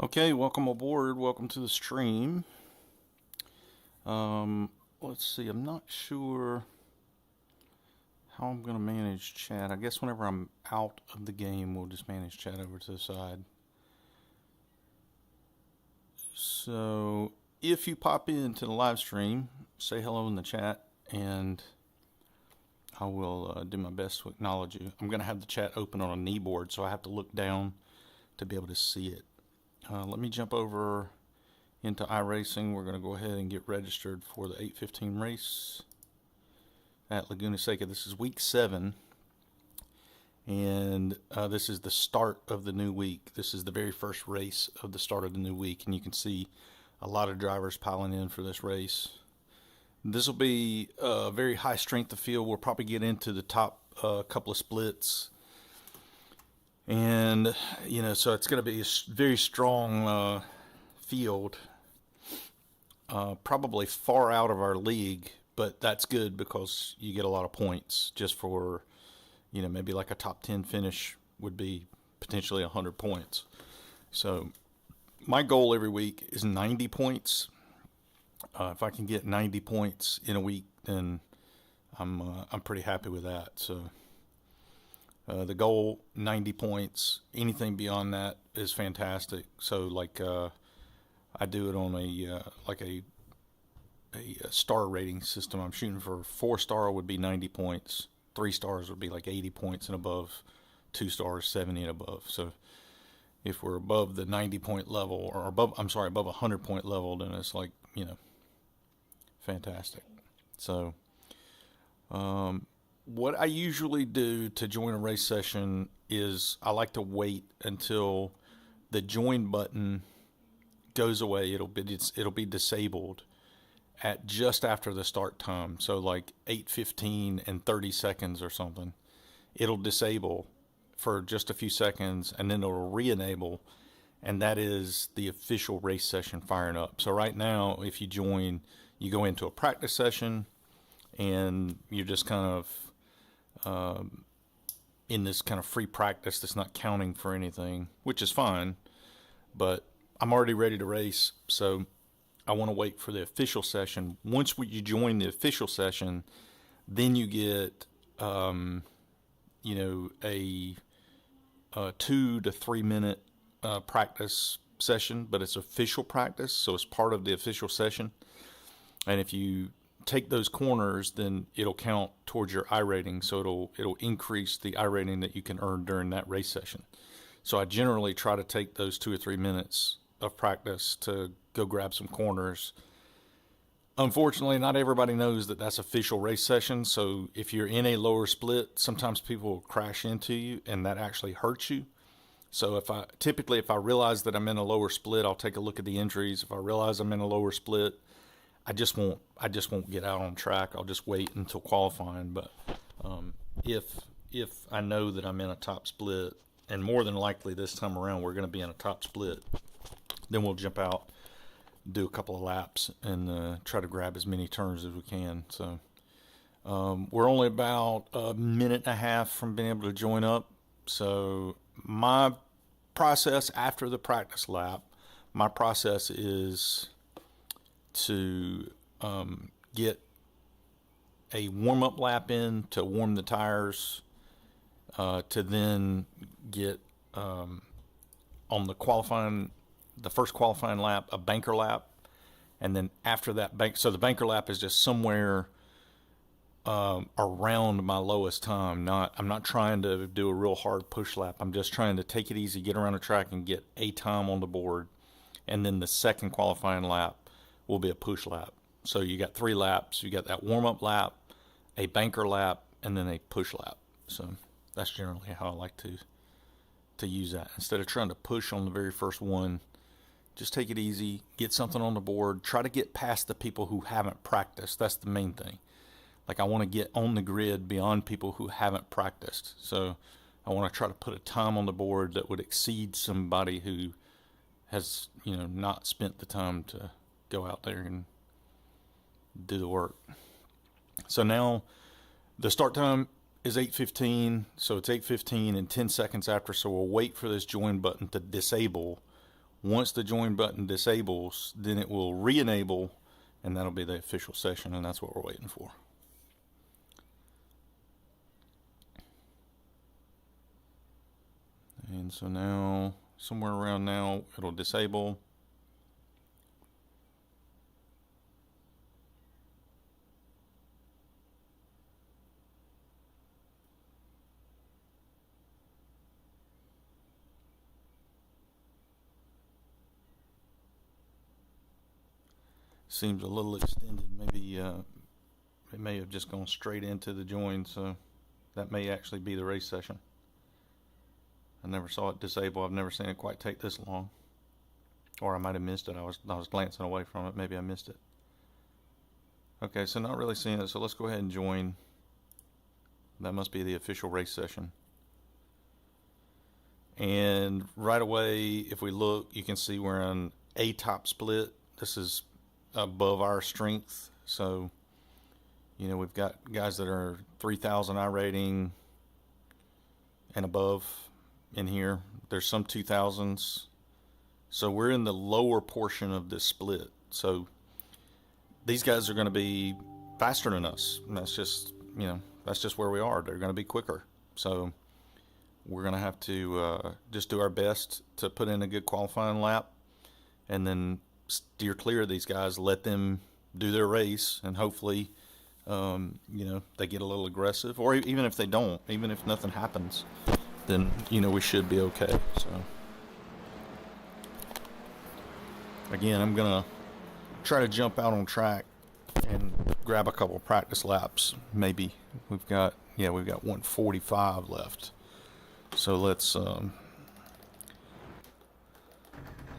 Okay, welcome aboard. Welcome to the stream. Let's see. I'm not sure how I'm going to manage chat. I guess whenever I'm out of the game, we'll just manage chat over to the side. So if you pop into the live stream, say hello in the chat, and I will do my best to acknowledge you. I'm going to have the chat open on a kneeboard, so I have to look down to be able to see it. Let me jump over into iRacing. We're going to go ahead and get registered for the 8:15 race at Leguna, Seca. This is week 7, and this is the start of the new week. This is the very first race of the start of the new week, and you can see a lot of drivers piling in for this race. This will be a very high strength of field. We'll probably get into the top couple of splits. And, so it's going to be a very strong field, probably far out of our league, but that's good because you get a lot of points just for, maybe like a top 10 finish would be potentially 100 points. So my goal every week is 90 points. If I can get 90 points in a week, then I'm pretty happy with that. So the goal, 90 points. Anything beyond that is fantastic. So I do it on a star rating system. I'm shooting for 4-star would be 90 points. 3 stars would be like 80 points and above. 2 stars, 70 and above. So if we're above the 90-point level, or above a 100-point level, then it's fantastic. So, what I usually do to join a race session is I like to wait until the join button goes away. It'll be disabled at just after the start time. So like 8:15 and 30 seconds or something. It'll disable for just a few seconds, and then it'll re-enable, and that is the official race session firing up. So right now, if you join, you go into a practice session, and you're just kind of in this kind of free practice that's not counting for anything, which is fine, but I'm already ready to race, so I want to wait for the official session. Once you join the official session, then you get a 2 to 3 minute practice session, but it's official practice, so it's part of the official session. And if you take those corners, then it'll count towards your iRating, so it'll increase the iRating that you can earn during that race session. So I generally try to take those 2 or 3 minutes of practice to go grab some corners. Unfortunately, not everybody knows that that's official race session, so if you're in a lower split, sometimes people will crash into you, and that actually hurts you. So if I realize that I'm in a lower split, I'll take a look at the entries. If I realize I'm in a lower split, I just won't get out on track. I'll just wait until qualifying. But if I know that I'm in a top split, and more than likely this time around we're going to be in a top split, then we'll jump out, do a couple of laps, and try to grab as many turns as we can. So we're only about a minute and a half from being able to join up. So my process after the practice lap, my process is to get a warm-up lap in to warm the tires, to then get on the first qualifying lap, a banker lap, and then after that so the banker lap is just somewhere around my lowest time. I'm not trying to do a real hard push lap. I'm just trying to take it easy, get around the track, and get a time on the board, and then the second qualifying lap will be a push lap. So you got 3 laps. You got that warm-up lap, a banker lap, and then a push lap. So that's generally how I like to use that. Instead of trying to push on the very first one, just take it easy, get something on the board, try to get past the people who haven't practiced. That's the main thing. Like, I want to get on the grid beyond people who haven't practiced. So I want to try to put a time on the board that would exceed somebody who has, not spent the time to go out there and do the work. So now the start time is 8:15, so it's 8:15 and 10 seconds after, so we'll wait for this join button to disable Once the join button disables, then it will re-enable, and that'll be the official session, and that's what we're waiting for. And so now, somewhere around now, it'll disable. Seems a little extended. Maybe it may have just gone straight into the join, so that may actually be the race session. I never saw it disable. I've never seen it quite take this long. Or I might have missed it. I was glancing away from it. Maybe I missed it. Okay, so not really seeing it. So let's go ahead and join. That must be the official race session. And right away, if we look, you can see we're on a top split. This is above our strength. So, you know, we've got guys that are 3,000 iRating and above in here. There's some 2,000s. So we're in the lower portion of this split. So these guys are going to be faster than us. And that's just, you know, that's just where we are. They're going to be quicker. So we're going to have to just do our best to put in a good qualifying lap and then steer clear of these guys, let them do their race, and hopefully, you know, they get a little aggressive. Or even if they don't, even if nothing happens, then, you know, we should be okay. So again, I'm gonna try to jump out on track and grab a couple practice laps. Maybe we've got 145 left. So let's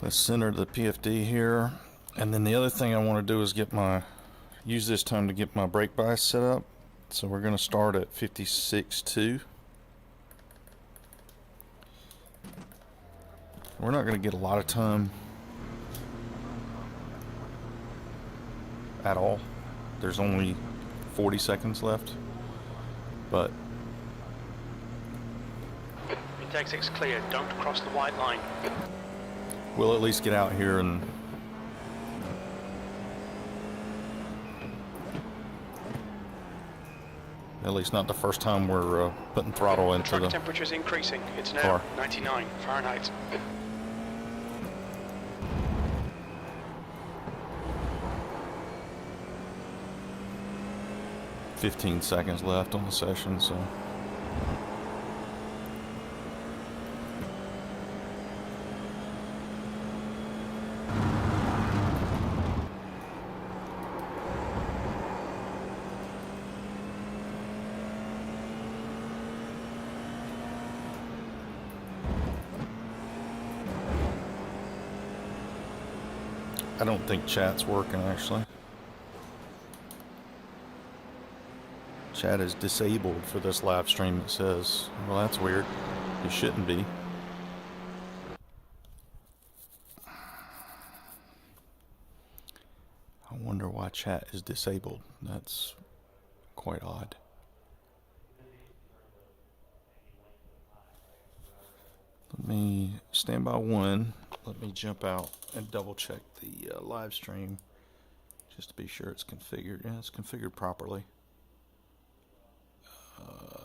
center the PFD here, and then the other thing I want to do is use this time to get my brake bias set up. So we're going to start at 56.2. We're not going to get a lot of time at all. There's only 40 seconds left, but exit's clear. Don't cross the white line. We'll at least get out here and at least not the first time we're putting throttle into the track temperature's increasing. It's now car. 99 Fahrenheit. .15 seconds left on the session, so I don't think chat's working actually. Chat is disabled for this live stream, it says. Well, that's weird. It shouldn't be. I wonder why chat is disabled. That's quite odd. Let me stand by one. Let me jump out and double check the live stream just to be sure it's configured. Yeah, it's configured properly.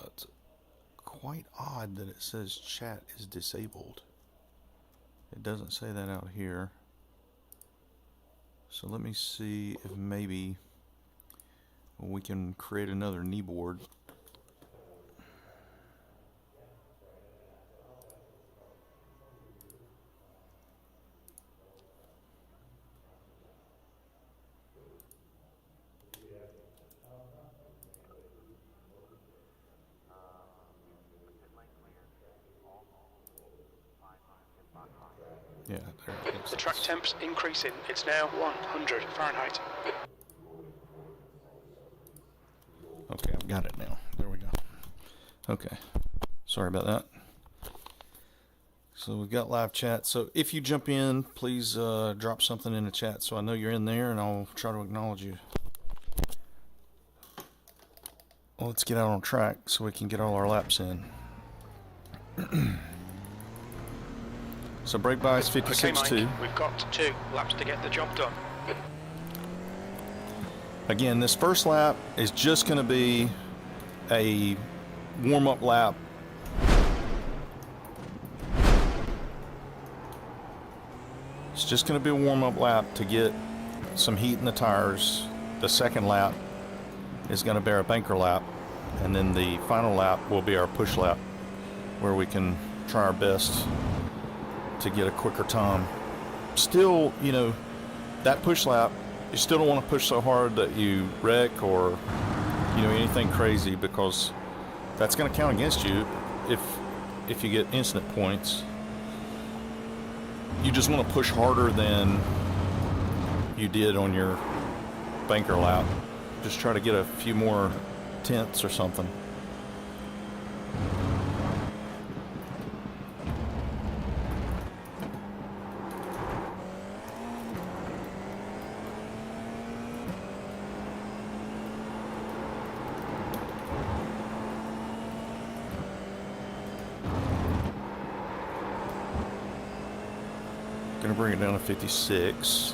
It's quite odd that it says chat is disabled. It doesn't say that out here. So let me see if maybe we can create another kneeboard. Yeah, there it is. The track temp's increasing. It's now 100 Fahrenheit. Okay, I've got it now. There we go. Okay, sorry about that. So we've got live chat. So if you jump in, please drop something in the chat so I know you're in there and I'll try to acknowledge you. Well, let's get out on track so we can get all our laps in. So brake by is Okay, 56.2. Mike, we've got 2 laps to get the job done. Again, this first lap is just going to be a warm-up lap. It's just going to be a warm-up lap to get some heat in the tires. The second lap is going to be our banker lap, and then the final lap will be our push lap, where we can try our best to get a quicker time. Still, you know, that push lap, you still don't want to push so hard that you wreck or, you know, anything crazy, because that's going to count against you if you get incident points. You just want to push harder than you did on your banker lap. Just try to get a few more tenths or something. Gonna bring it down to 56.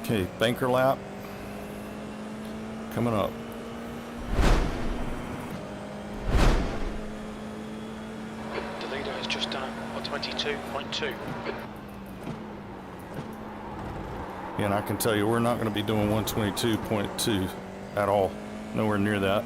Okay, banker lap coming up. The leader has just done a 22.2. Yeah, and I can tell you we're not going to be doing 122.2 at all. Nowhere near that.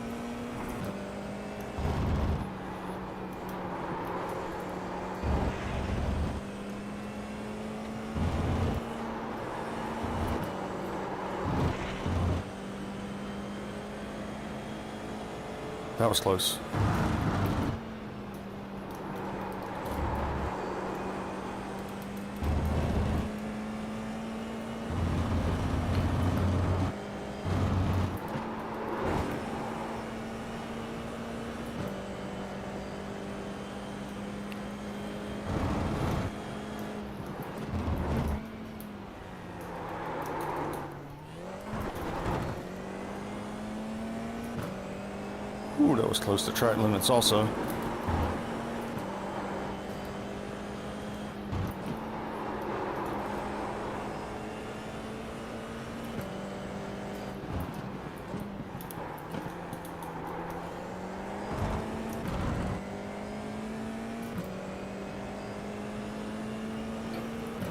That was close. Ooh, that was close to track limits also.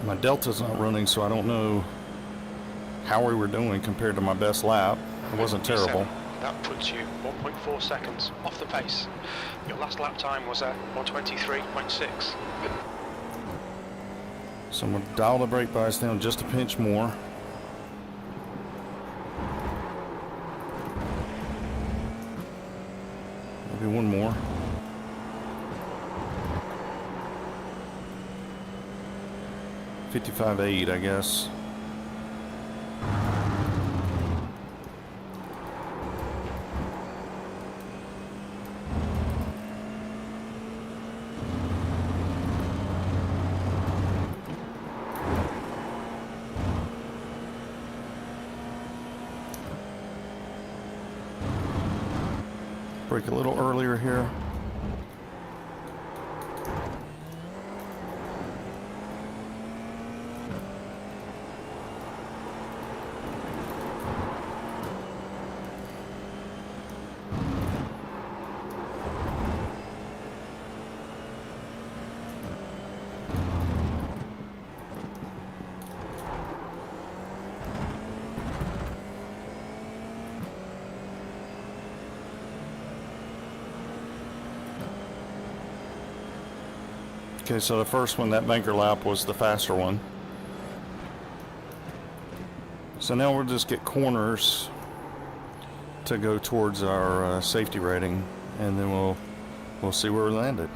My delta's not running, so I don't know how we were doing compared to my best lap. It wasn't terrible. That puts you 1.4 seconds off the pace. Your last lap time was at 123.6. So I'm going to dial the brake bias down just a pinch more. Maybe one more. $55.8, I guess. Brake a little earlier here. Okay, so the first one, that banker lap, was the faster one. So now we'll just get corners to go towards our safety rating, and then we'll see where we landed.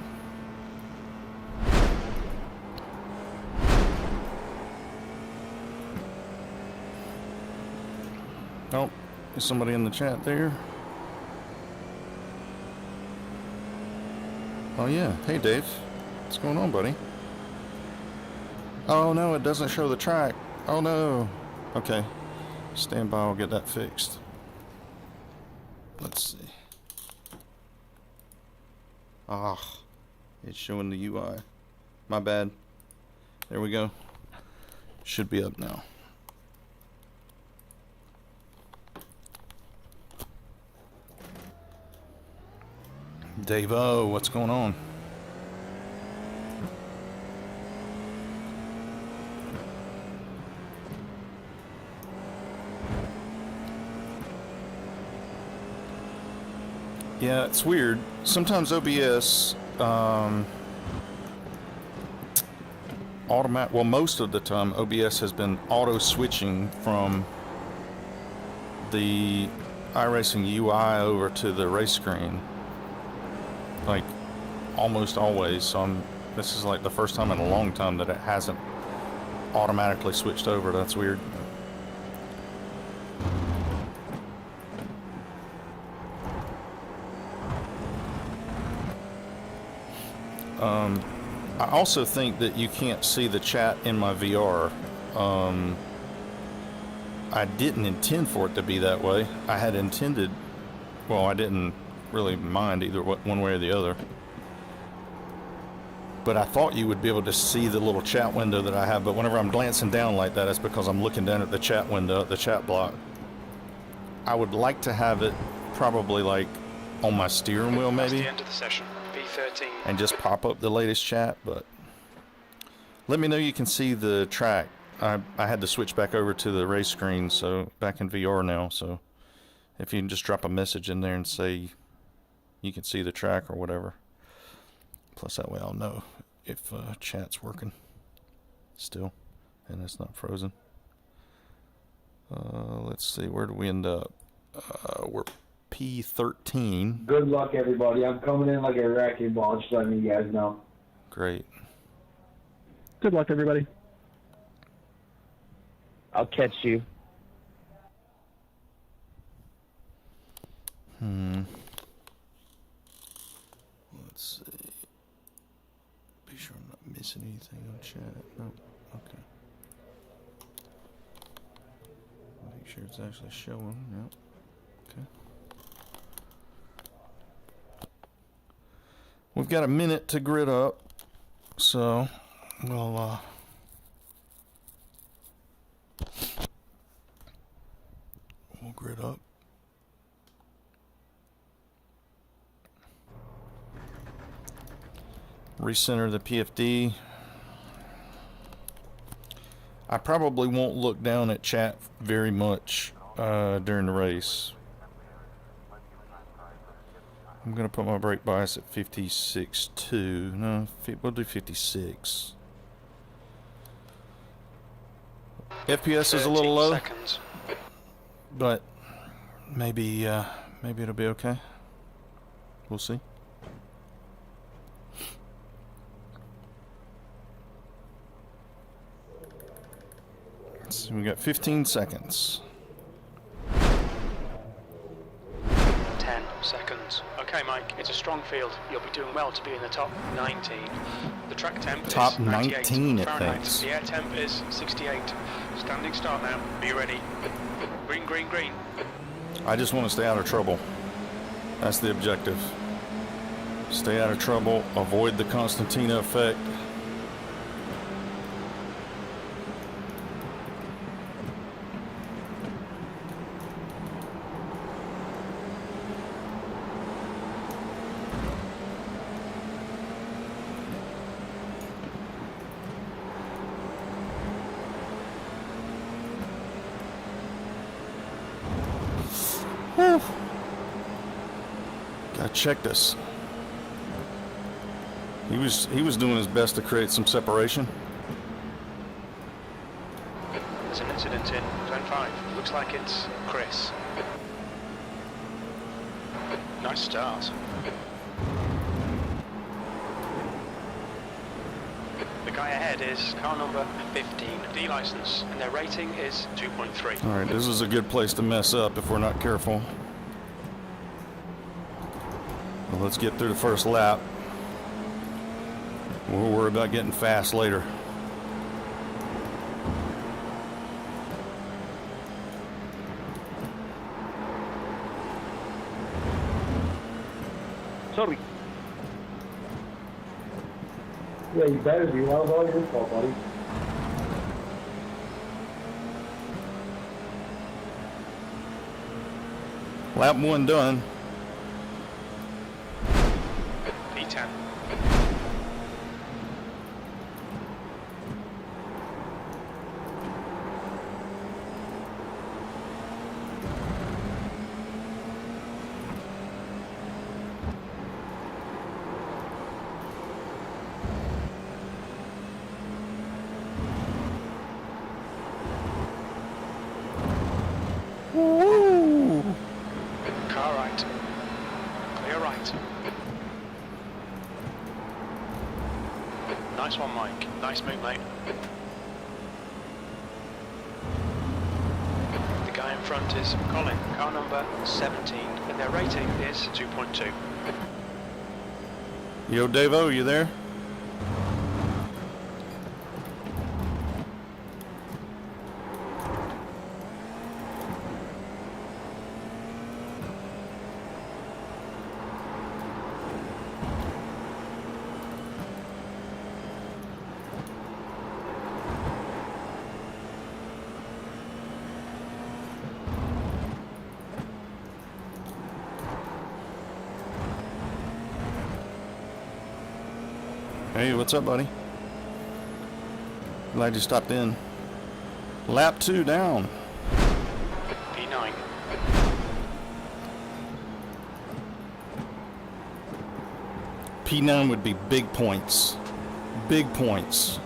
Oh, there's somebody in the chat there. Oh yeah, hey Dave. What's going on, buddy? Oh no, it doesn't show the track. Oh no. Okay. Stand by, I'll get that fixed. Let's see. Ah, it's showing the UI. My bad. There we go. Should be up now. Dave-O, what's going on? Yeah, it's weird. Sometimes OBS automatic. Well, most of the time OBS has been auto switching from the iRacing UI over to the race screen, like almost always. So this is like the first time in a long time that it hasn't automatically switched over. That's weird. I also think that you can't see the chat in my VR. I didn't intend for it to be that way. I had intended, well, I didn't really mind either one way or the other. But I thought you would be able to see the little chat window that I have, but whenever I'm glancing down like that, it's because I'm looking down at the chat window, the chat block. I would like to have it probably like on my steering wheel maybe. That's the end of the session. B13. And just pop up the latest chat, but let me know you can see the track. I had to switch back over to the race screen, so back in VR now, so if you can just drop a message in there and say you can see the track or whatever. Plus that way I'll know if chat's working still and it's not frozen. Let's see, where do we end up? We're P13. Good luck, everybody. I'm coming in like a wrecking ball, just letting you guys know. Great. Good luck, everybody. I'll catch you. Let's see. Be sure I'm not missing anything on chat. No. Okay. Make sure it's actually showing. Yep. Okay. We've got a minute to grid up, so we'll grid up. Recenter the PFD. I probably won't look down at chat very much during the race. I'm going to put my brake bias at 56.2. No, we'll do 56. FPS is a little low, seconds. but maybe it'll be okay. We'll see. So we got 15 seconds. 10 seconds. Okay, Mike, it's a strong field. You'll be doing well to be in the top 19. The track temp Top is 98 19 it Fahrenheit. thinks. The air temp is 68. Standing start now. Are you ready? Green, green, green. I just want to stay out of trouble. That's the objective. Stay out of trouble, avoid the Constantina effect. Whew. Guy checked us. He was doing his best to create some separation. There's an incident in Zone 5. Looks like it's Chris. Nice start. The guy ahead is car number 15, D license, and their rating is 2.3. All right, this is a good place to mess up if we're not careful. Well, let's get through the first lap. We'll worry about getting fast later. Sorry. Yeah, you better be. That was all your fault, buddy. Lap 1 done. P10. Woo! Car right. Clear right. Nice one, Mike. Nice move, mate. The guy in front is Colin, car number 17, and their rating is 2.2. Yo, Davo, you there? Hey, what's up, buddy? Glad you stopped in. Lap 2 down. P9. P9 would be big points. Big points.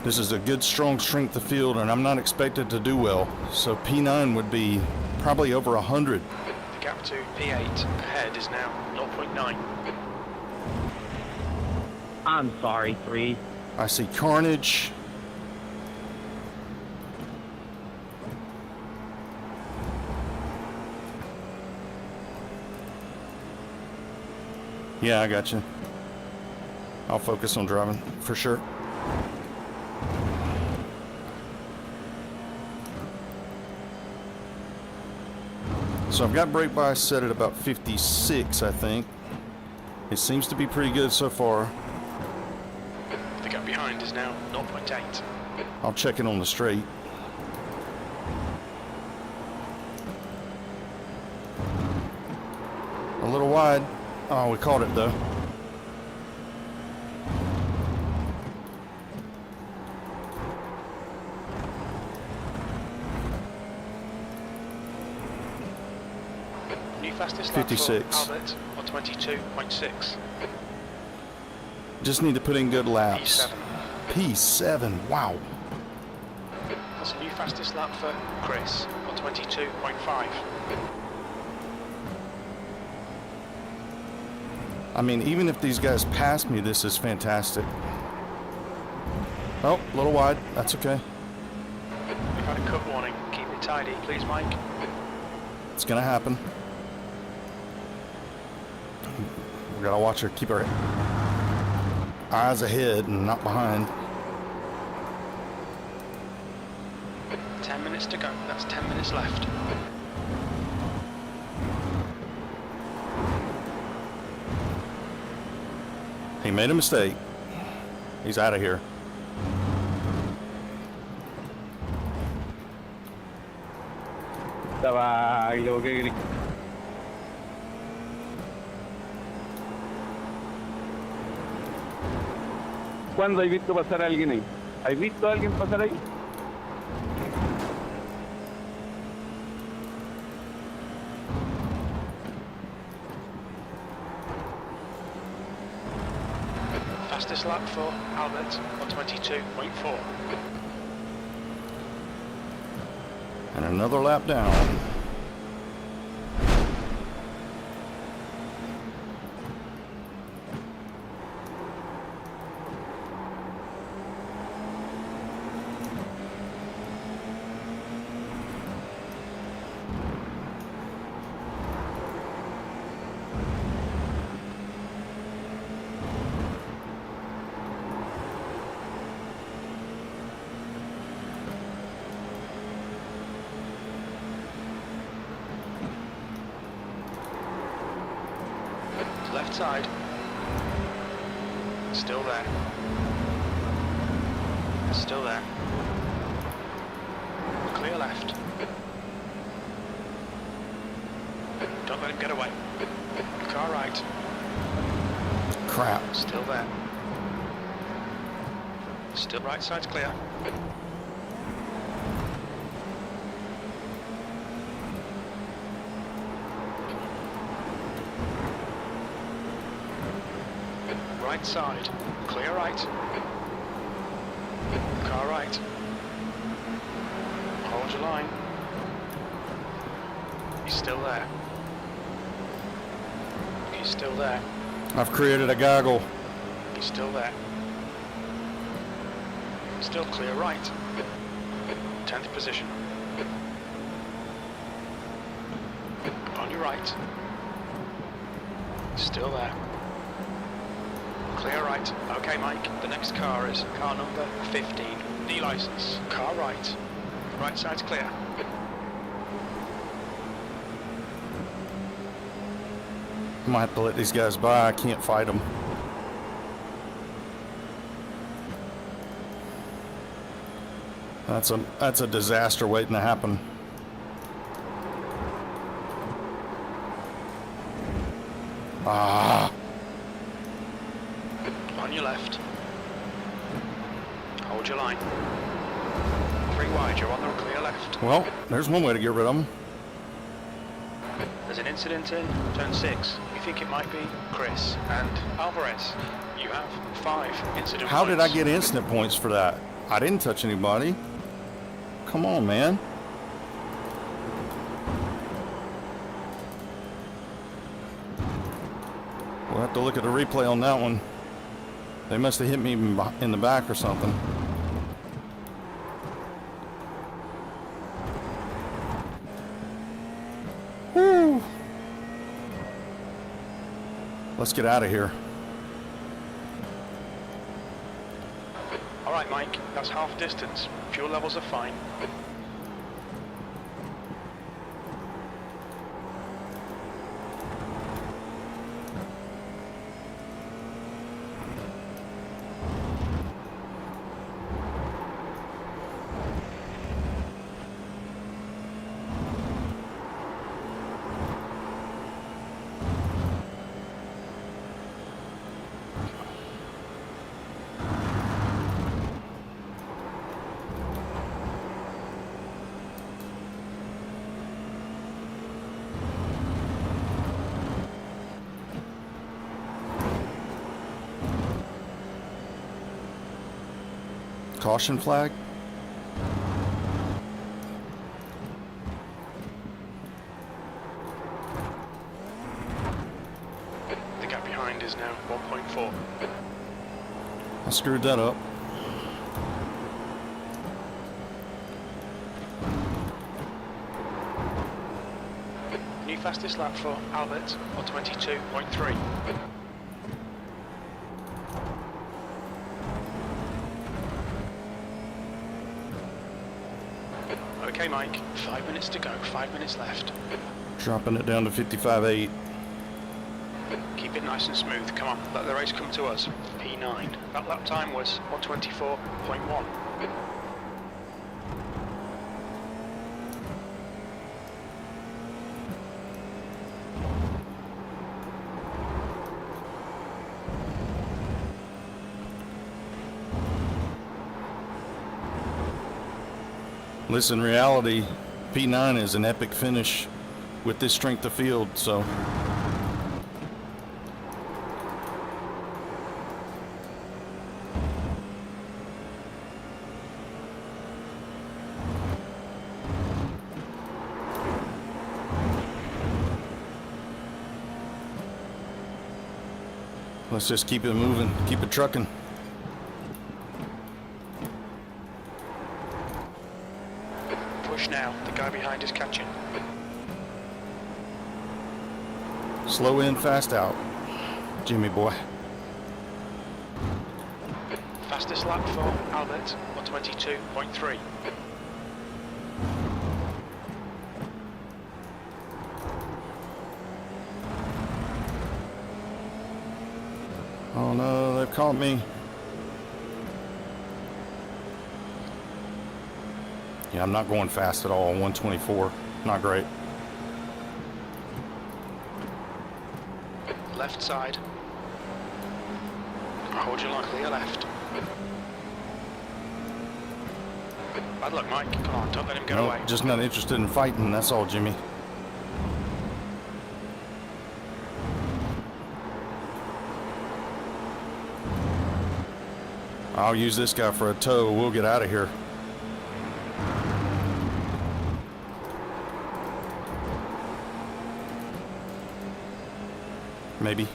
This is a good, strong strength of field, and I'm not expected to do well. So P9 would be probably over 100. The gap to P8 ahead is now 0.9. I'm sorry, 3. I see carnage. Yeah, I got you. I'll focus on driving for sure. So I've got brake bias set at about 56, I think. It seems to be pretty good so far. The gap behind is now 0.8. I'll check it on the straight. A little wide. Oh, we caught it though. New fastest lap 56. for Albert, or 22.6. Just need to put in good laps. P7. P7, wow. That's a new fastest lap for Chris, or 22.5. I mean, even if these guys pass me, this is fantastic. Oh, a little wide. That's okay. We've had a cut warning. Keep it tidy, please, Mike. It's gonna happen. We gotta watch her, keep her eyes ahead and not behind. 10 minutes to go. That's 10 minutes left. He made a mistake. He's out of here. Estaba lo que ¿Cuándo has visto pasar a alguien ahí? ¿Has visto a alguien pasar ahí? Fastest lap for Albert, or 22.4. And another lap down. Left side. Still there. Still there. Clear left. Don't let him get away. Car right. Crap. Still there. Still right side's clear. Right side. Clear right. Car right. Hold your line. He's still there. He's still there. I've created a goggle. He's still there. Still clear right. 10th position. On your right. Still there. Clear right. Okay, Mike. The next car is car number 15. D license. Car right. Right side's clear. I might have to let these guys by. I can't fight them. That's a disaster waiting to happen. Ah. On your left. Hold your line. 3 wide, you're on the clear left. Well, there's one way to get rid of them. There's an incident in turn 6. You think it might be Chris and Alvarez. You have 5 incident How did I points. get incident points for that? I didn't touch anybody. Come on, man. We'll have to look at the replay on that one. They must have hit me in the back or something. Woo! Let's get out of here. All right, Mike, that's half distance. Fuel levels are fine. Caution flag? The gap behind is now 1.4. I screwed that up. New fastest lap for Albert on 22.3. Okay, Mike, 5 minutes to go, 5 minutes left. Dropping it down to 55.8. Keep it nice and smooth, come on, let the race come to us. P9, that lap time was 124.1. Listen, reality, P9 is an epic finish with this strength of field, so. Let's just keep it moving, keep it trucking. Push now, the guy behind is catching. Slow in, fast out, Jimmy boy. Fastest lap for Albert on 22.3. Oh no, they've caught me. Yeah, I'm not going fast at all. 124. Not great. Left side. Hold your line clear left. Bad luck, Mike. Come on, don't let him get Nope, away. just not interested in fighting. That's all, Jimmy. I'll use this guy for a tow. We'll get out of here. Maybe.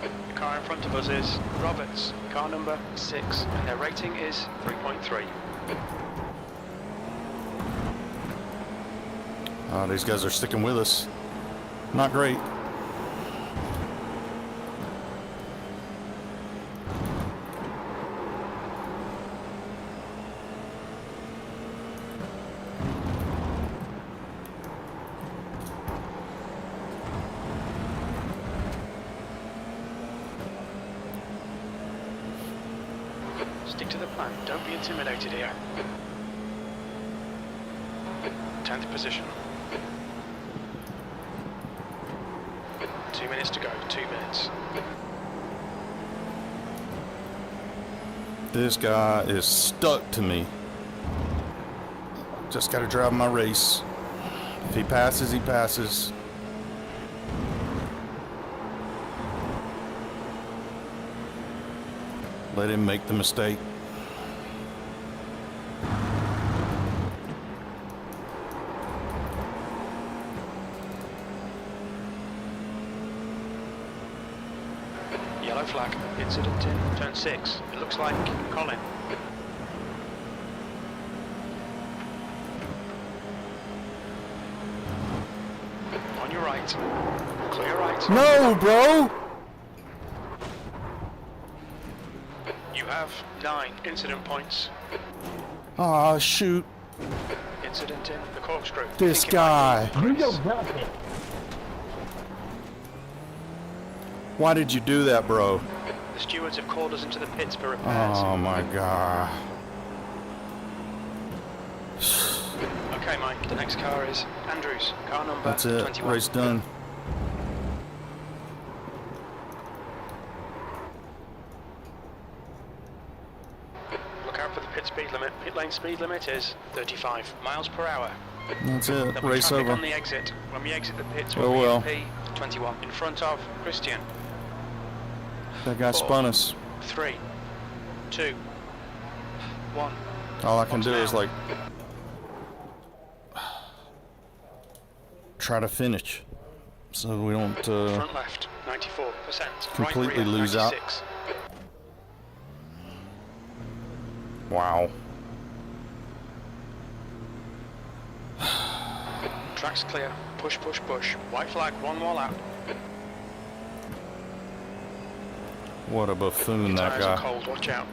The car in front of us is Roberts, car number 6, and their rating is 3.3. These guys are sticking with us. Not great. Stick to the plan, don't be intimidated here. 10th position. 2 minutes to go, 2 minutes. This guy is stuck to me. Just got to drive my race. If he passes, he passes. Let him make the mistake. Yellow flag, incident in turn 6. It looks like Colin. On your right. Clear right. No, bro! You have 9 incident points. Aw, shoot. Incident in the corkscrew. This Think it might guy. be You Chris. don't have it. Why did you do that, bro? The stewards have called us into the pits for repairs. Oh my god. Okay, Mike, the next car is Andrews, car number That's it. 21. Race done. Look out for the pit speed limit. Pit lane speed limit is 35 miles per hour. That's it. There'll be Race traffic over. on the exit. When we exit the pits, Oh, we'll well. be P21 in front of Christian. That guy 4, spun us. 3, 2, 1. All I can What's do is now? like try to finish, so we don't Front left, 94%. completely right rear, lose out. 96. Wow. Track's clear. Push, push, push. White flag, one more lap. What a buffoon that Tyres are guy. cold, watch out.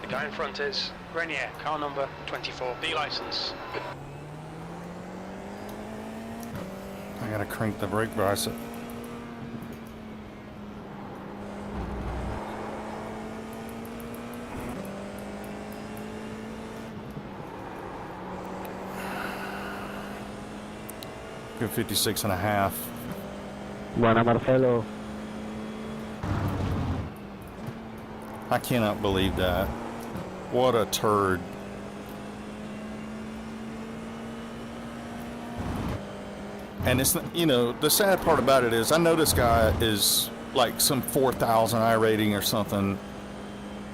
The guy in front is Grenier, car number 24, B license. I gotta crank the brake bicep. Good 56 and a half. Buena, Marcelo. I cannot believe that. What a turd. And it's, you know, the sad part about it is I know this guy is like some 4,000 iRating or something,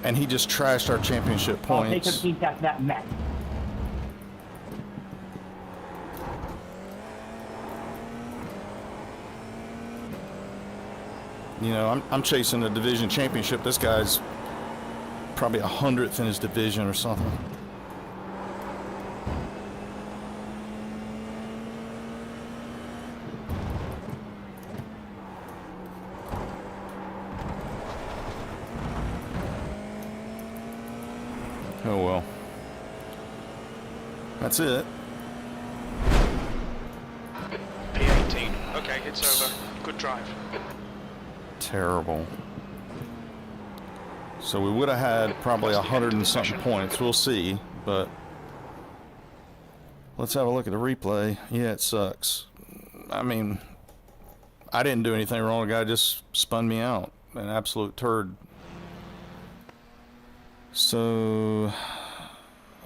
and he just trashed our championship I'll take points. a peek at that map. You know, I'm chasing a division championship. This guy's probably 100th in his division or something. Oh well. That's it. P18. Okay, it's over. Good drive. Terrible. So we would have had probably 100 and something points. We'll see, but let's have a look at the replay. Yeah, it sucks. I mean, I didn't do anything wrong. The guy just spun me out. An absolute turd. So,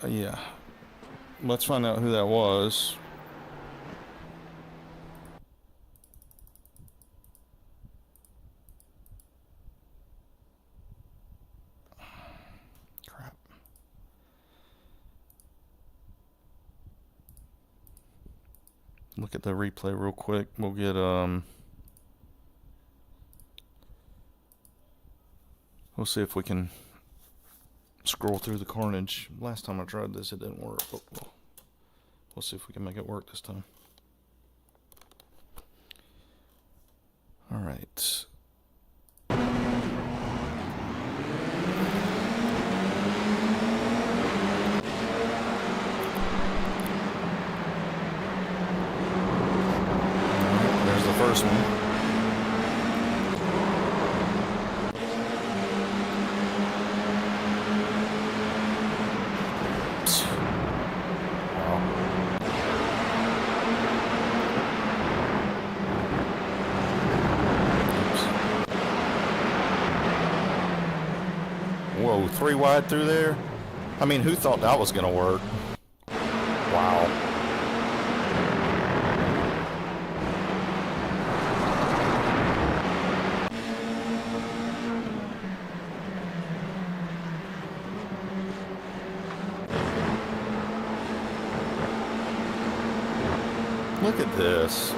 yeah. Let's find out who that was. Crap. Look at the replay real quick. We'll get, we'll see if we can scroll through the carnage. Last time I tried this, it didn't work. But we'll see if we can make it work this time. All right. There's the first one. Whoa, 3 wide through there? I mean, who thought that was going to work? Wow. Look at this.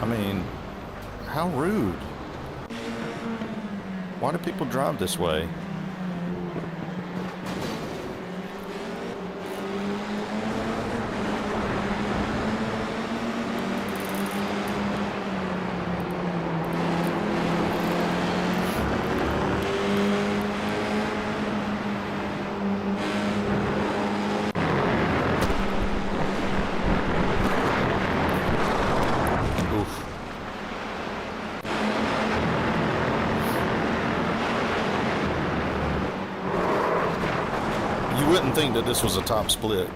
I mean, how rude. Why do people drive this way? You wouldn't think that this was a top split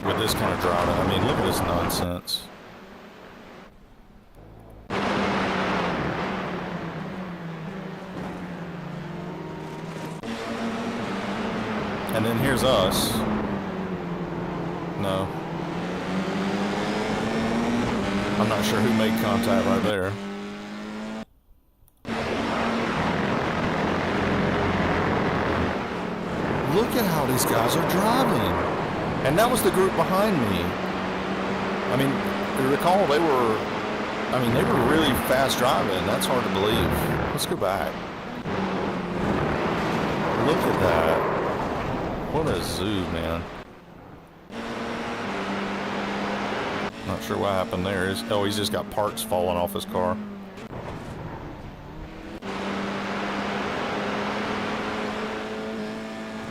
with this kind of driving. I mean, look at this nonsense. And then here's us. No. I'm not sure who made contact right there. Look at how these guys are driving. And that was the group behind me. I mean, you recall they were really fast driving. That's hard to believe. Let's go back. Look at that. What a zoo, man. Not sure what happened there. Oh, he's just got parts falling off his car.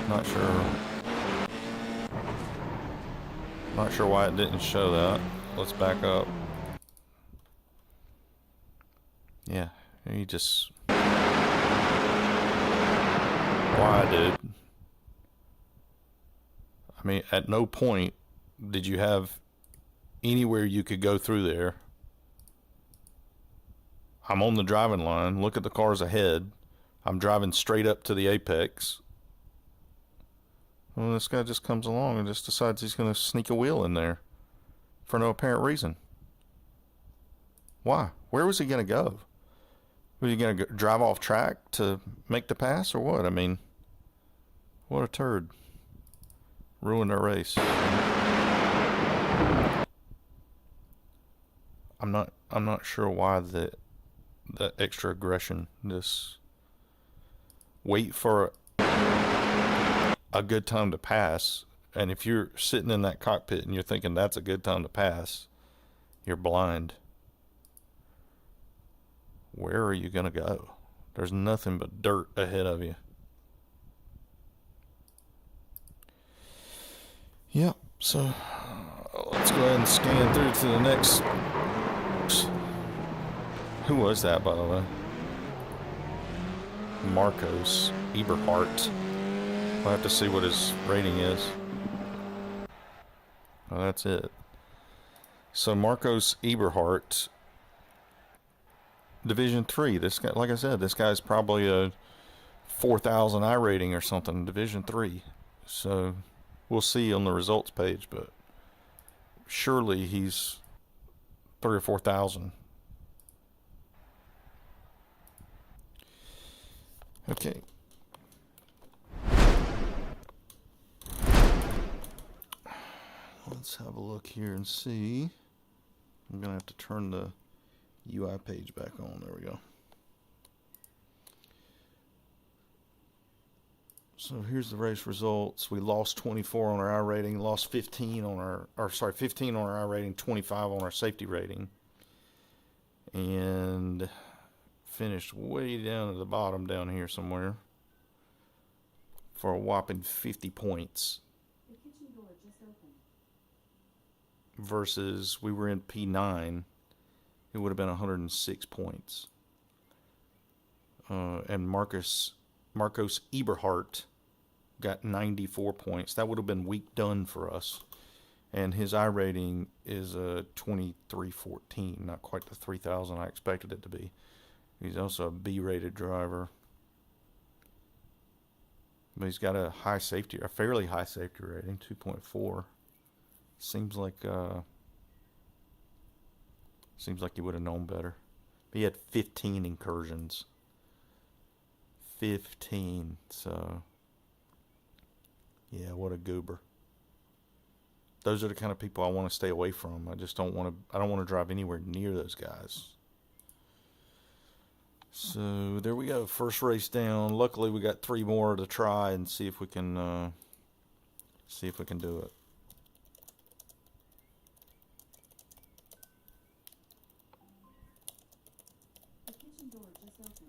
Not sure. Not sure why it didn't show that. Let's back up. Yeah, he just... Why, dude? I mean, at no point did you have anywhere you could go through there. I'm on the driving line. Look at the cars ahead. I'm driving straight up to the apex. Well, this guy just comes along and just decides he's going to sneak a wheel in there for no apparent reason. Why? Where was he going to go? Was he going to drive off track to make the pass or what? I mean, what a turd. Ruined our race. I'm not sure why the extra aggression. Just wait for a good time to pass, and if you're sitting in that cockpit and you're thinking that's a good time to pass, you're blind. Where are you gonna go? There's nothing but dirt ahead of you. Yep, so let's go ahead and scan through to the next. Who was that, by the way? Marcos Eberhardt. I'll have to see what his rating is. Oh, that's it. So Marcos Eberhardt, Division 3. This guy, like I said, this guy's probably a 4,000 iRating or something, Division 3. So we'll see on the results page, but surely he's 3,000 or 4,000. Okay. Let's have a look here and see. I'm going to have to turn the UI page back on. There we go. So here's the race results. We lost 24 on our iRating, lost 15 on our, 15 on our iRating, 25 on our safety rating. And finished way down at the bottom down here somewhere for a whopping 50 points. The kitchen door just opened. Versus we were in P9, it would have been 106 points. And Marcos Eberhardt got 94 points. That would have been week done for us. And his iRating is a 2314, not quite the 3,000 I expected it to be. He's also a B-rated driver. But he's got a fairly high safety rating, 2.4. Seems like he would have known better. But he had 15 incursions. 15. So yeah, what a goober. Those are the kind of people I want to stay away from. I don't want to drive anywhere near those guys. So there we go. First race down. Luckily we got 3 more to try and see if we can do it. The kitchen door just opened.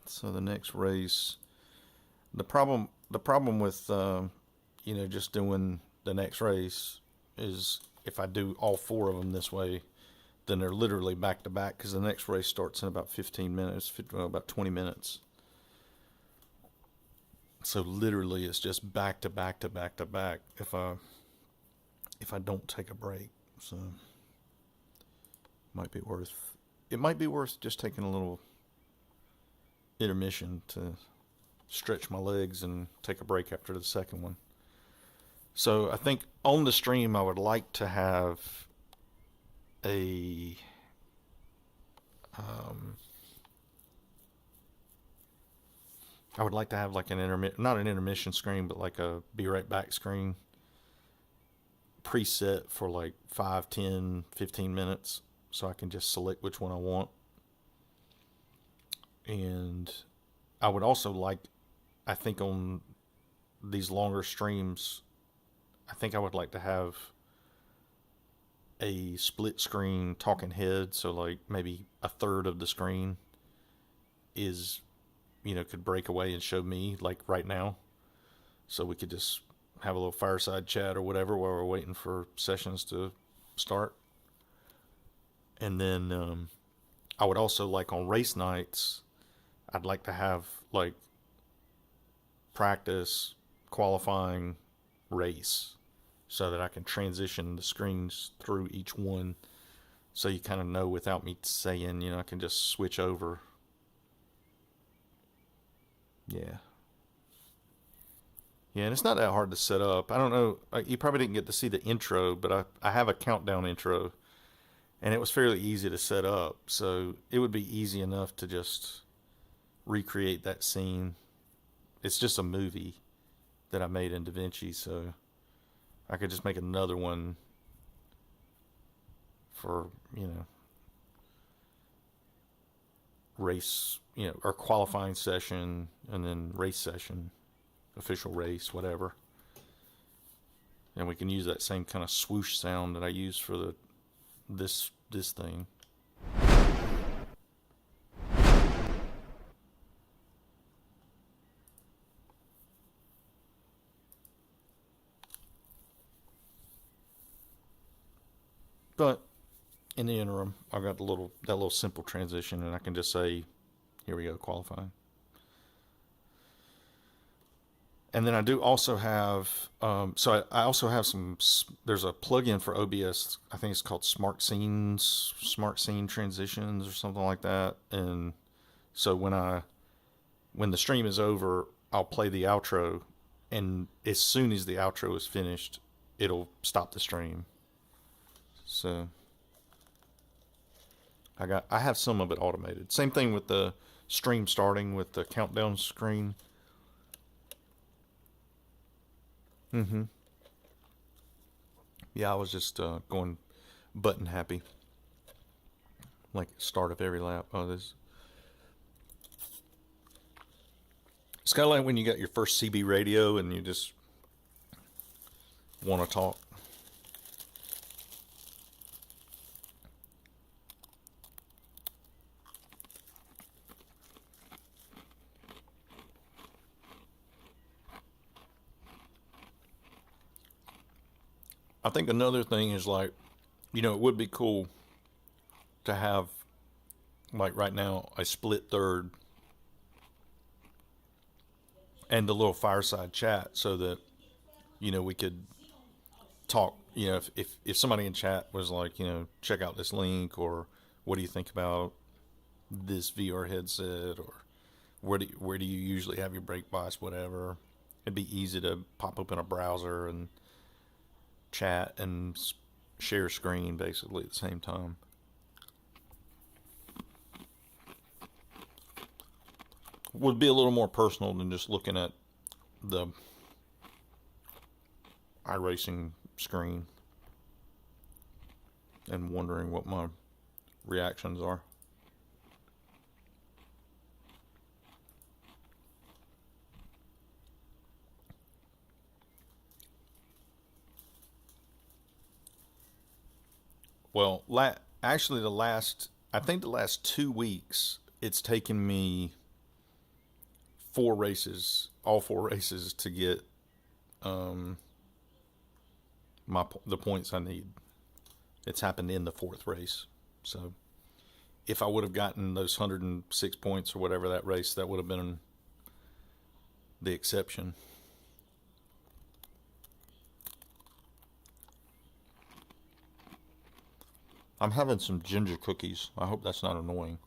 So the next race, the problem with just doing the next race is if I do all 4 of them this way, then they're literally back to back because the next race starts in about 15 minutes, about 20 minutes. So literally it's just back to back to back to back if I don't take a break. So it might be worth just taking a little intermission to stretch my legs and take a break after the second one. So I think on the stream I would like to have a like an not an intermission screen, but like a be right back screen preset for like 5, 10, 15 minutes so I can just select which one I want. And I would also like, I think on these longer streams, I think I would like to have a split screen talking head. So like maybe a third of the screen is, could break away and show me like right now. So we could just have a little fireside chat or whatever while we're waiting for sessions to start. And then I would also like on race nights, I'd like to have like practice, qualifying, race, so that I can transition the screens through each one so you kind of know without me saying, I can just switch over. Yeah, and it's not that hard to set up. I don't know, you probably didn't get to see the intro, but I have a countdown intro, and it was fairly easy to set up, so it would be easy enough to just recreate that scene. It's just a movie that I made in DaVinci, so I could just make another one for, race, or qualifying session, and then race session, official race, whatever. And we can use that same kind of swoosh sound that I use for this thing. But in the interim, I've got that little simple transition, and I can just say, here we go, qualifying. And then I do also have, I also have there's a plugin for OBS. I think it's called Smart Scene Transitions or something like that. And so when the stream is over, I'll play the outro, and as soon as the outro is finished, it'll stop the stream. So I have some of it automated. Same thing with the stream starting with the countdown screen. Yeah, I was just going button happy, like start of every lap. Oh, this. It's kind of like when you got your first CB radio and you just want to talk. I think another thing is like, it would be cool to have, like right now, a split third and the little fireside chat so that, we could talk, if somebody in chat was like, check out this link, or what do you think about this VR headset, or where do you usually have your brake bias, whatever. It'd be easy to pop open a browser and chat and share screen basically at the same time. Would be a little more personal than just looking at the iRacing screen and wondering what my reactions are. Well, actually the last 2 weeks, it's taken me all 4 races to get the points I need. It's happened in the 4th race. So if I would have gotten those 106 points or whatever that race, that would have been the exception. I'm having some ginger cookies. I hope that's not annoying.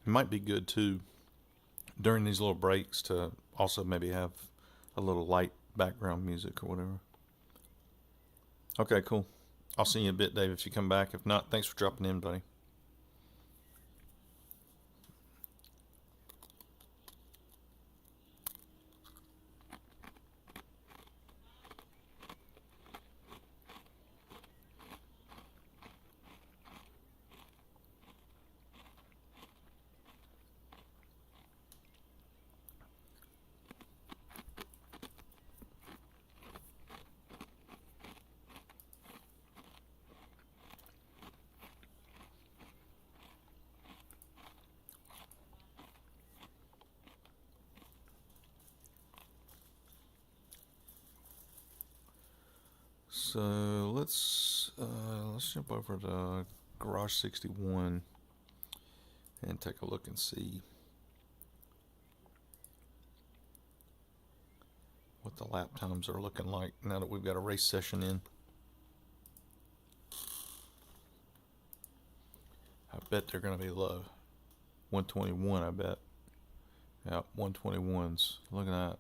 It might be good too during these little breaks to also maybe have a little light background music or whatever. Okay, cool. I'll see you in a bit, Dave, if you come back. If not, thanks for dropping in, buddy. So let's jump over to Garage 61 and take a look and see what the lap times are looking like now that we've got a race session in. I bet they're going to be low. 121, I bet. Yeah, 121s. Look at that.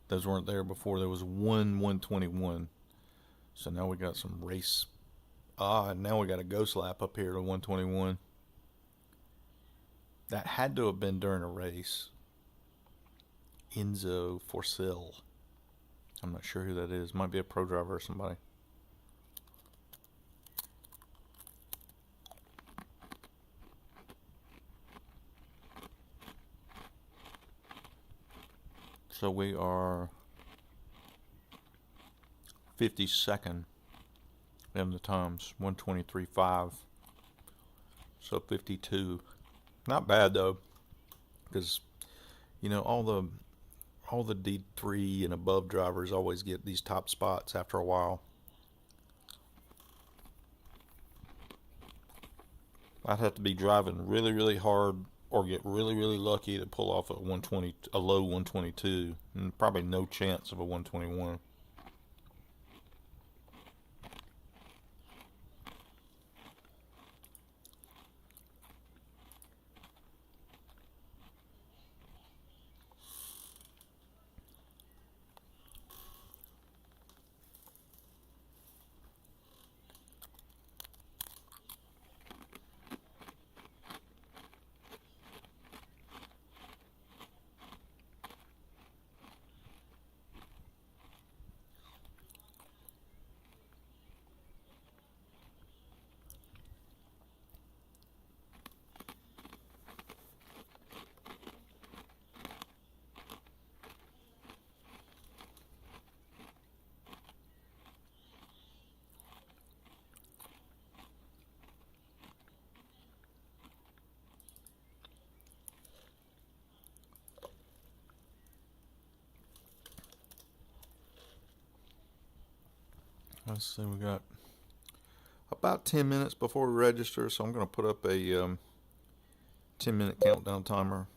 Those weren't there before. There was 121. So now we got some race. And now we got a ghost lap up here to 121. That had to have been during a race. Enzo Forcell. I'm not sure who that is. Might be a pro driver or somebody. So we are 52nd in the times, 123.5. So 52. Not bad though, because you know all the D3 and above drivers always get these top spots after a while. I'd have to be driving really, really hard or get really, really lucky to pull off a low 122, and probably no chance of a 121. Let's see, we got about 10 minutes before we register, so I'm going to put up a 10-minute countdown timer.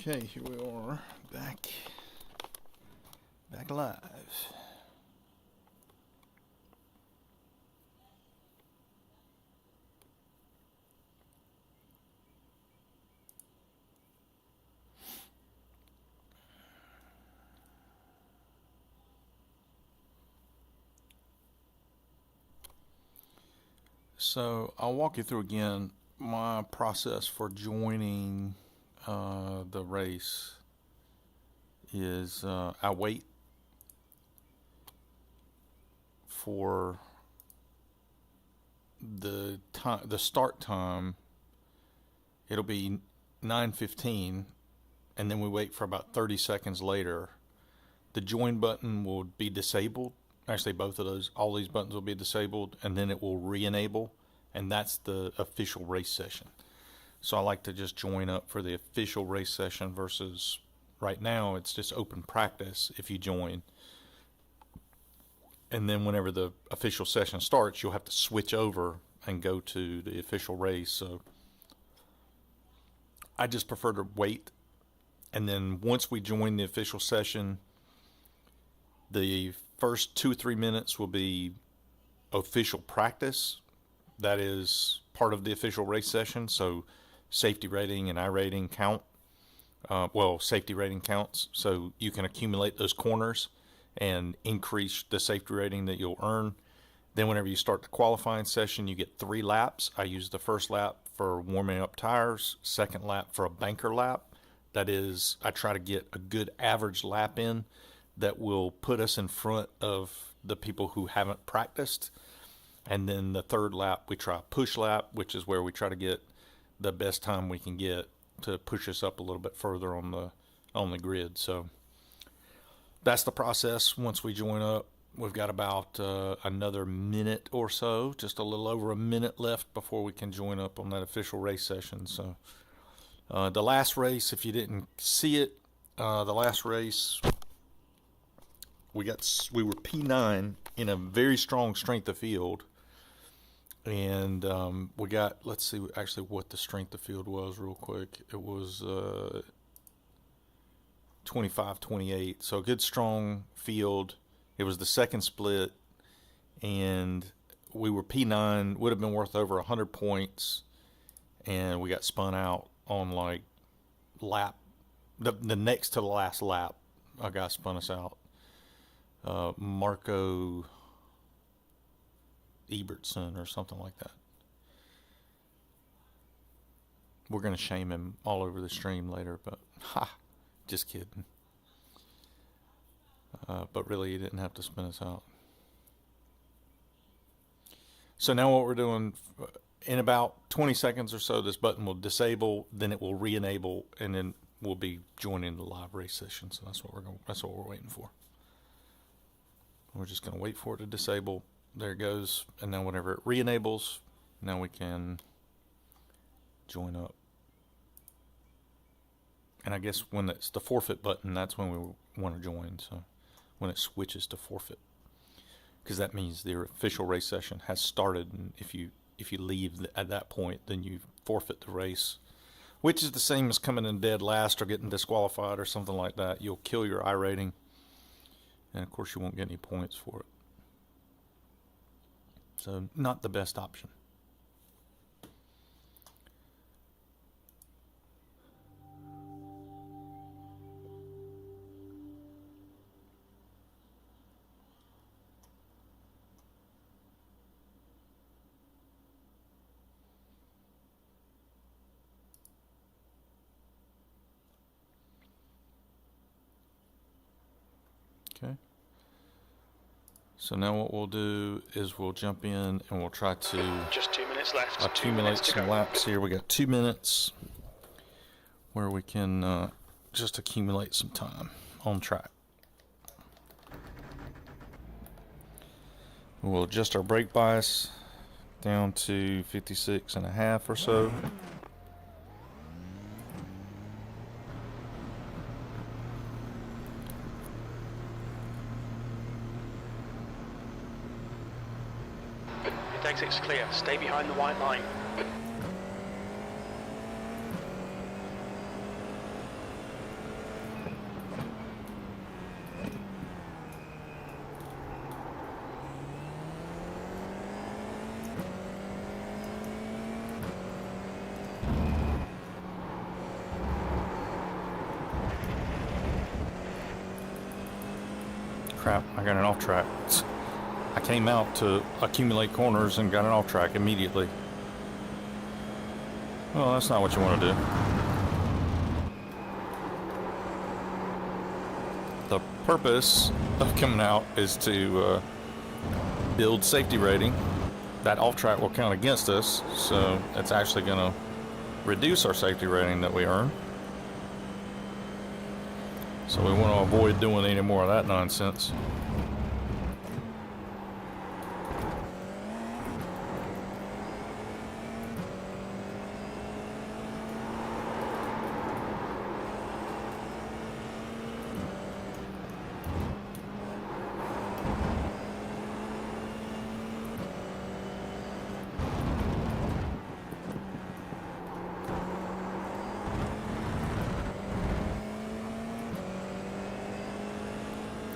Okay, here we are, back live. So I'll walk you through again my process for joining the race. Is I wait for the start time. It'll be 9:15, and then we wait for about 30 seconds later. The join button will be disabled. Actually, both of those, all these buttons will be disabled, and then it will re-enable, and that's the official race session. So I like to just join up for the official race session versus right now it's just open practice if you join. And then whenever the official session starts, you'll have to switch over and go to the official race. So I just prefer to wait. And then once we join the official session, the first 2 or 3 minutes will be official practice. That is part of the official race session. So safety rating and iRating count. Safety rating counts. So you can accumulate those corners and increase the safety rating that you'll earn. Then whenever you start the qualifying session, you get 3 laps. I use the first lap for warming up tires, second lap for a banker lap. That is, I try to get a good average lap in that will put us in front of the people who haven't practiced. And then the third lap, we try a push lap, which is where we try to get the best time we can get to push us up a little bit further on the grid. So that's the process. Once we join up, we've got about another minute or so, just a little over a minute left before we can join up on that official race session. So the last race, if you didn't see it, the last race we were P9 in a very strong strength of field. And we got, let's see actually what the strength of field was real quick. It was 25-28. So a good strong field. It was the second split. And we were P9, would have been worth over 100 points. And we got spun out on like lap. The next to the last lap, a guy spun us out. Marco Ebertson or something like that. We're going to shame him all over the stream later, but just kidding. But really, he didn't have to spin us out. So now what we're doing, in about 20 seconds or so, this button will disable, then it will re-enable, and then we'll be joining the live race session. So that's what we're waiting for. We're just going to wait for it to disable. There it goes. And then whenever it re-enables, now we can join up. And I guess when it's the forfeit button, that's when we want to join. So when it switches to forfeit, because that means the official race session has started. And if you leave at that point, then you forfeit the race, which is the same as coming in dead last or getting disqualified or something like that. You'll kill your iRating. And of course you won't get any points for it. So not the best option. Okay. So now what we'll do is we'll jump in and we'll try to just 2 minutes left. accumulate some laps here. We got 2 minutes where we can just accumulate some time on track. We'll adjust our brake bias down to 56.5 or so. Exit's clear. Stay behind the white line. crap, I got an off track. I came out to accumulate corners and got an off track immediately. Well, that's not what you want to do. The purpose of coming out is to build safety rating. That off track will count against us, so it's actually going to reduce our safety rating that we earn. So we want to avoid doing any more of that nonsense.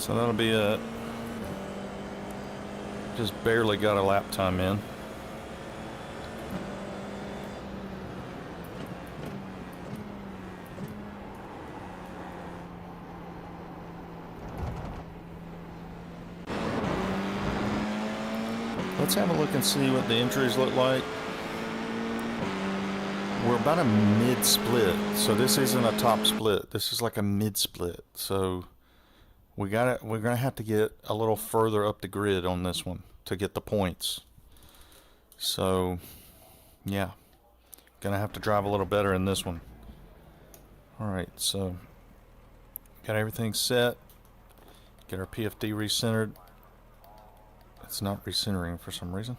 So that'll be it. Just barely got a lap time in. Let's have a look and see what the entries look like. We're about a mid-split, so this isn't a top split. This is like a mid-split. So we're gonna have to get a little further up the grid on this one to get the points. So yeah, gonna have to drive a little better in this one. Alright, so got everything set. Get our PFD recentered. It's not recentering for some reason.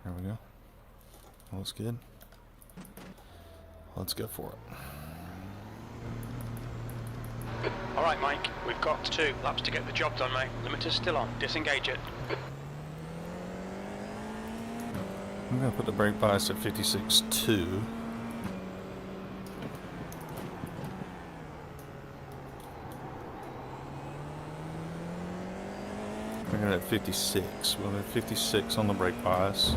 There we go. Looks good. Let's go for it. All right, Mike, we've got 2 laps to get the job done, mate. Limiter's still on. Disengage it. I'm going to put the brake bias at 56.2. We're going at 56. We'll have 56 on the brake bias.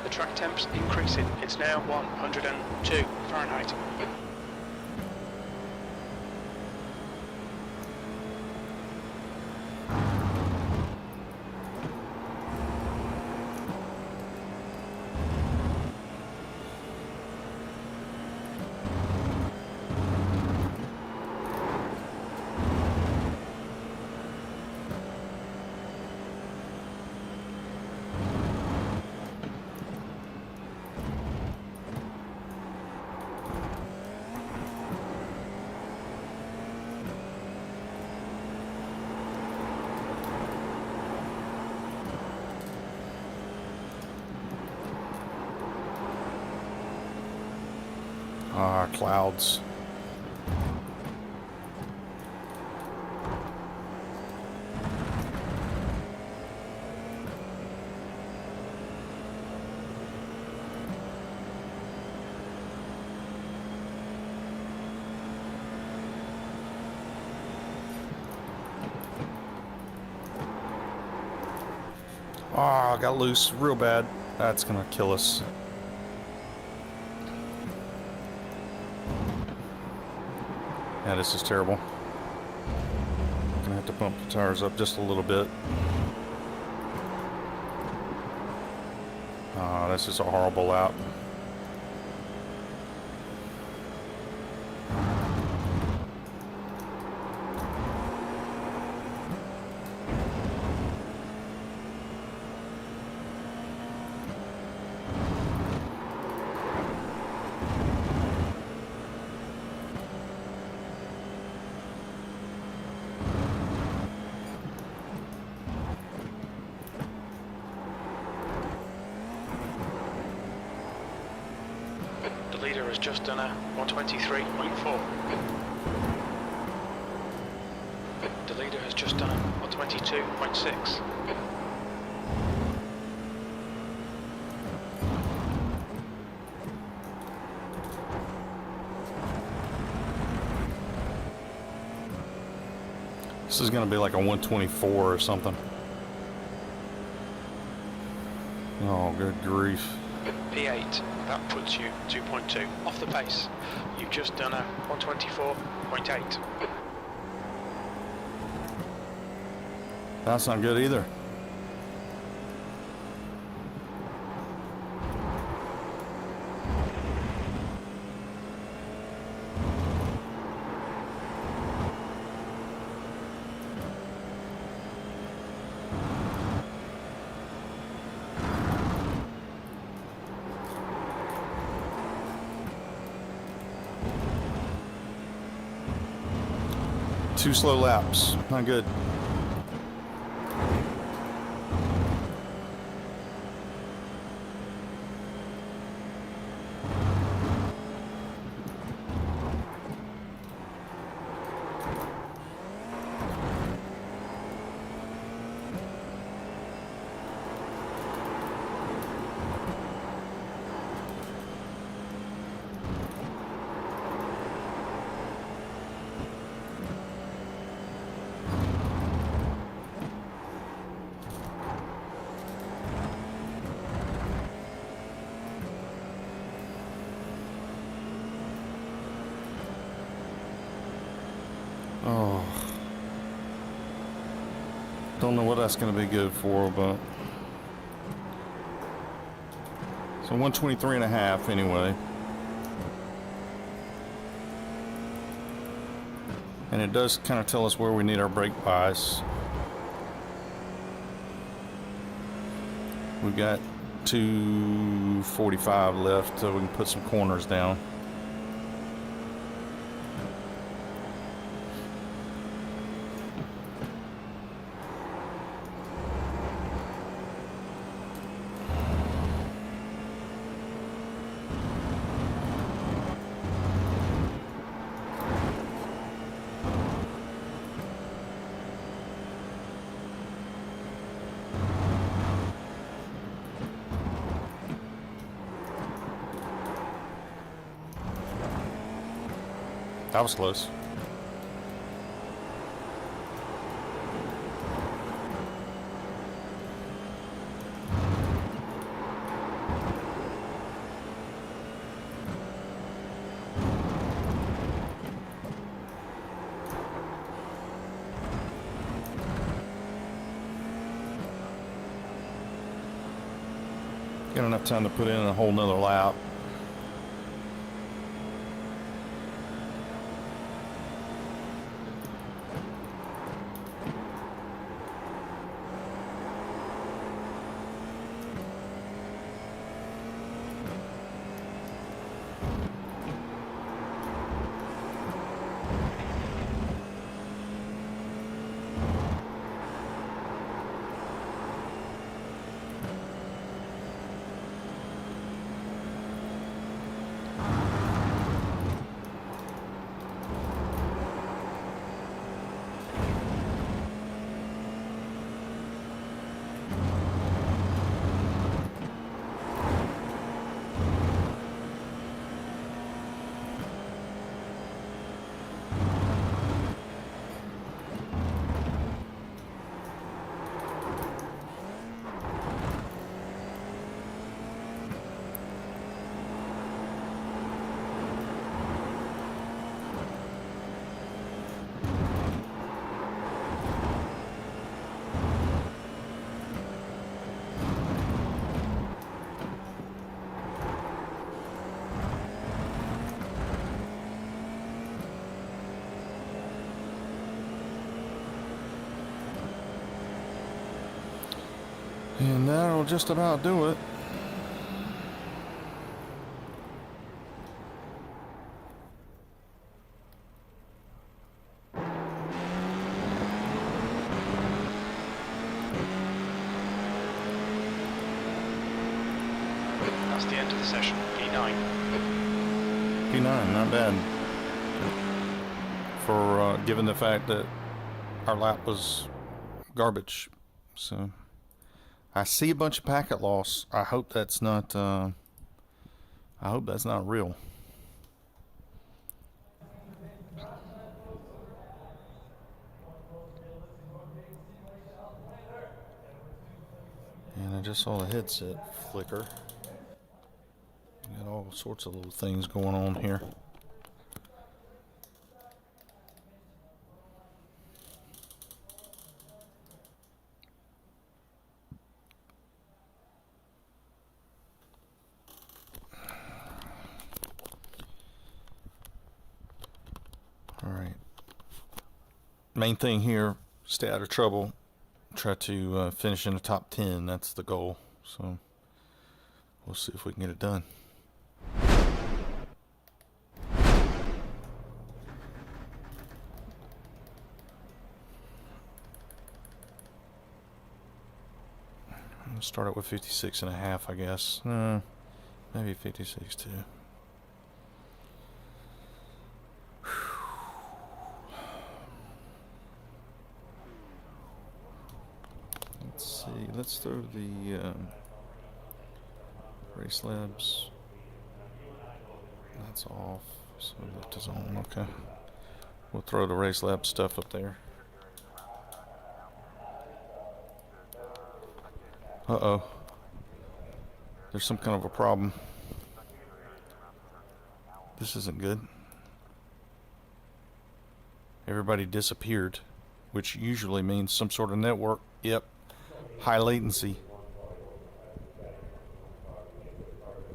The track temp's increasing. It's now 102 Fahrenheit. Ah, clouds. Ah, got loose real bad. That's gonna kill us. Yeah, this is terrible. Gonna have to bump the tires up just a little bit. Ah, this is a horrible lap. The leader has just done a 123.4. The leader has just done a 122.6. This is gonna be like a 124 or something. Oh, good grief. P8, that puts you 2.2 off the pace. You've just done a 124.8. That's not good either. Two slow laps, not good. Oh, don't know what that's going to be good for, but so 123.5 anyway. And it does kind of tell us where we need our brake bias. We've got 245 left, so we can put some corners down. That was close. Got enough time to put in a whole nother lap. And that'll just about do it. That's the end of the session. P9. P9, not bad. For given the fact that our lap was garbage. So I see a bunch of packet loss. I hope that's not real. And I just saw the headset flicker. Got all sorts of little things going on here. All right. Main thing here, stay out of trouble. Try to finish in the top 10. That's the goal. So we'll see if we can get it done. I'll start it with 56 and a half, I guess. Maybe 56 too. Let's see. Let's throw the race labs. That's off. So lift is on. Okay. We'll throw the race lab stuff up there. Uh-oh. There's some kind of a problem. This isn't good. Everybody disappeared, which usually means some sort of network. Yep. High latency.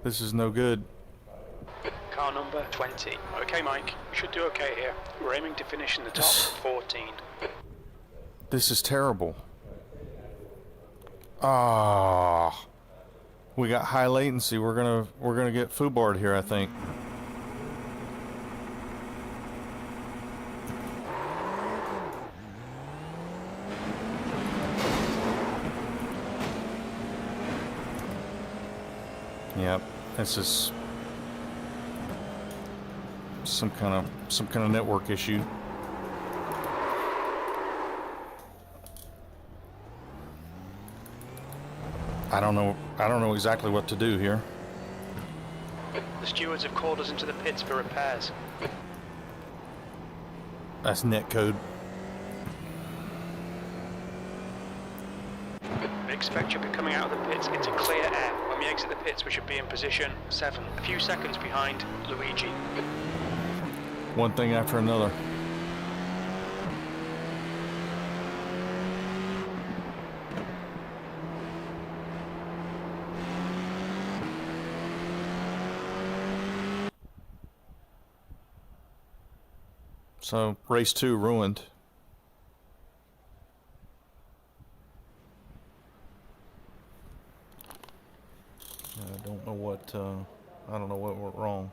This is no good. Car number 20. Okay, Mike. We should do okay here. We're aiming to finish in the top 14. This is terrible. Ah, we got high latency. We're gonna get foobarred here, I think. Yep, this is some kind of network issue. I don't know exactly what to do here. The stewards have called us into the pits for repairs. That's net code. We expect you'll be coming out of the pits into clear air. When we exit the pits, we should be in position 7, a few seconds behind Luigi. One thing after another. So, race 2 ruined. I don't know what went wrong.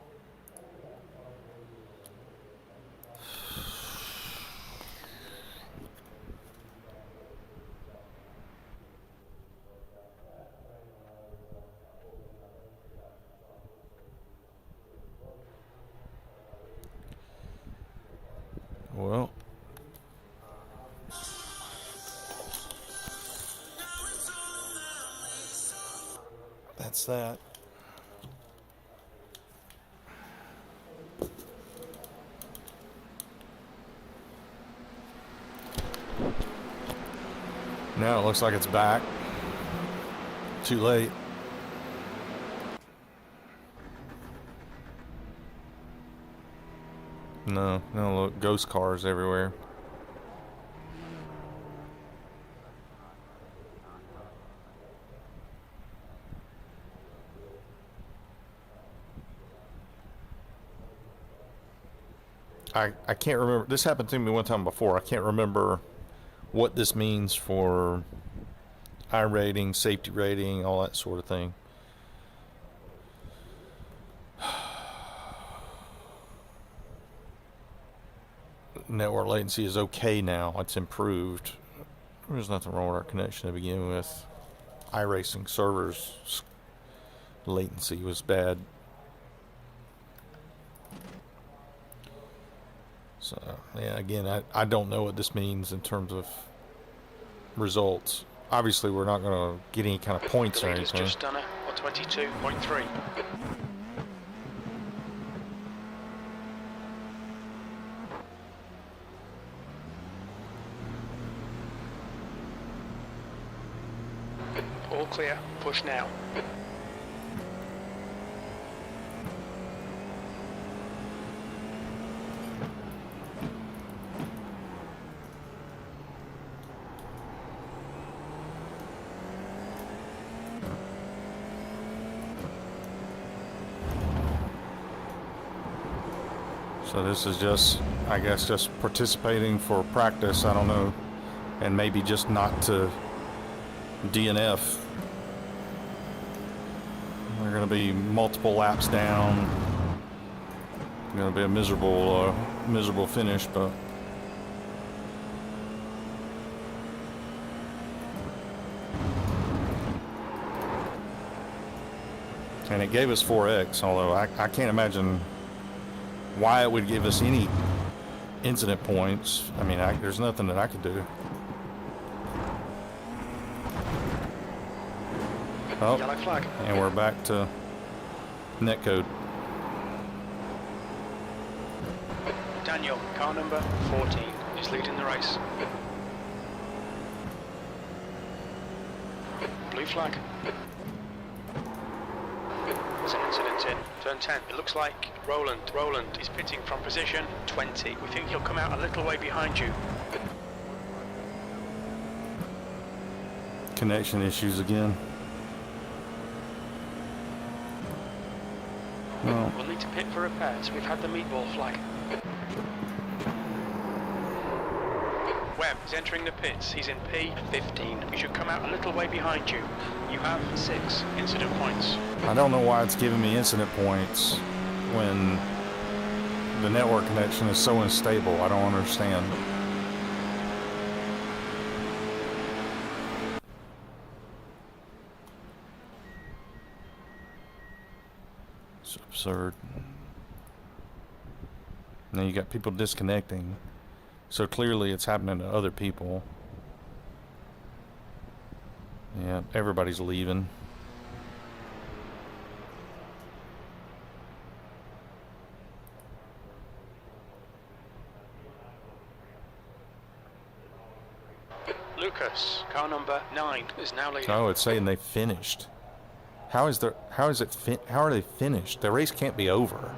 Well, that's that. Now it looks like it's back. Too late. No, look, ghost cars everywhere. I can't remember. This happened to me one time before. I can't remember what this means for iRating, safety rating, all that sort of thing. Network latency is okay now. It's improved. There's nothing wrong with our connection to begin with. iRacing servers latency was bad. So, yeah, again, I don't know what this means in terms of results. Obviously, we're not going to get any kind of points or anything. Just done it, 122.3. All clear, push now. So this is just, I guess, just participating for practice. I don't know, and maybe just not to DNF. We're going to be multiple laps down. Going to be a miserable finish, but and it gave us 4x. Although I can't imagine why it would give us any incident points. I mean, there's nothing that I could do. Oh, Yellow flag. and we're back to netcode. Daniel, car number 14, is leading the race. Blue flag. There's an incident in turn 10. It looks like Roland is pitting from position 20. We think he'll come out a little way behind you. Connection issues again. Well, We'll need to pit for repairs. We've had the meatball flag. Webb is entering the pits. He's in P15. He should come out a little way behind you. You have 6 incident points. I don't know why it's giving me incident points when the network connection is so unstable. I don't understand. It's absurd. Now you got people disconnecting. So clearly it's happening to other people. Yeah, everybody's leaving. Lucas, car number 9, is now leading. Oh, it's saying they finished. How are they finished? The race can't be over.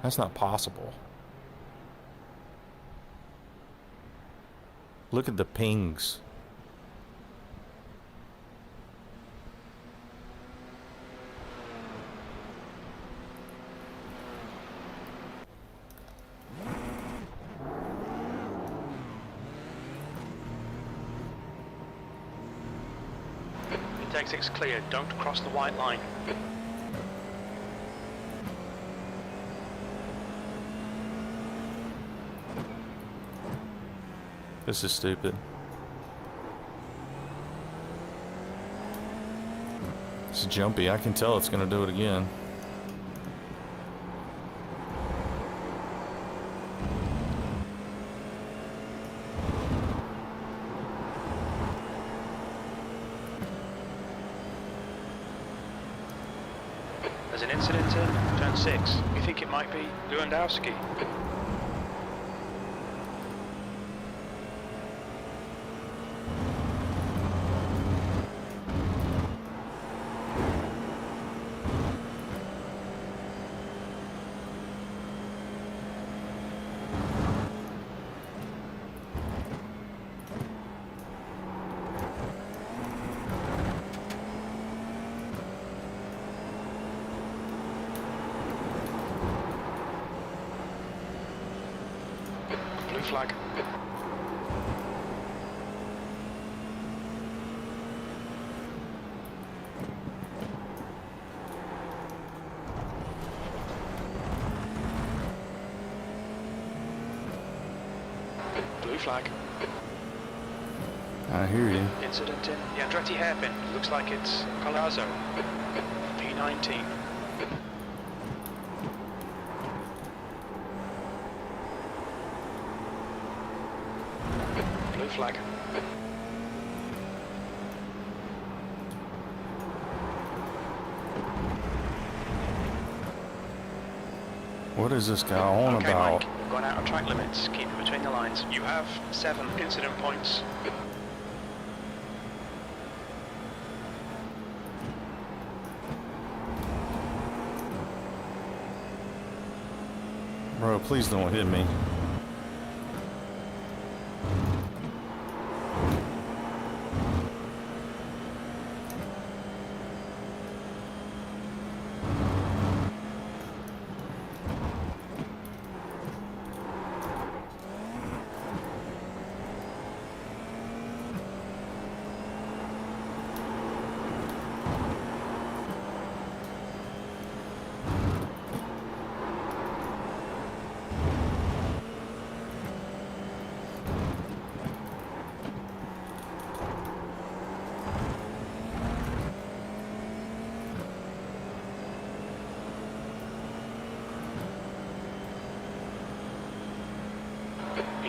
That's not possible. Look at the pings. Intake 6 clear, don't cross the white line. This is stupid. It's jumpy. I can tell it's going to do it again. There's an incident in turn 6. We think it might be Lewandowski. Blue flag. Blue flag. I hear you. Incident in the Andretti hairpin. Looks like it's Palazzo. P19. Blue flag. What is this guy on Okay, about? Mike, we've gone out of track limits. Keep it between the lines. You have 7 incident points. Bro, please don't hit me.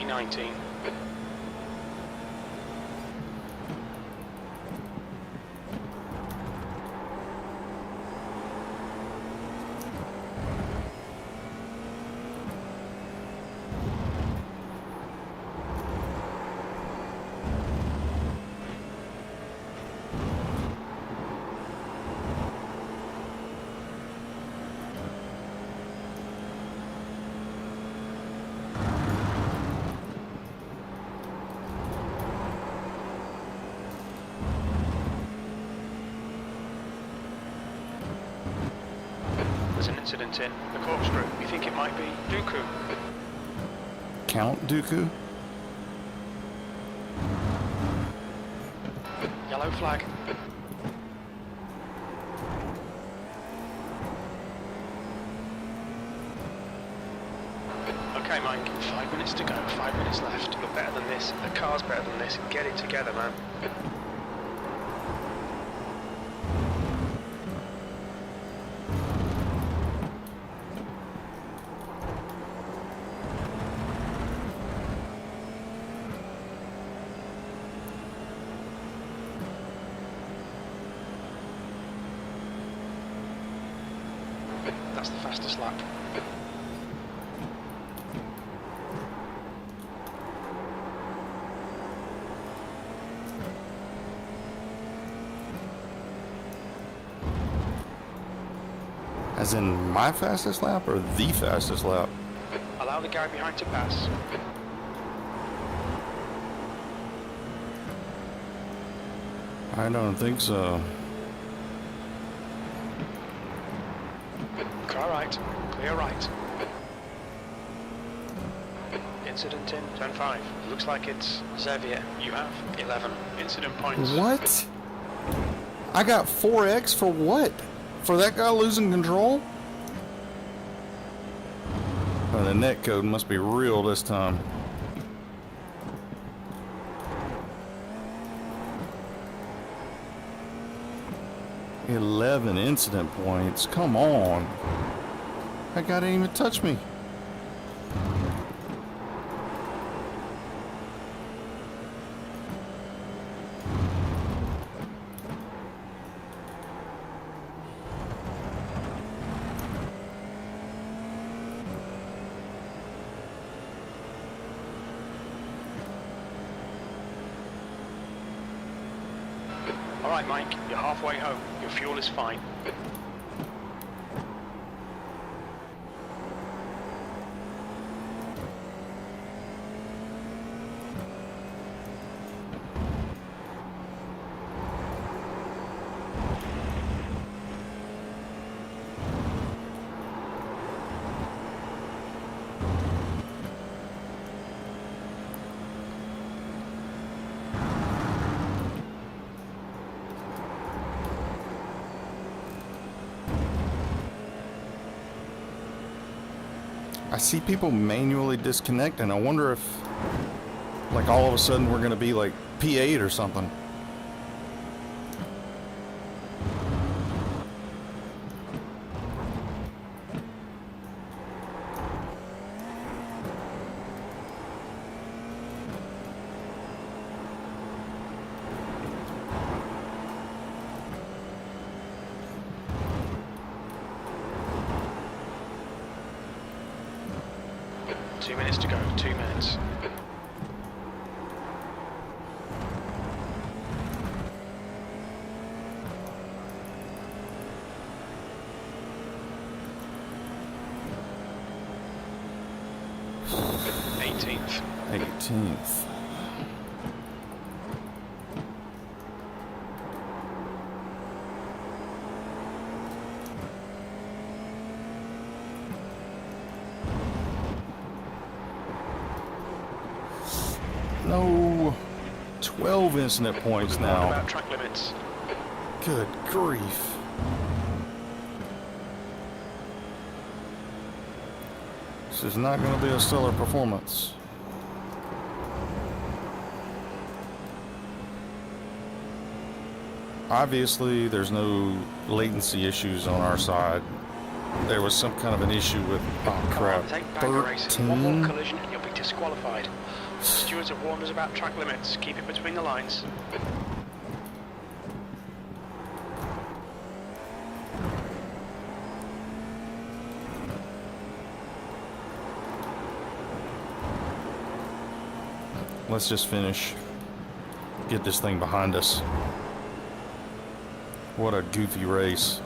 P19. There's an incident in the corkscrew. We think it might be Dooku. Count Dooku? Yellow flag. Okay, Mike, 5 minutes to go, 5 minutes left. You're better than this. The car's better than this. Get it together, man. That's the fastest lap. As in my fastest lap or the fastest lap? Allow the guy behind to pass. I don't think so. Car right, clear right. Incident in turn 5. Looks like it's Xavier. You have 11 incident points. What? I got 4x for what? For that guy losing control? Well, the net code must be real this time. $11 incident points. Come on. That guy didn't even touch me. Alright, Mike, you're halfway home. Your fuel is fine. I see people manually disconnect, and I wonder if, like, all of a sudden we're gonna be like P8 or something. Two minutes to go, 2 minutes. Eighteenth. 18th. No, 12 incident points What now. about track limits? Good grief. This is not going to be a stellar performance. Obviously, there's no latency issues on our side. there was some kind of an issue with, oh crap, Take back racing. One 13? more collision and you'll be disqualified. Stewards have warned us about track limits. Keep it between the lines. Let's just finish. Get this thing behind us. What a goofy race.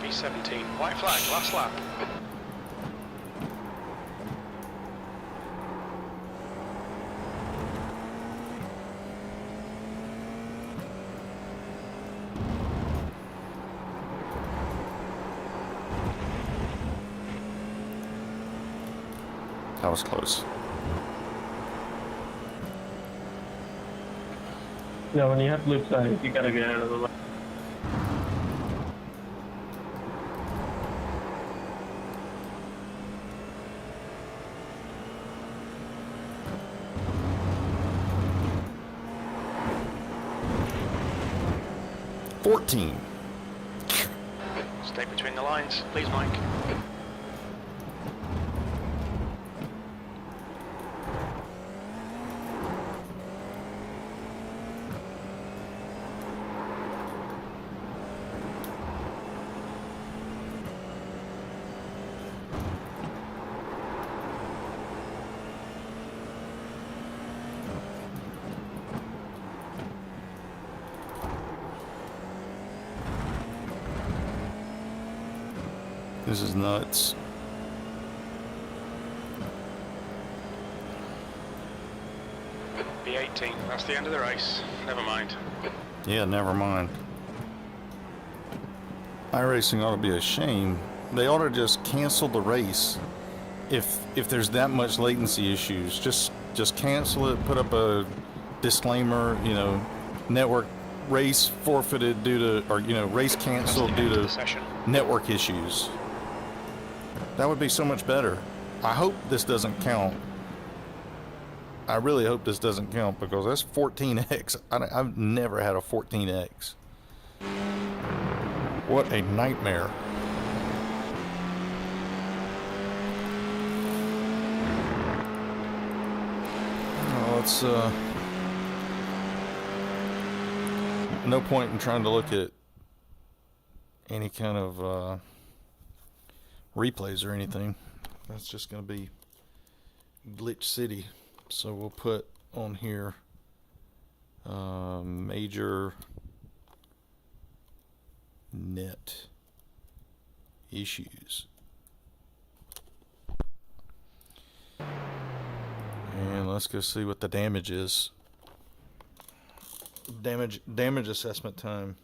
B17, white flag, last lap. That was close. Yeah, when you have blue flags, you gotta get out of the way. Stay between the lines, please, Mike. This is nuts. B18, that's the end of the race. Never mind. Yeah, never mind. iRacing ought to be ashamed. They ought to just cancel the race. If there's that much latency issues, just cancel it. Put up a disclaimer. You know, network race forfeited due to, or you know, race canceled due to network issues. That would be so much better. I hope this doesn't count. I really hope this doesn't count because that's 14x. I've never had a 14x. What a nightmare. Oh, it's no point in trying to look at any kind of replays or anything. That's just going to be glitch city. So we'll put on here major net issues, and let's go see what the damage is. Damage assessment time.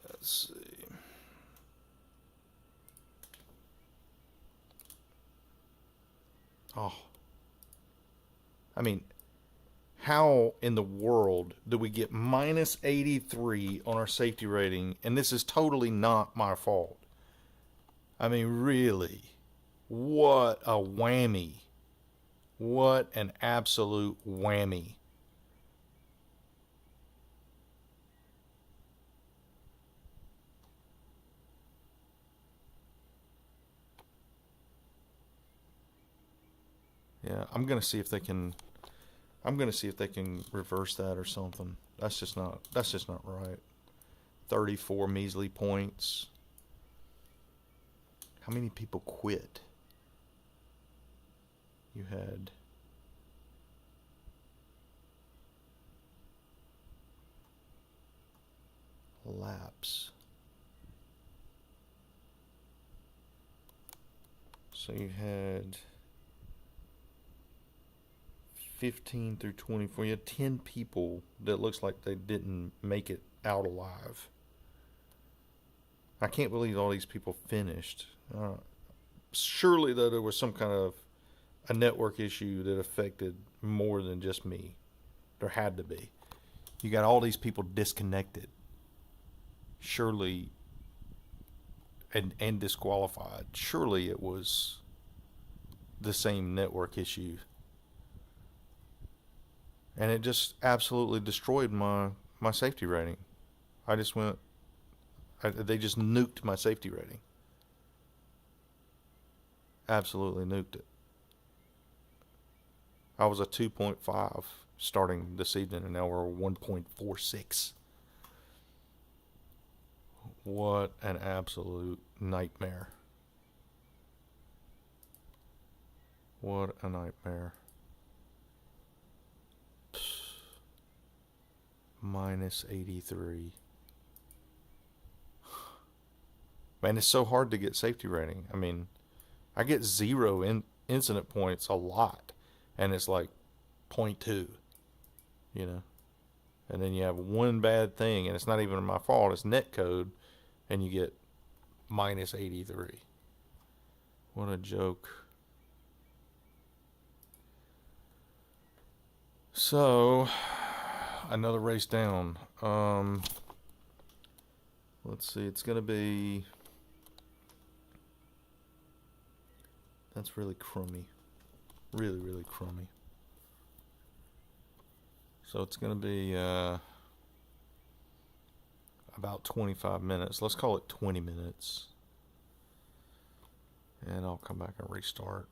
Let's see. Oh, I mean, how in the world do we get minus 83 on our safety rating? And this is totally not my fault. I mean, really, what a whammy. What an absolute whammy. Yeah, I'm gonna see if they can reverse that or something. That's just not right. 34 measly points. How many people quit? You had laps. So you had 15 through 24. You had 10 people that looks like they didn't make it out alive. I can't believe all these people finished. Surely, though, there was some kind of a network issue that affected more than just me. There had to be. You got all these people disconnected. surely, and disqualified. Surely it was the same network issue. And it just absolutely destroyed my safety rating. I just went, they just nuked my safety rating. Absolutely nuked it. I was a 2.5 starting this evening, and now we're 1.46. What an absolute nightmare. What a nightmare. Minus 83. Man, it's so hard to get safety rating. I mean, I get 0 incident points a lot, and it's like 0.2, you know. And then you have one bad thing, and it's not even my fault. It's net code, and you get minus 83. What a joke. So, another race down. Let's see. It's gonna be. That's really crummy. Really, really crummy. So it's gonna be about 25 minutes. Let's call it 20 minutes. And I'll come back and restart.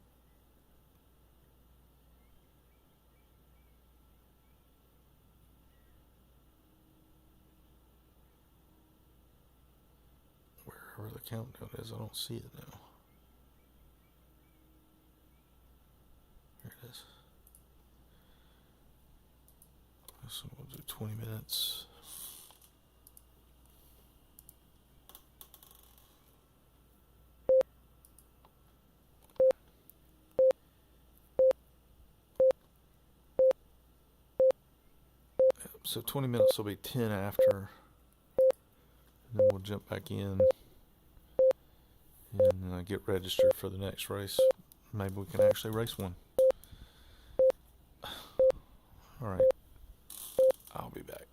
Wherever the countdown is, I don't see it now. Here it is. So we'll do 20 minutes. So 20 minutes will be 10 after. And then we'll jump back in and get registered for the next race. Maybe we can actually race one. All right. I'll be back.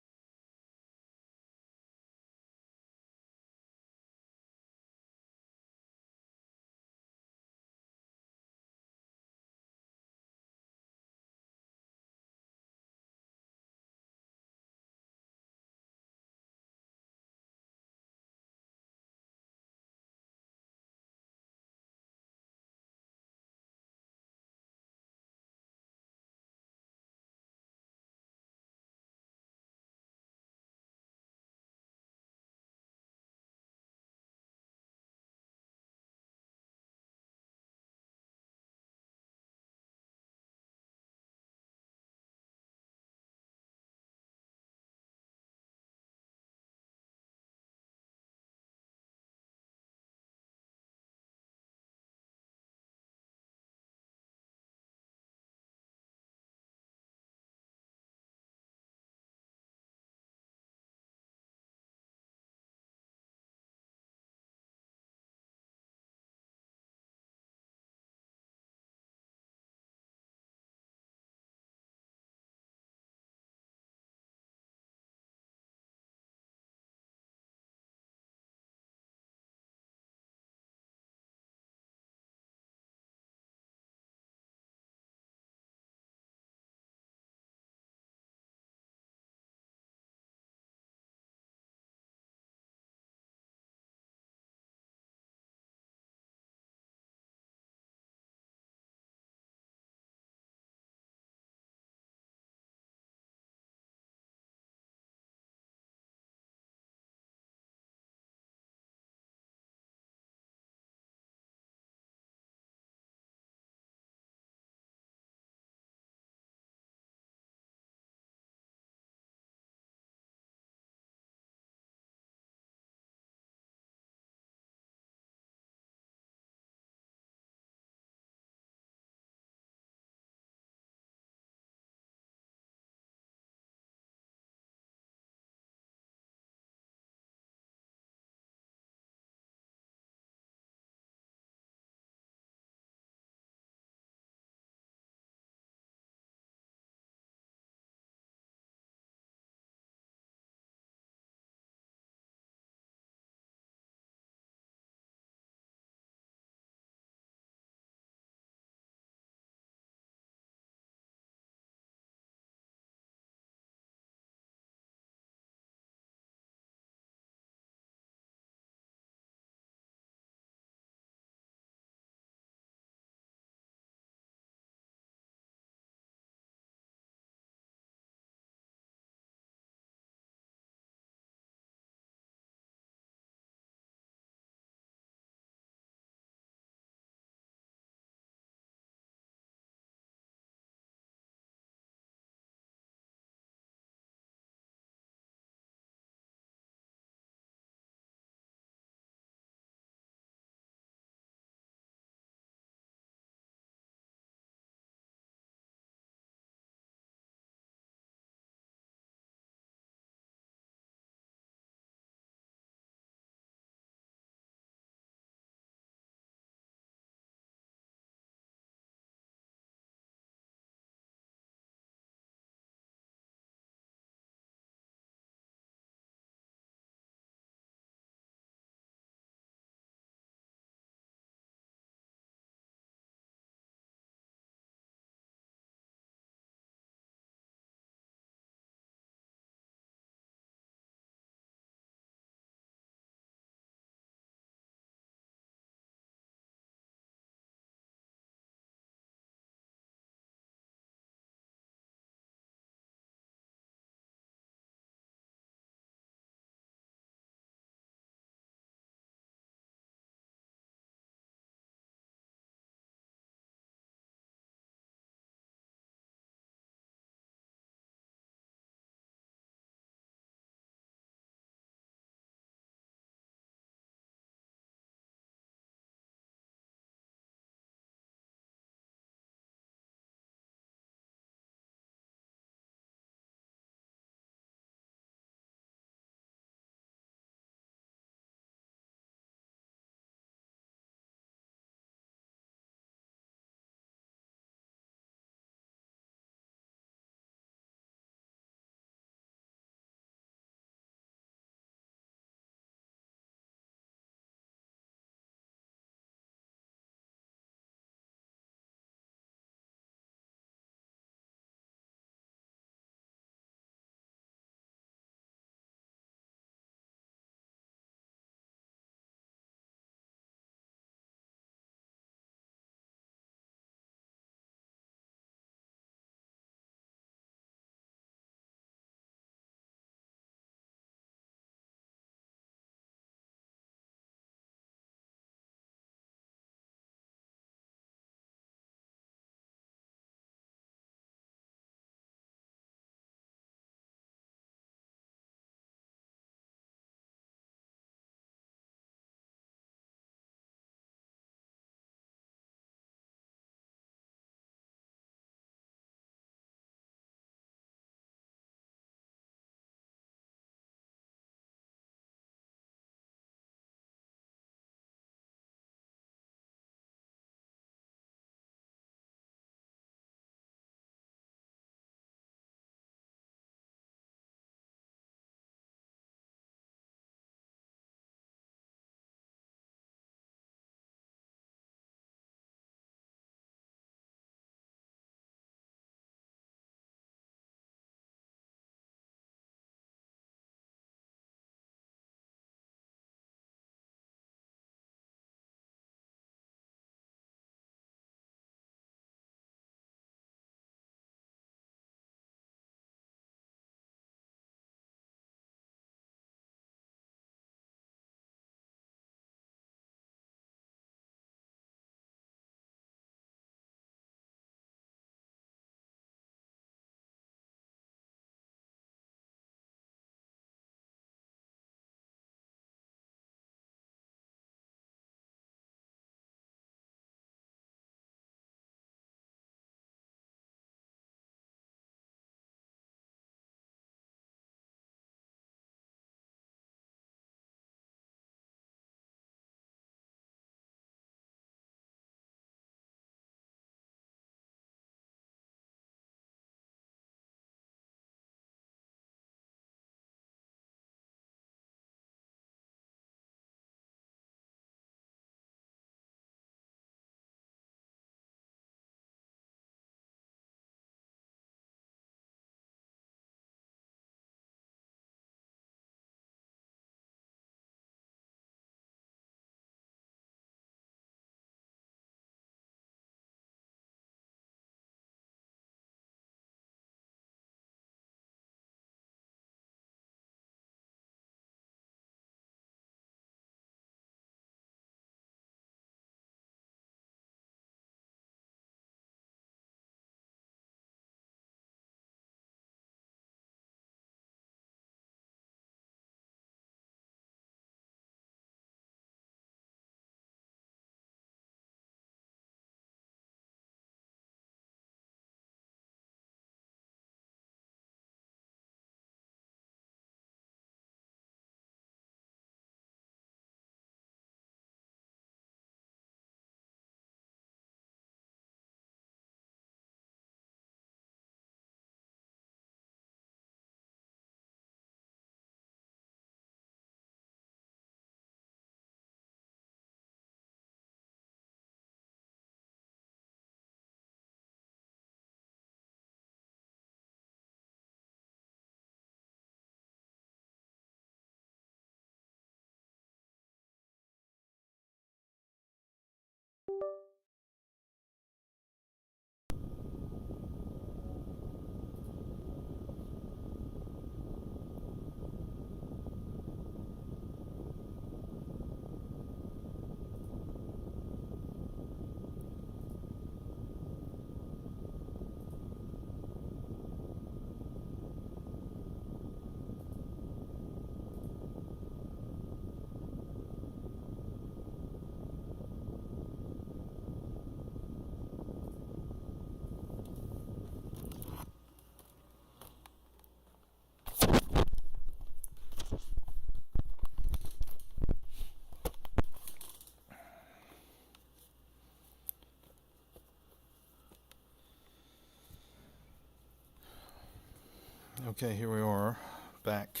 Okay, here we are back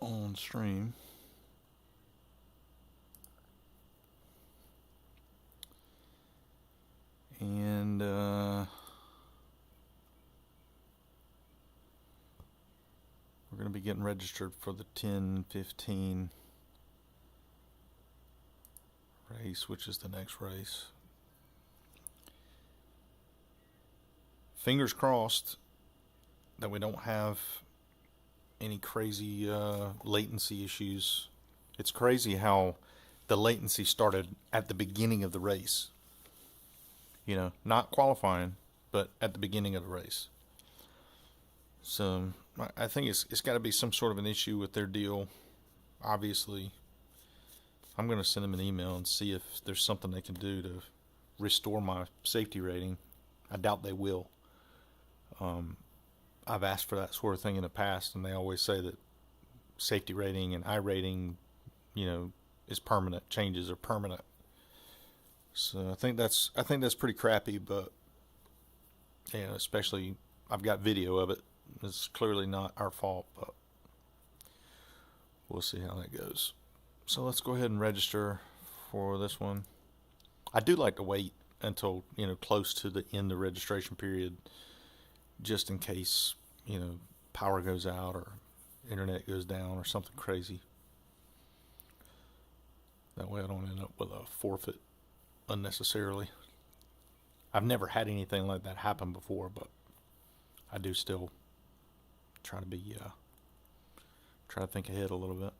on stream. And we're going to be getting registered for the 10:15 race, which is the next race. Fingers crossed that we don't have any crazy latency issues. It's crazy how the latency started at the beginning of the race. You know, not qualifying, but at the beginning of the race. So I think it's got to be some sort of an issue with their deal. Obviously, I'm going to send them an email and see if there's something they can do to restore my safety rating. I doubt they will. I've asked for that sort of thing in the past, and they always say that safety rating and iRating, you know, is permanent. Changes are permanent. So I think that's pretty crappy, but yeah, especially I've got video of it. It's clearly not our fault, but we'll see how that goes. So let's go ahead and register for this one. I do like to wait until, you know, close to the end of the registration period, just in case, you know, power goes out or internet goes down or something crazy. That way I don't end up with a forfeit unnecessarily. I've never had anything like that happen before, but I do still try to think ahead a little bit.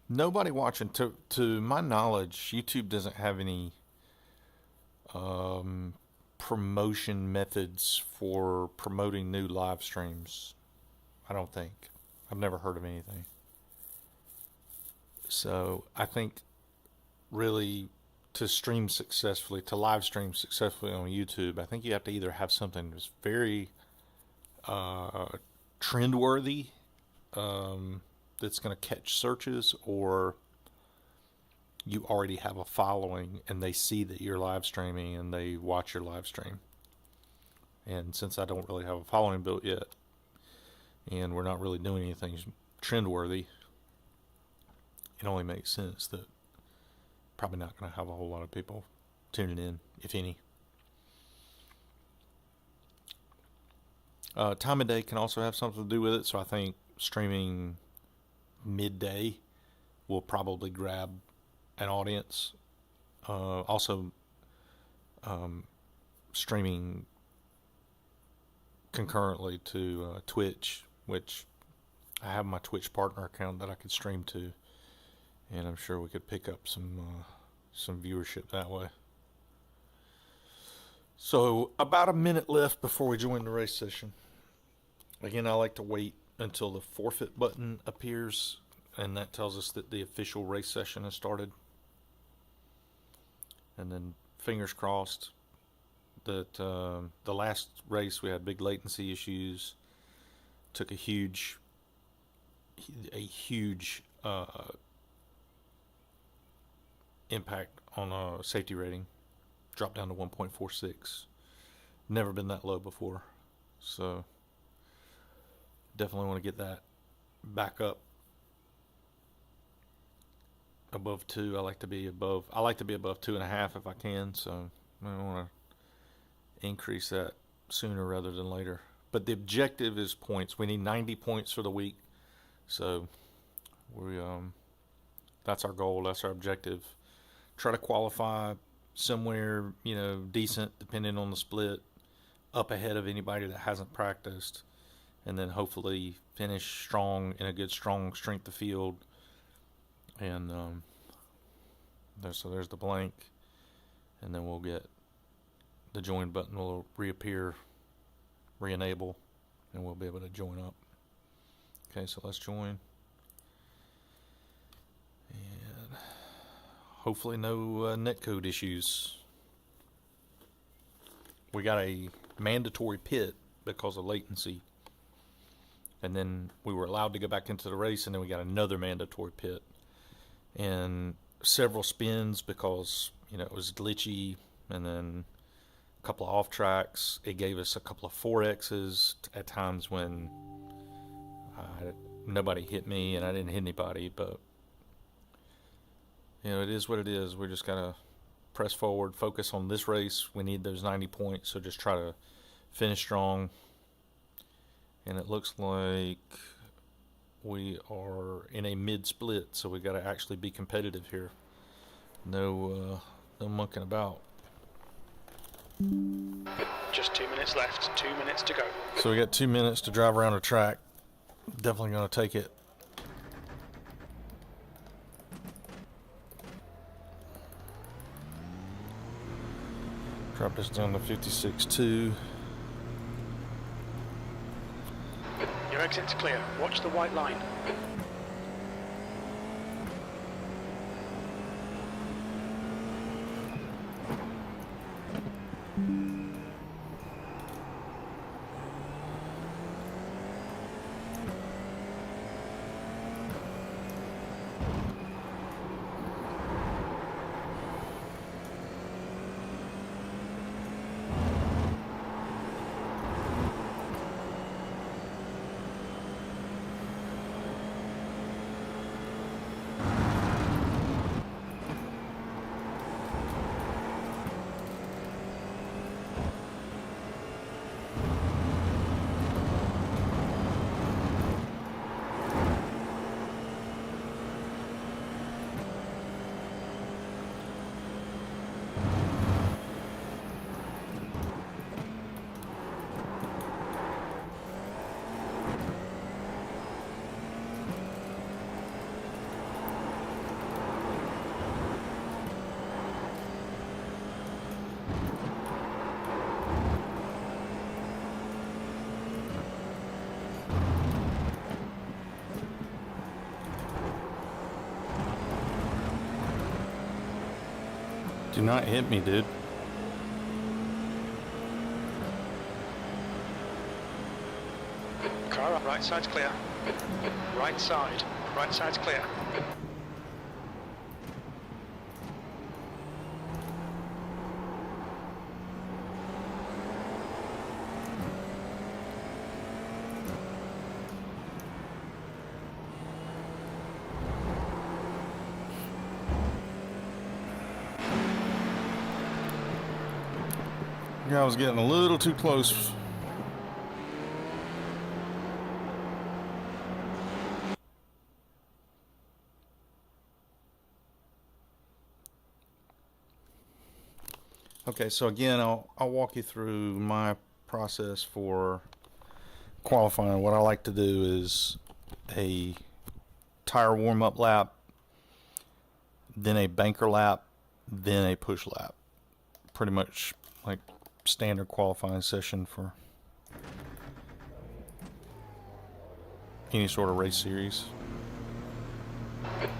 Nobody watching. To my knowledge, YouTube doesn't have any promotion methods for promoting new live streams. I don't think. I've never heard of anything. So I think really to live stream successfully on YouTube, I think you have to either have something that's very trend worthy, that's going to catch searches, or you already have a following and they see that you're live streaming and they watch your live stream. And since I don't really have a following built yet, and we're not really doing anything trend worthy, it only makes sense that probably not going to have a whole lot of people tuning in, if any. Time of day can also have something to do with it, so I think streaming midday will probably grab an audience. Also, streaming concurrently to Twitch, which I have my Twitch partner account that I could stream to, and I'm sure we could pick up some viewership that way. So about a minute left before we join the race session. Again, I like to wait until the forfeit button appears, and that tells us that the official race session has started. And then fingers crossed that the last race we had big latency issues, took a huge impact on safety rating, dropped down to 1.46. Never been that low before. So definitely want to get that back up above 2. I like to be above 2.5 if I can, so I want to increase that sooner rather than later. But the objective is points. We need 90 points for the week, so we that's our goal. That's our objective. Try to qualify somewhere, decent, depending on the split, up ahead of anybody that hasn't practiced, and then hopefully finish strong in a good, strong strength of field. And there's the blank, and then we'll get the join button will reappear, re-enable, and we'll be able to join up. Okay, so let's join. And hopefully no netcode issues. We got a mandatory pit because of latency. And then we were allowed to go back into the race, and then we got another mandatory pit. And several spins because, it was glitchy, and then a couple of off tracks. It gave us a couple of 4Xs at times when nobody hit me and I didn't hit anybody, but it is what it is. We just gotta press forward, focus on this race. We need those 90 points, so just try to finish strong. And it looks like we are in a mid-split, so we gotta actually be competitive here. No mucking about. Just 2 minutes left, 2 minutes to go. So we got 2 minutes to drive around the track. Definitely gonna take it. Drop this down to 56.2. Your exit's clear. Watch the white line. Do not hit me, dude. Car up, right side's clear. Right side's clear. Yeah, I was getting a little too close. Okay, so again, I'll walk you through my process for qualifying. What I like to do is a tire warm-up lap, then a banker lap, then a push lap. Pretty much like standard qualifying session for any sort of race series.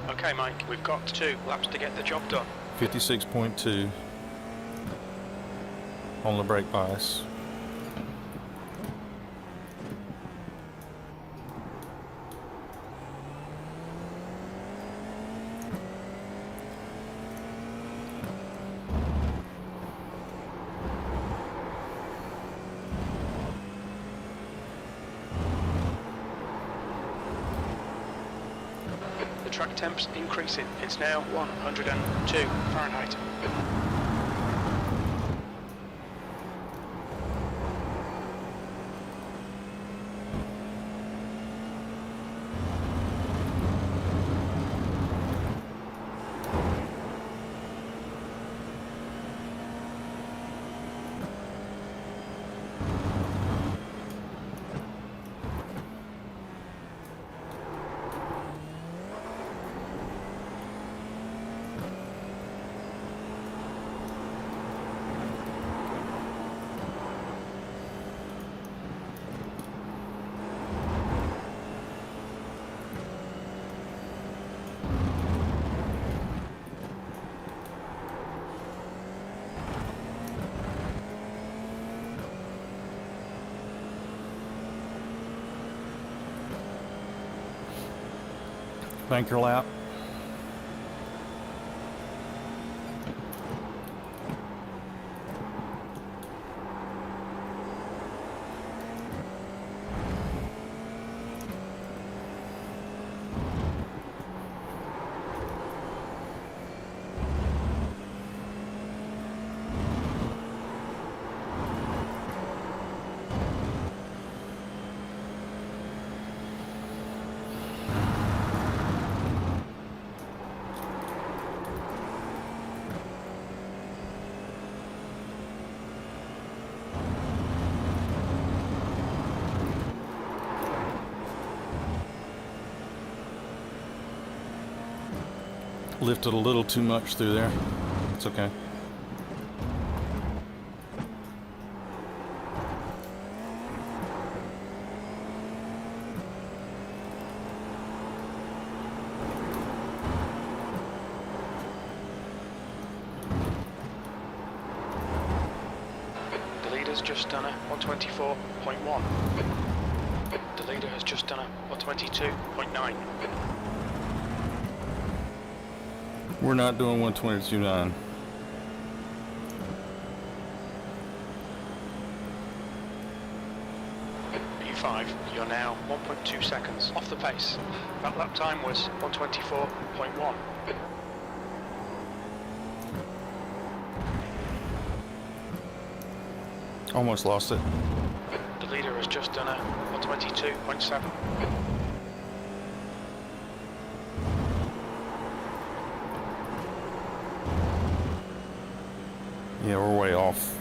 Okay, Mike, we've got 2 laps to get the job done. 56.2 on the brake bias. track temps increasing. It's now 102 Fahrenheit. Banker lap. Lifted a little too much through there. It's okay. The leader's just done a 124.1. The leader has just done a 122.9. We're not doing 122.9. P5, you're now 1.2 seconds off the pace. That lap time was 124.1. Almost lost it. The leader has just done a 122.7. Yeah, we're way off.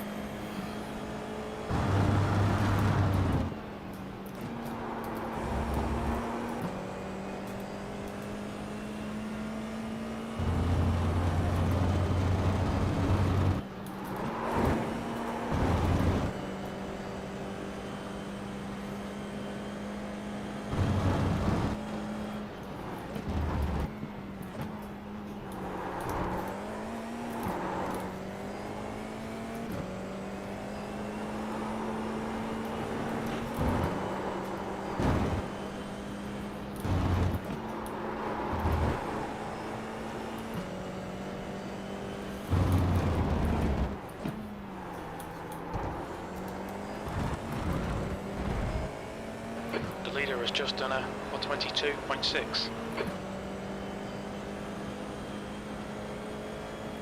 The leader has just done a 122.6.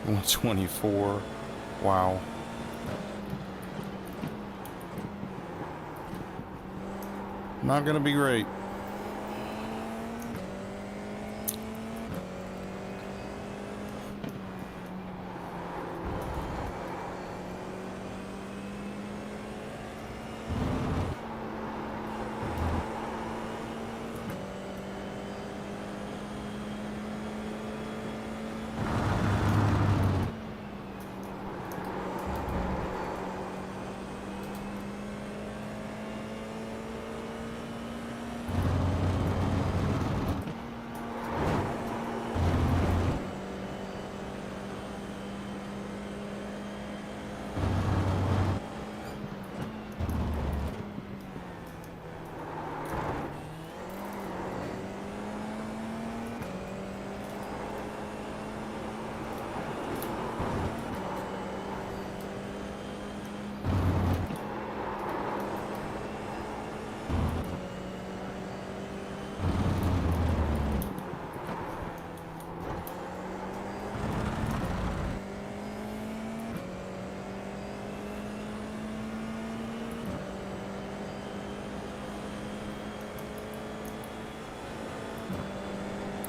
124. Wow. Not gonna be great.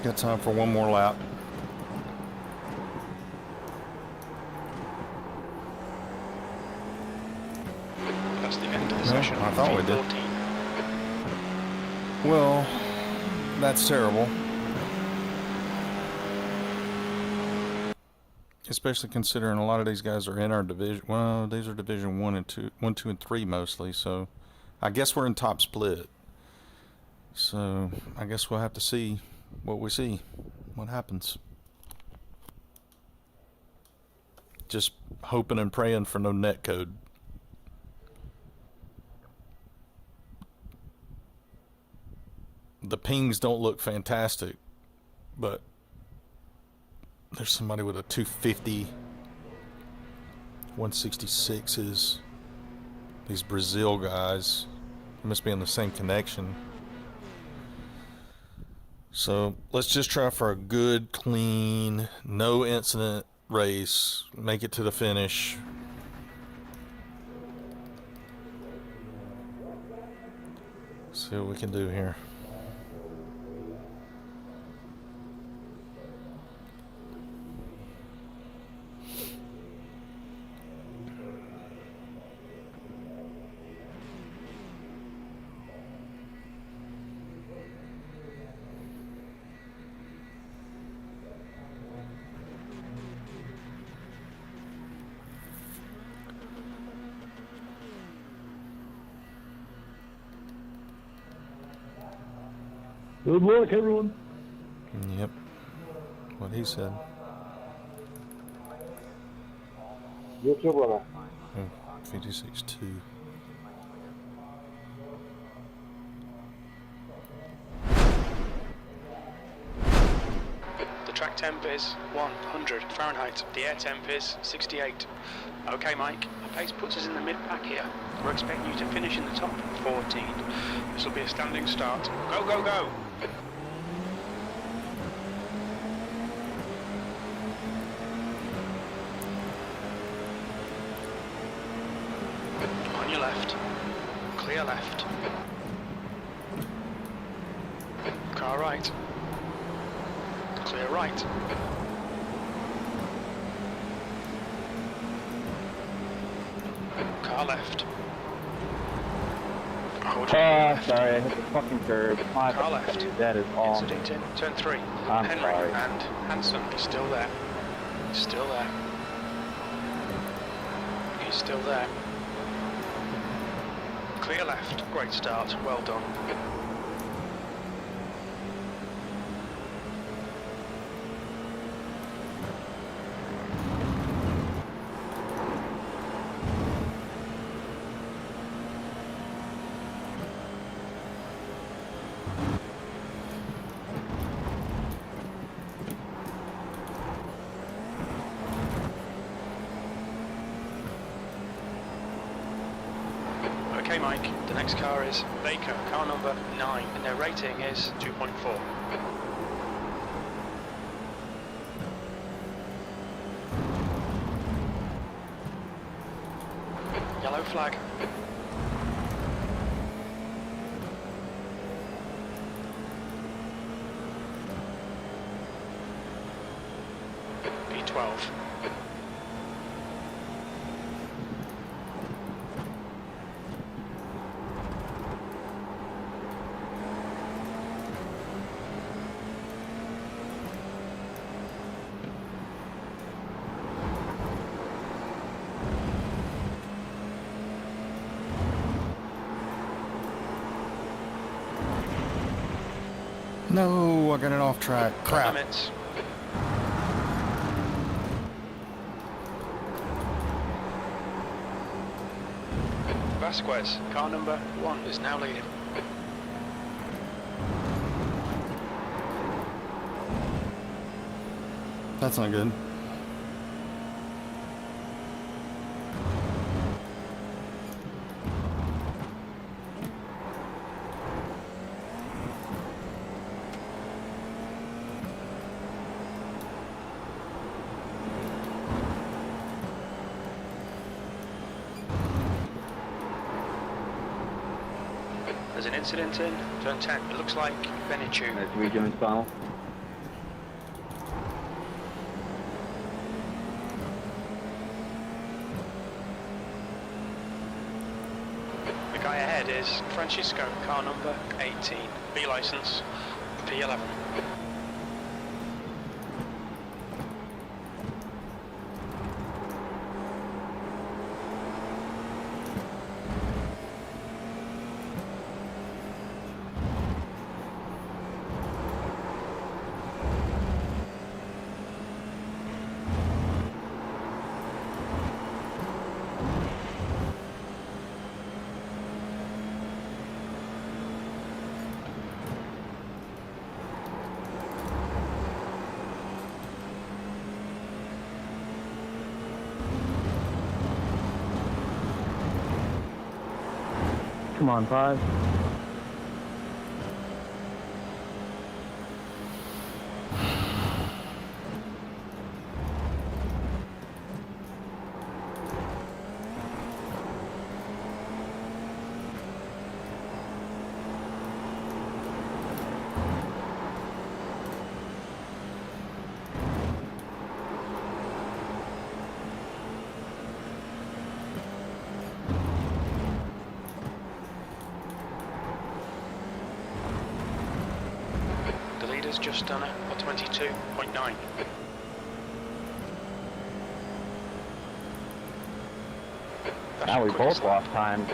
Got time for one more lap. That's the end of the session. I thought we did. 14. Well, that's terrible. Especially considering a lot of these guys are in our division. Well, these are division 1, 2, and 3 mostly. So I guess we're in top split. So I guess we'll have to see what we see, what happens. Just hoping and praying for no net code. The pings don't look fantastic, but there's somebody with a 250, 166s. These Brazil guys. They must be on the same connection. So let's just try for a good, clean, no incident race. Make it to the finish. See what we can do here. Good luck, everyone. Yep. What he said. Yes, sir, brother. 56-2. The track temp is 100 Fahrenheit. The air temp is 68. Okay, Mike. The pace puts us in the mid-pack here. We're expecting you to finish in the top 14. This will be a standing start. Go, go, go! On your left. Clear left. Car right. Clear right. Car left. Sorry, I hit the fucking curb. My Car left. That is all. Incident in turn 3. I'm Henry sorry. and Hanson is still there. He's still there. He's still there. Clear left. Great start. Well done. Okay, Mike, the next car is Baker, car number 9, and their rating is 2.4. Yellow flag. B12. No, I got it off track. Crap. Limits. Vasquez, car number 1, is now leading. That's not good. There's an incident in turn 10. It looks like Benichu. As we doing final. is Francisco, car number 18, B licence, P11. Come on, 5. The leader's just done it for 22.9. Now we both lost time.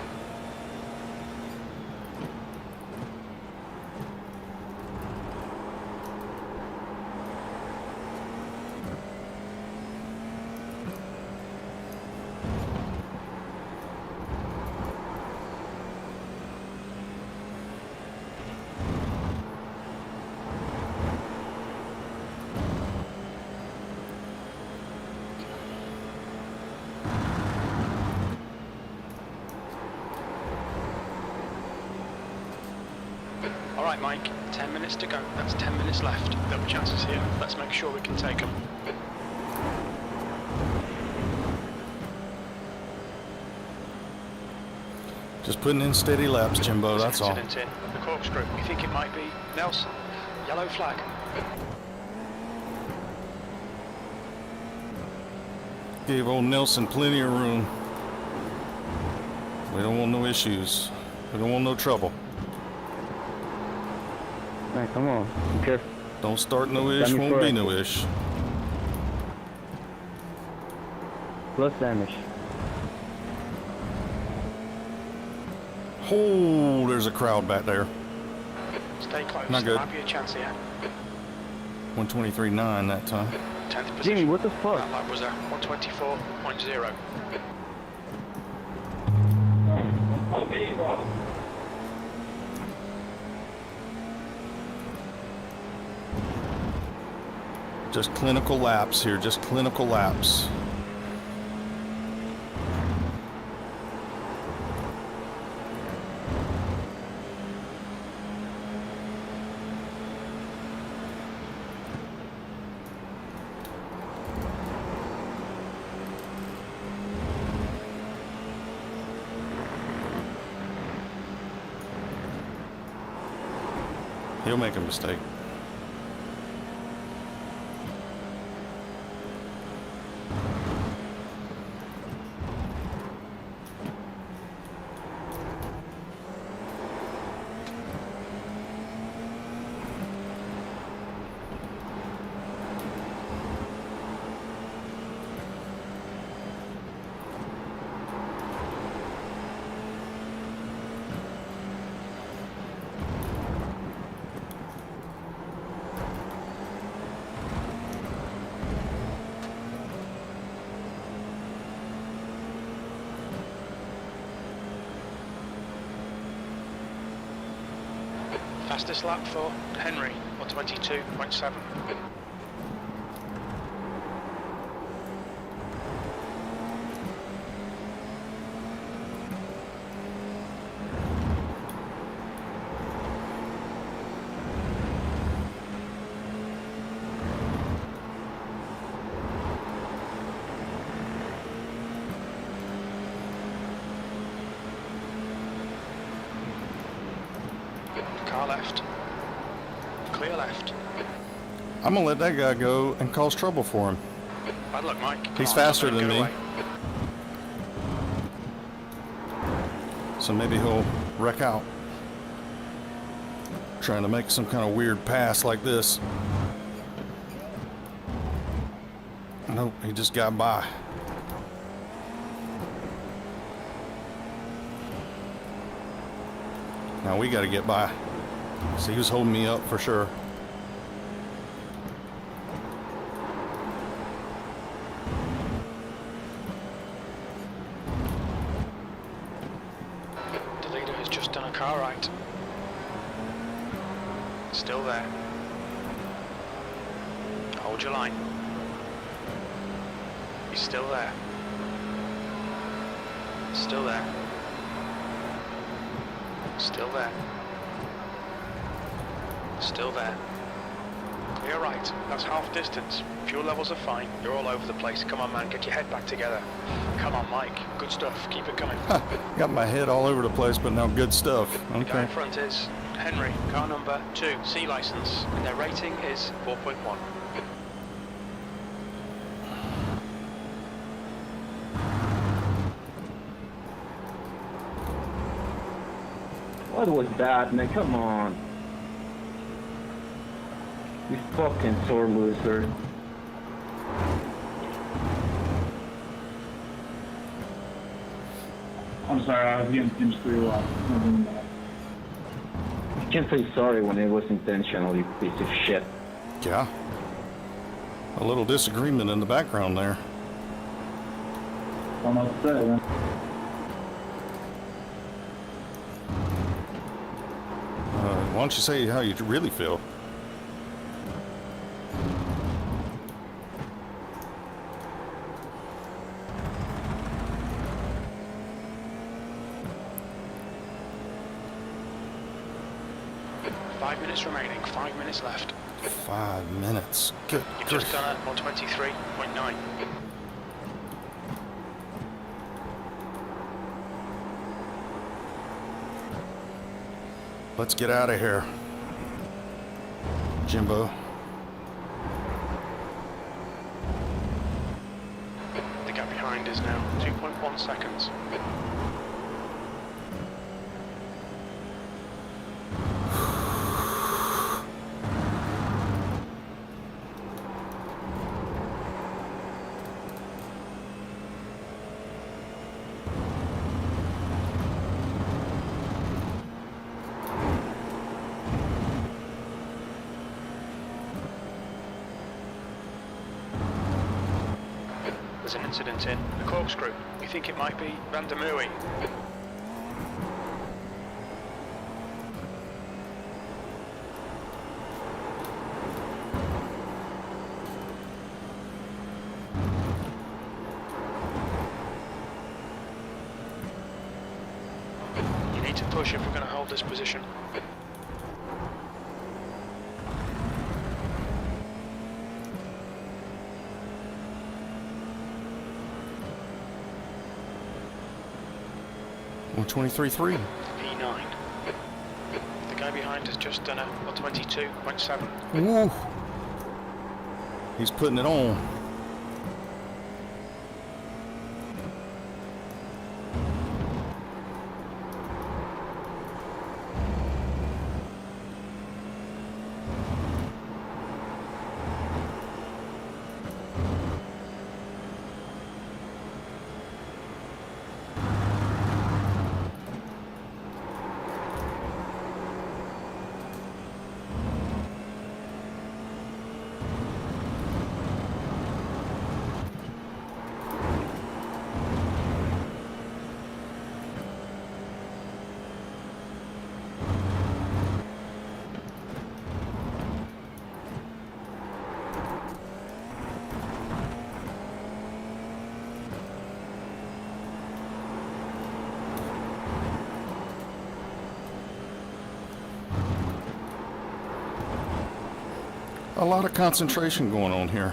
Alright Mike, 10 minutes to go. That's 10 minutes left. There'll be chances here. Let's make sure we can take them. Just putting in steady laps, Jimbo, that's all. Incident in the corkscrew. We think it might be Nelson. Yellow flag. Gave old Nelson plenty of room. We don't want no issues. We don't want no trouble. Man, come on. Be careful. Don't start no ish, Damage won't be correct. no ish. Plus damage. Oh, there's a crowd back there. Stay close. Not There good. might be a chance here. 123.9 that time. 10th position. Jimmy, what the fuck? That lap was a 124.0. Just clinical laps here, just clinical laps. He'll make a mistake. Fastest lap for Henry, 122.7. Car left. Clear left. I'm gonna let that guy go and cause trouble for him. Bad luck, Mike. Come He's on, faster don't let than him me. get away. So maybe he'll wreck out. Trying to make some kind of weird pass like this. Nope, he just got by. Now we got to get by. So he was holding me up for sure. The leader has just done a car right. Still there. Hold your line. He's still there. Still there. Still there. Still there. You're right, that's half distance. Fuel levels are fine. You're all over the place. Come on, man, get your head back together. Come on, Mike. Good stuff. Keep it coming. Got my head all over the place, but now good stuff. The guy Okay. in front is Henry, car number 2, C license, and their rating is 4.1. What was that, man? Come on. You fucking sore loser. I'm sorry, I was getting pinched through. You can't say sorry when it was intentional, you piece of shit. Yeah. A little disagreement in the background there. I'm upset, man. Why don't you say how you really feel? Five minutes remaining, 5 minutes left. 5 minutes. Good. You've just done it on 23.9. Let's get out of here, Jimbo. The gap behind is now 2.1 seconds. There's an incident in the corkscrew. We think it might be Van der Merwe. You need to push if we're going to hold this position. One 23.3. P9. The guy behind has just done a 22.7. Woo. He's putting it on. A lot of concentration going on here.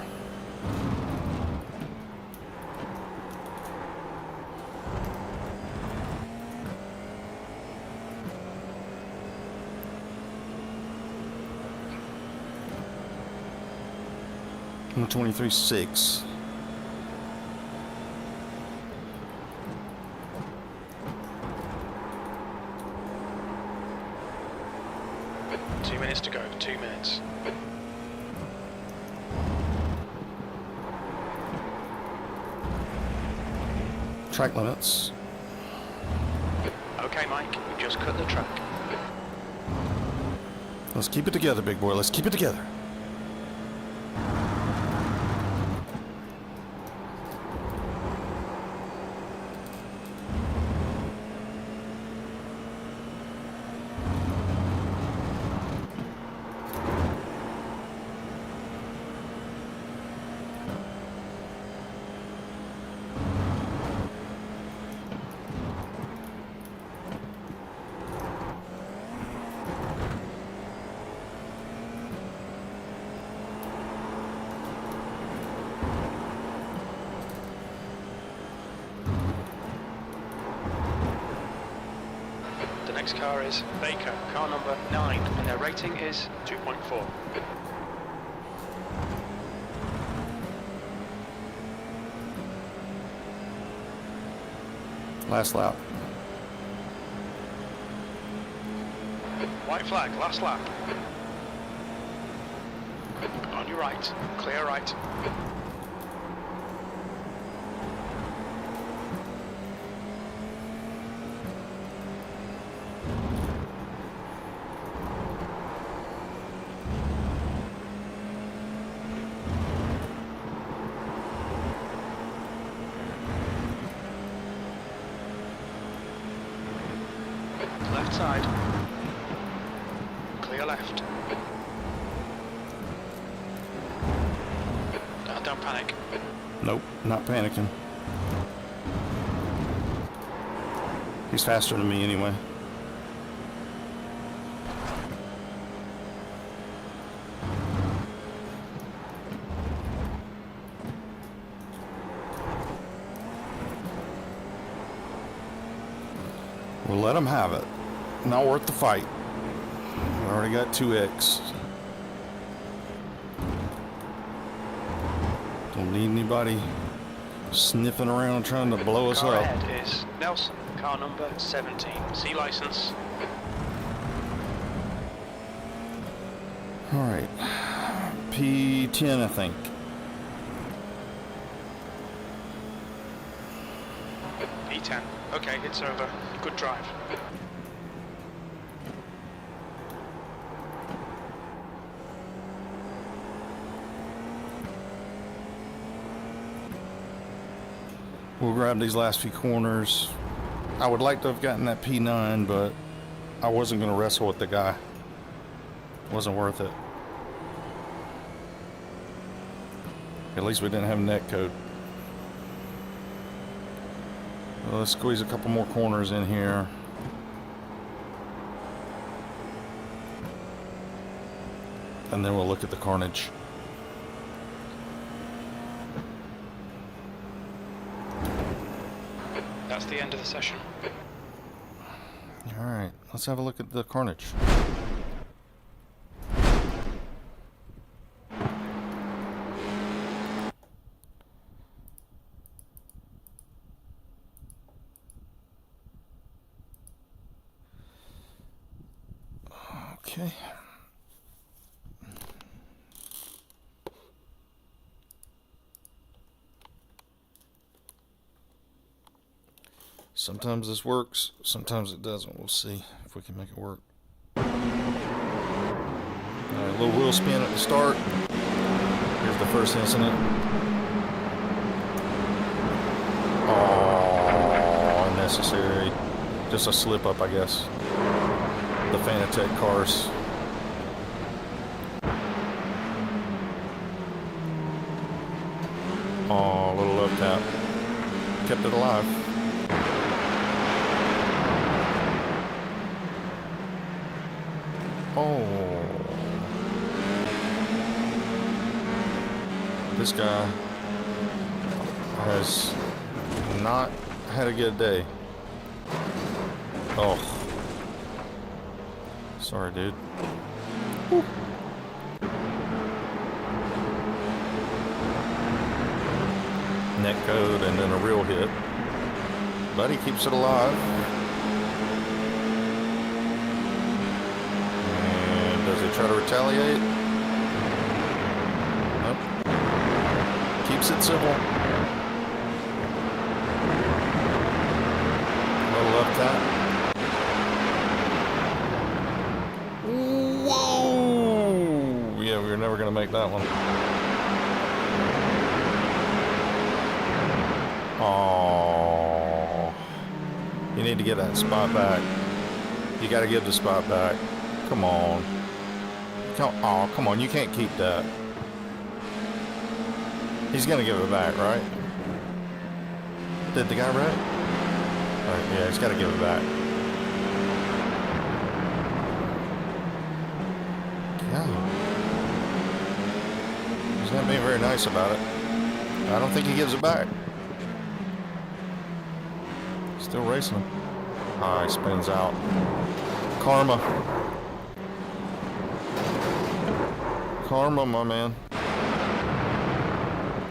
One 23.6. 2 minutes to go, 2 minutes. Track limits. Okay, Mike, you just cut the track. Let's keep it together, big boy. Let's keep it together. Next car is Baker, car number 9, and their rating is 2.4. Last lap. White flag, last lap. On your right, clear right. Left side. Clear left. Don't panic. Nope, not panicking. He's faster than me anyway. We'll let him have it. Not worth the fight. We already got 2x. Don't need anybody sniffing around trying to blow us Car up. ahead is Nelson, car number 17. C license. All right. P10, I think. P10. Okay, it's over. Good drive. We'll grab these last few corners. I would like to have gotten that P9, but I wasn't going to wrestle with the guy. Wasn't worth it. At least we didn't have net code. Well, let's squeeze a couple more corners in here. And then we'll look at the carnage. That's the end of the session. All right, let's have a look at the carnage. Okay. Sometimes this works, sometimes it doesn't. We'll see if we can make it work. All right, a little wheel spin at the start. Here's the first incident. Oh, unnecessary. Just a slip up, I guess. The Fanatec cars. Oh, a little love tap. Kept it alive. Oh. This guy has not had a good day. Oh. Sorry, dude. Whew. Net code and then a real hit. But he keeps it alive. try to retaliate. Nope. Keeps it civil. Little left that. Whoa! Yeah, we were never going to make that one. Oh, you need to get that spot back. You got to give the spot back. Come on. Oh, come on. You can't keep that. He's going to give it back, right? Did the guy right? Right, yeah, he's got to give it back. Yeah. He's not being very nice about it. I don't think he gives it back. Still racing him. Ah, he spins out. Karma. Karma, my man.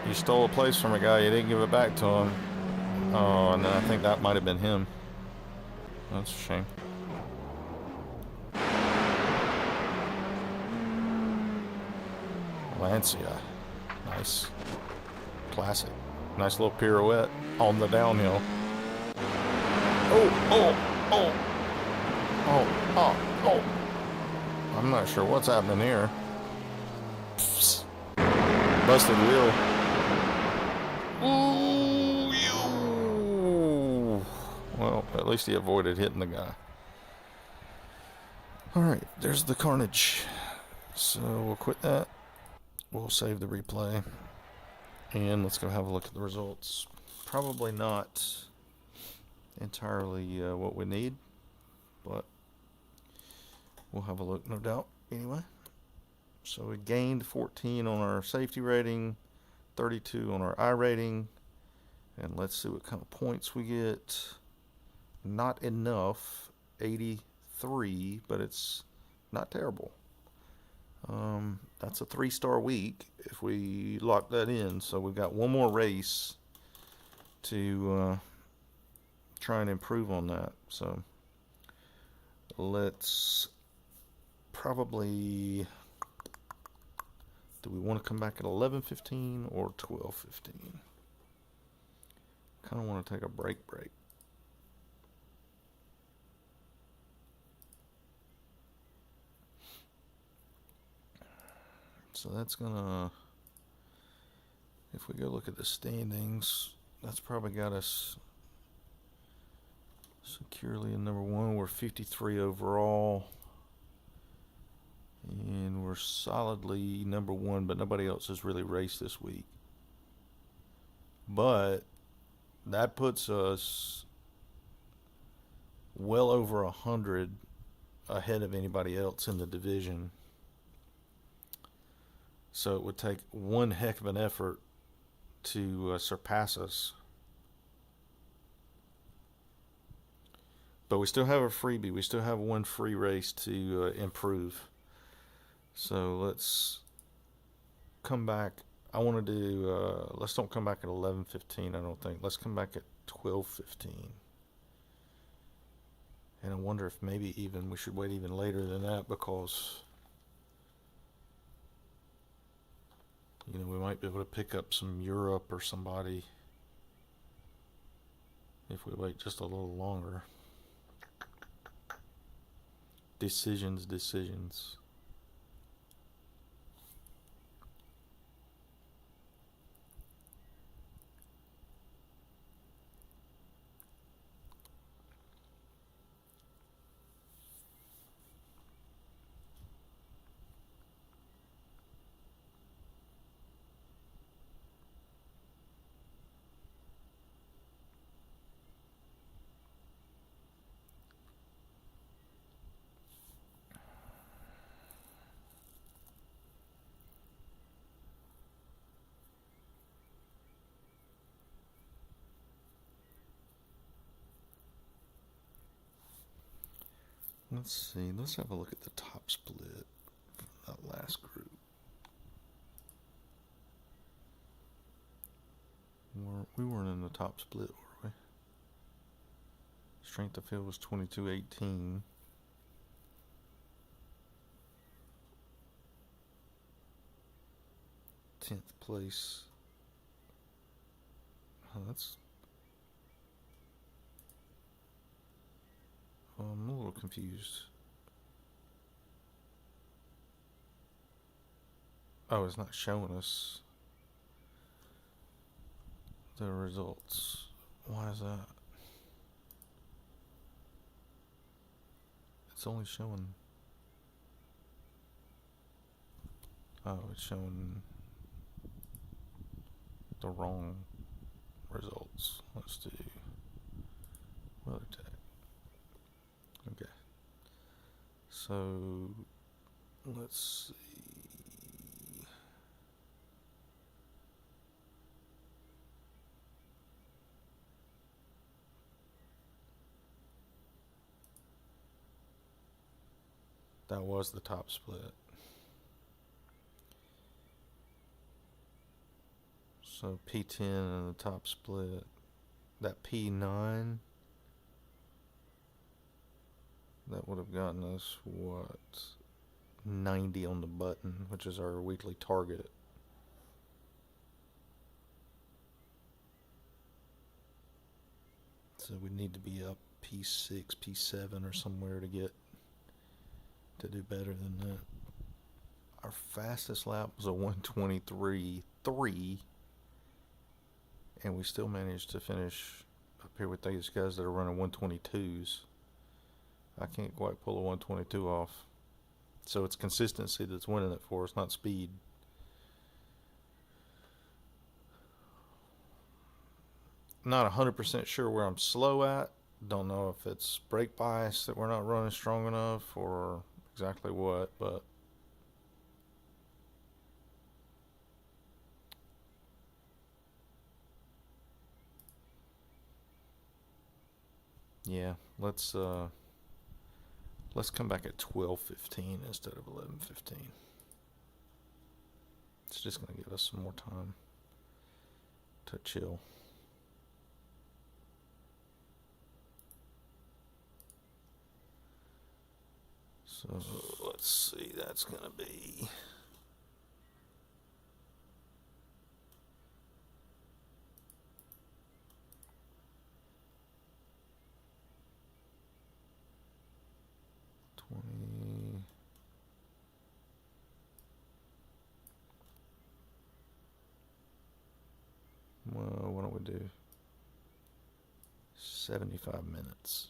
You stole a place from a guy, you didn't give it back to him. Oh, and then I think that might have been him. That's a shame. Lancia. Nice. Classic. Nice little pirouette on the downhill. Oh. I'm not sure what's happening here. Psst. Busted wheel. Ooh, well, at least he avoided hitting the guy. Alright, there's the carnage. So we'll quit that. We'll save the replay. And let's go have a look at the results. Probably not entirely what we need, but we'll have a look, no doubt, anyway. So we gained 14 on our safety rating, 32 on our iRating, and let's see what kind of points we get. Not enough, 83, but it's not terrible. That's a 3-star week if we lock that in. So we've got one more race to try and improve on that. So let's probably, do we want to come back at 11:15 or 12:15? Kind of want to take a break. So that's gonna, if we go look at the standings, that's probably got us securely in number one. We're 53 overall, and we're solidly number one, but nobody else has really raced this week. But that puts us well over 100 ahead of anybody else in the division. So it would take one heck of an effort to surpass us. But we still have a freebie. We still have one free race to improve. So let's come back. I want to do, let's don't come back at 11:15, I don't think. Let's come back at 12:15. And I wonder if maybe even we should wait even later than that, because you know, we might be able to pick up some Europe or somebody if we wait just a little longer. Decisions. Let's see. Let's have a look at the top split from that last group. We weren't in the top split, were we? Strength of field was 22.18. 10th place. Oh, that's... I'm a little confused. Oh, it's not showing us the results. Why is that? It's only showing... Oh, it's showing the wrong results. Let's do weather tech. Okay. So let's see. That was the top split. So P10 and the top split. That P9, that would have gotten us what? 90 on the button, which is our weekly target. So we need to be up P6, P7 or somewhere to do better than that. Our fastest lap was a 123.3, and we still managed to finish up here with these guys that are running 122s. I can't quite pull a 122 off. So it's consistency that's winning it for us, not speed. Not 100% sure where I'm slow at. Don't know if it's brake bias that we're not running strong enough or exactly what, but yeah, let's come back at 12:15 instead of 11:15. It's just going to give us some more time to chill. So let's see, that's going to be well, why don't we do 75 minutes?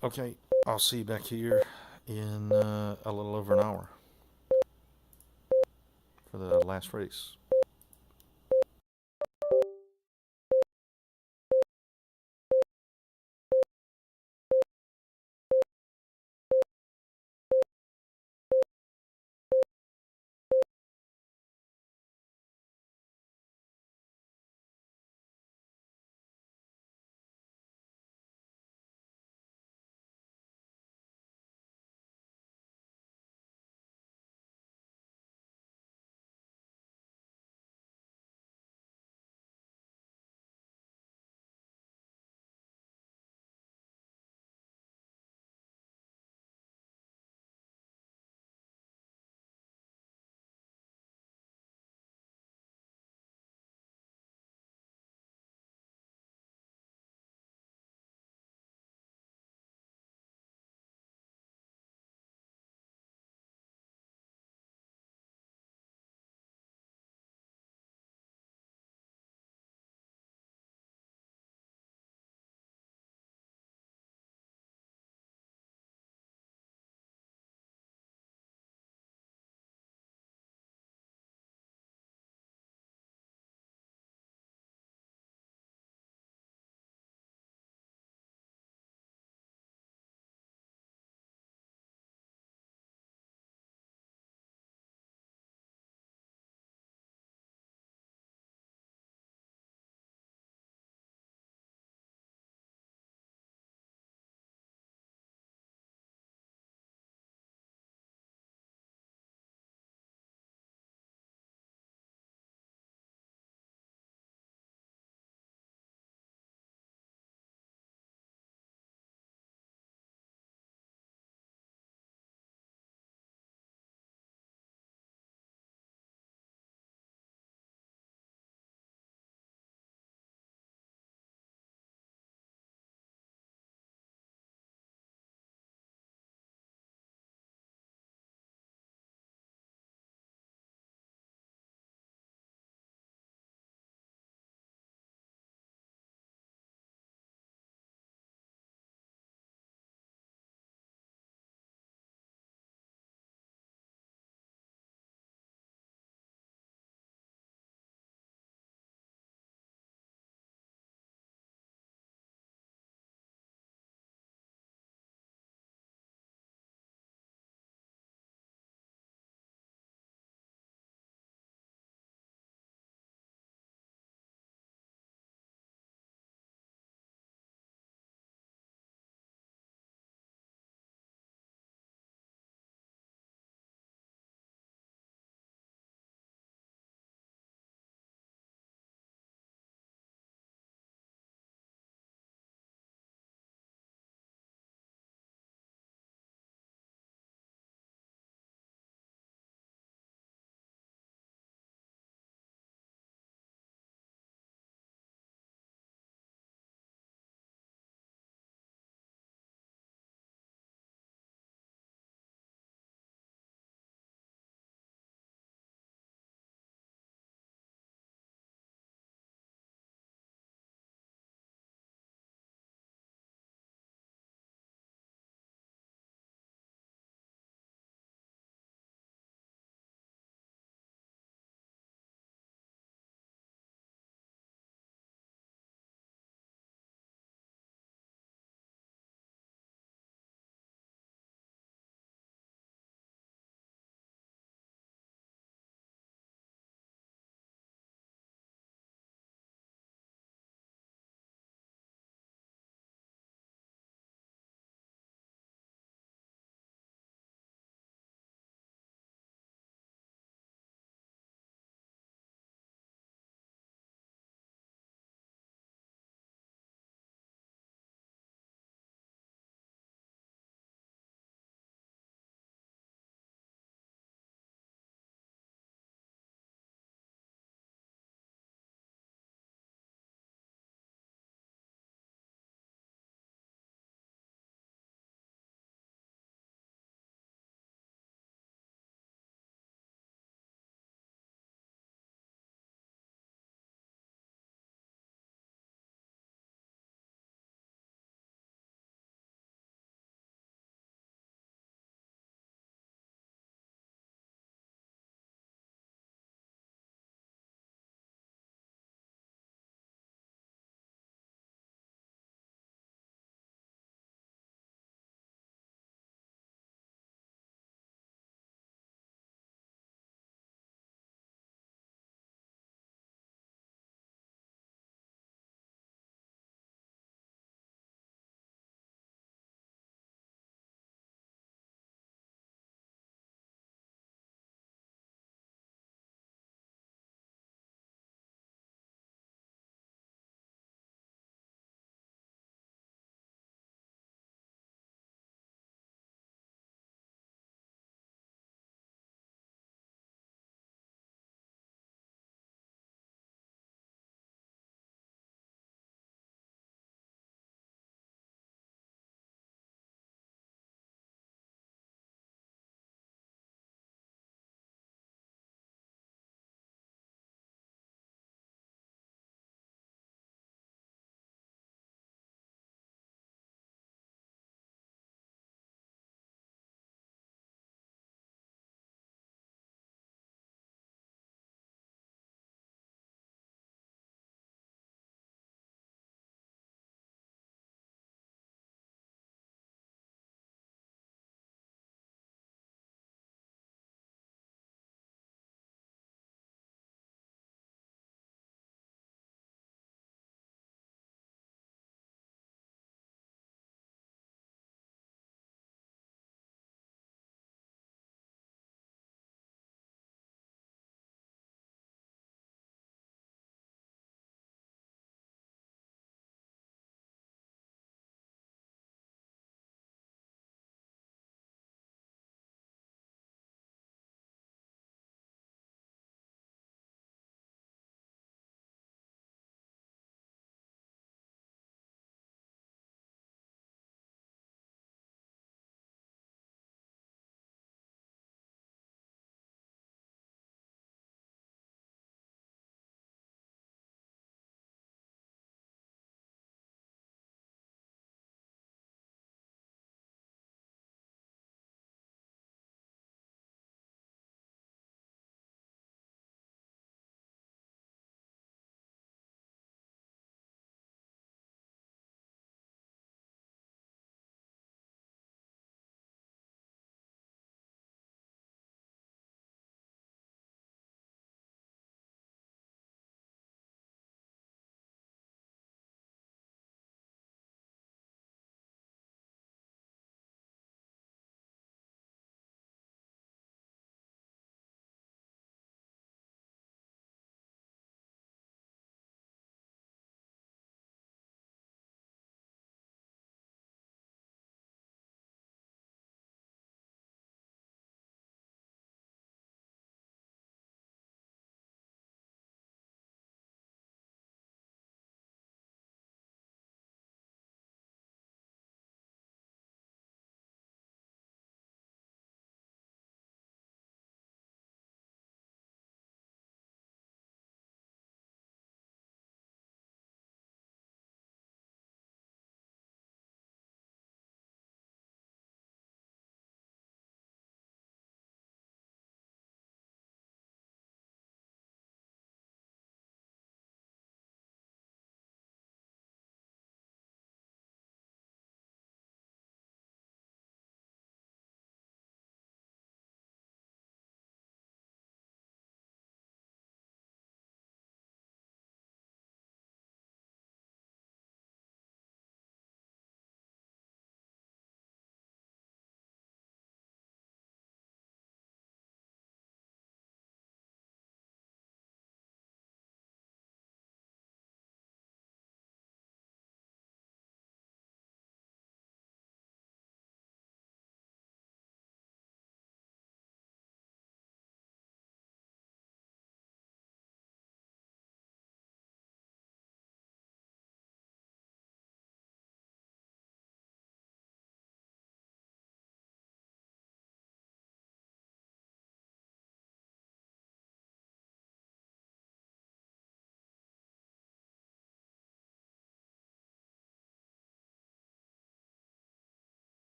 Okay, I'll see you back here in a little over an hour for the last race.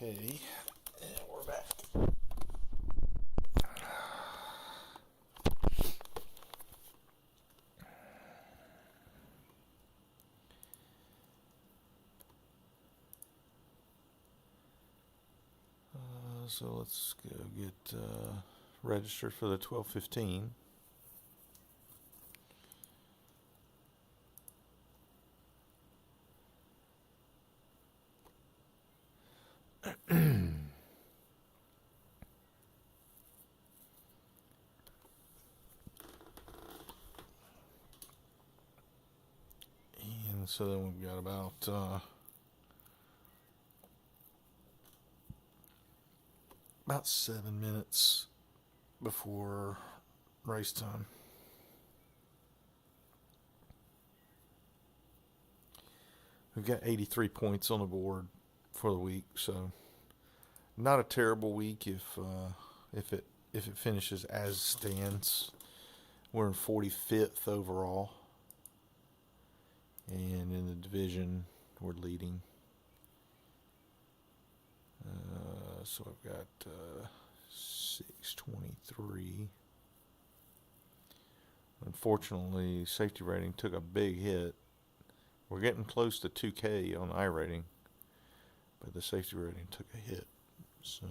Okay, and we're back. So let's go get registered for the 12:15. And so then we've got about 7 minutes before race time. We've got 83 points on the board for the week, so not a terrible week if it finishes as stands. We're in 45th overall, and in the division we're leading. So I've got 623. Unfortunately, safety rating took a big hit. We're getting close to 2K on iRacing, but the safety rating took a hit. So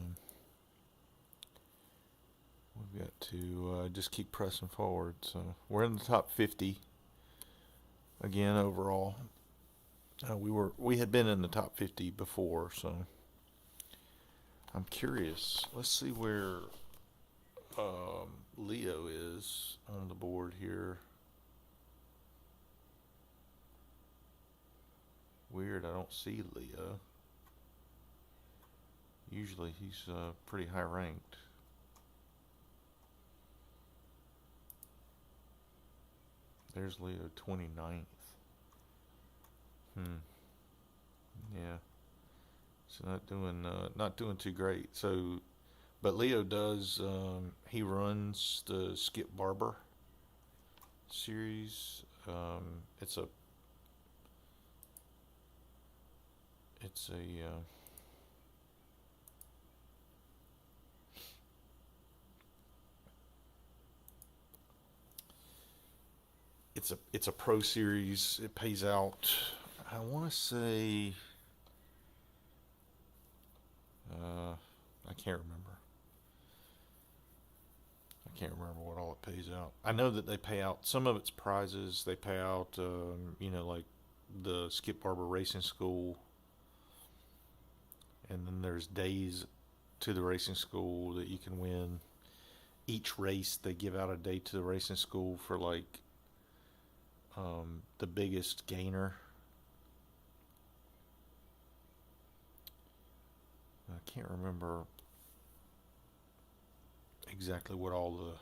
we've got to just keep pressing forward. So we're in the top 50 again overall. We had been in the top 50 before, so I'm curious. Let's see where Leo is on the board here. Weird, I don't see Leo. Usually he's pretty high ranked. There's Leo, 29th. Yeah. So not doing too great. So, but Leo does. He runs the Skip Barber series. It's a it's a pro series. It pays out, I want to say, I can't remember. I can't remember what all it pays out. I know that they pay out some of its prizes. They pay out, like the Skip Barber Racing School, and then there's days to the racing school that you can win. Each race they give out a day to the racing school for like the biggest gainer. I can't remember exactly what all the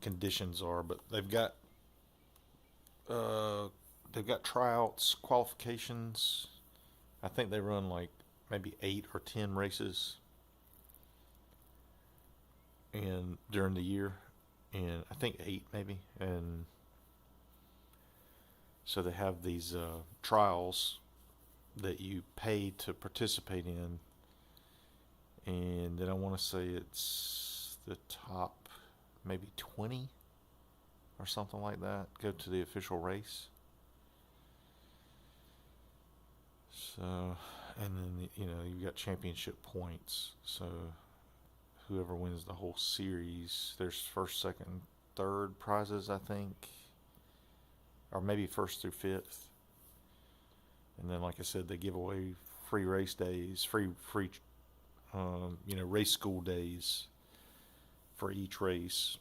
conditions are, but they've got tryouts, qualifications. I think they run like maybe 8 or 10 races and during the year, and I think 8 maybe. And so they have these trials that you pay to participate in, and then I want to say it's the top maybe 20 or something like that go to the official race. So, and then you've got championship points. So whoever wins the whole series, there's first, second, third prizes, I think, or maybe first through fifth. And then, like I said, they give away free race days, free race school days for each race.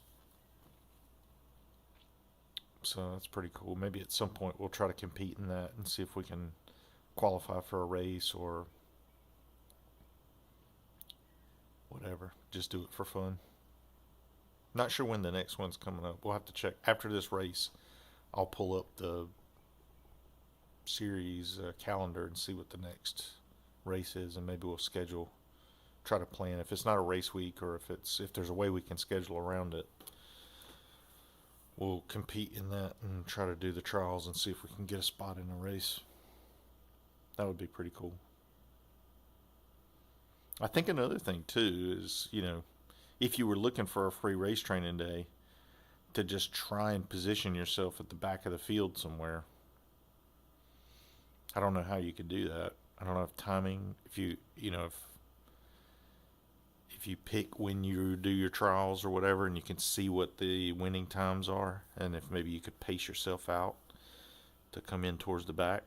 So that's pretty cool. Maybe at some point we'll try to compete in that and see if we can qualify for a race or whatever. Just do it for fun. Not sure when the next one's coming up. We'll have to check. After this race, I'll pull up the series calendar and see what the next race is, and maybe we'll try to plan. If it's not a race week, or if there's a way we can schedule around it, we'll compete in that and try to do the trials and see if we can get a spot in a race. That would be pretty cool. I think another thing too is, if you were looking for a free race training day, to just try and position yourself at the back of the field somewhere. I don't know how you could do that. I don't know if timing, if you pick when you do your trials or whatever, and you can see what the winning times are, and if maybe you could pace yourself out to come in towards the back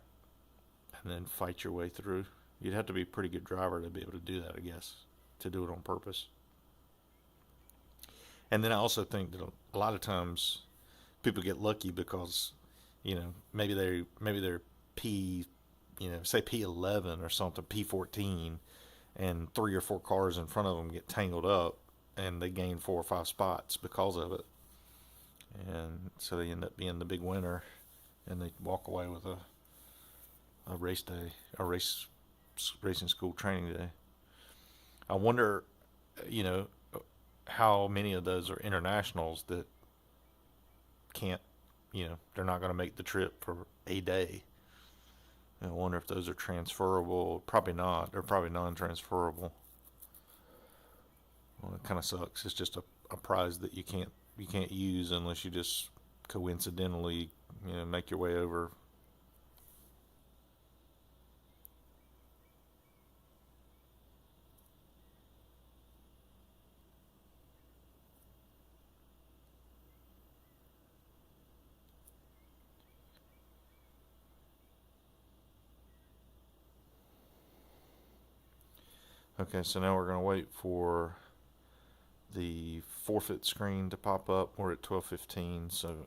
and then fight your way through. You'd have to be a pretty good driver to be able to do that, I guess, to do it on purpose. And then I also think that a lot of times people get lucky because, maybe they're P, say P11 or something, P14, and 3 or 4 cars in front of them get tangled up, and they gain 4 or 5 spots because of it. And so they end up being the big winner, and they walk away with a race day, racing school training day. I wonder, how many of those are internationals that can't, they're not going to make the trip for a day. I wonder if those are transferable. Probably not. They're probably non-transferable. Well, it kind of sucks. It's just a prize that you can't use unless you just coincidentally, make your way over. Okay, so now we're going to wait for the forfeit screen to pop up. We're at 12:15, so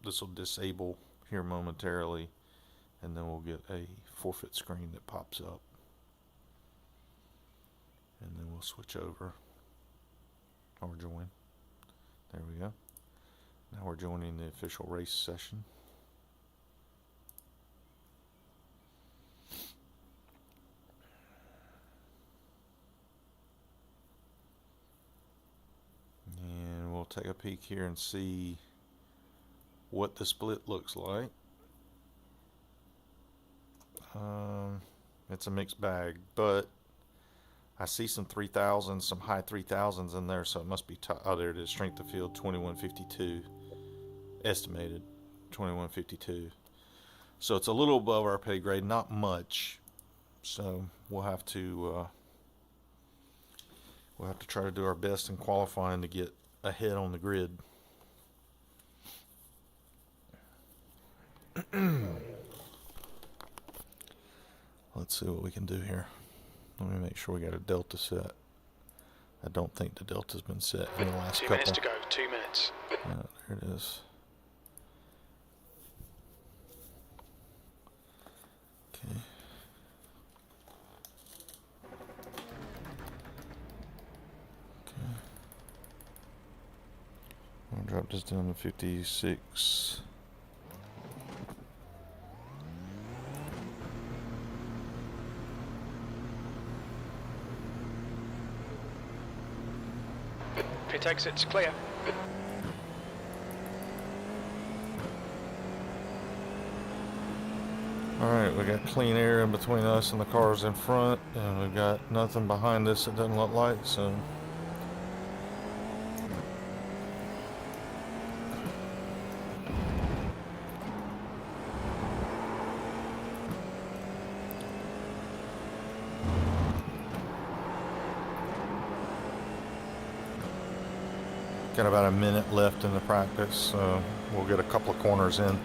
this will disable here momentarily, and then we'll get a forfeit screen that pops up, and then we'll switch over or join. There we go. Now we're joining the official race session. Take a peek here and see what the split looks like. It's a mixed bag, but I see some 3,000s, some high 3,000s in there, so it must be oh, there it is. Strength of field 2152, estimated 2152. So it's a little above our pay grade, not much. So we'll have to try to do our best in qualifying to get ahead on the grid. Let's see what we can do here. Let me make sure we got a delta set. I don't think the delta's been set in the last 2 couple. minutes to go. 2 minutes. There it is. Okay. I'll drop this down to 56. Pit exit's clear. Alright, we got clean air in between us and the cars in front, and we've got nothing behind us, it doesn't look like, so got about a minute left in the practice, so we'll get a couple of corners in.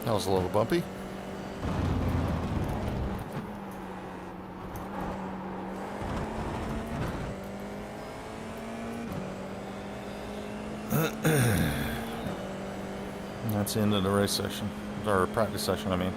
That was a little bumpy. That's the end of the race session, or practice session, I mean.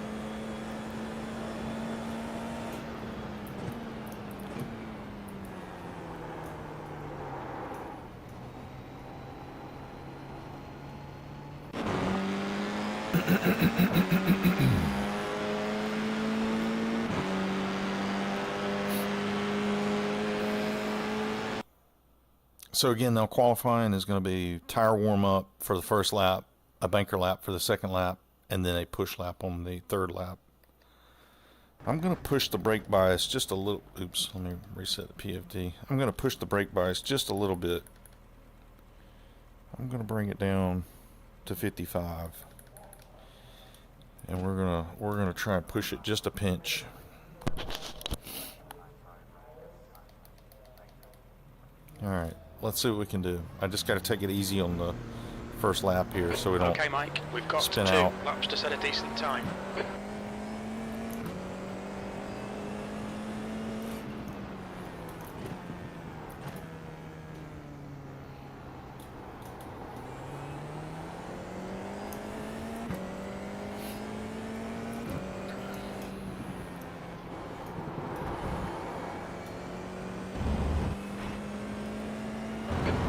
So again, now qualifying is going to be tire warm up for the first lap, a banker lap for the second lap, and then a push lap on the third lap. I'm going to push the brake bias just a little. Oops, let me reset the PFD. I'm going to push the brake bias just a little bit. I'm going to bring it down to 55. And we're going to try and push it just a pinch. All right. Let's see what we can do. I just got to take it easy on the first lap here so we don't Okay, Mike, we've got spin 2 out. laps to set a decent time.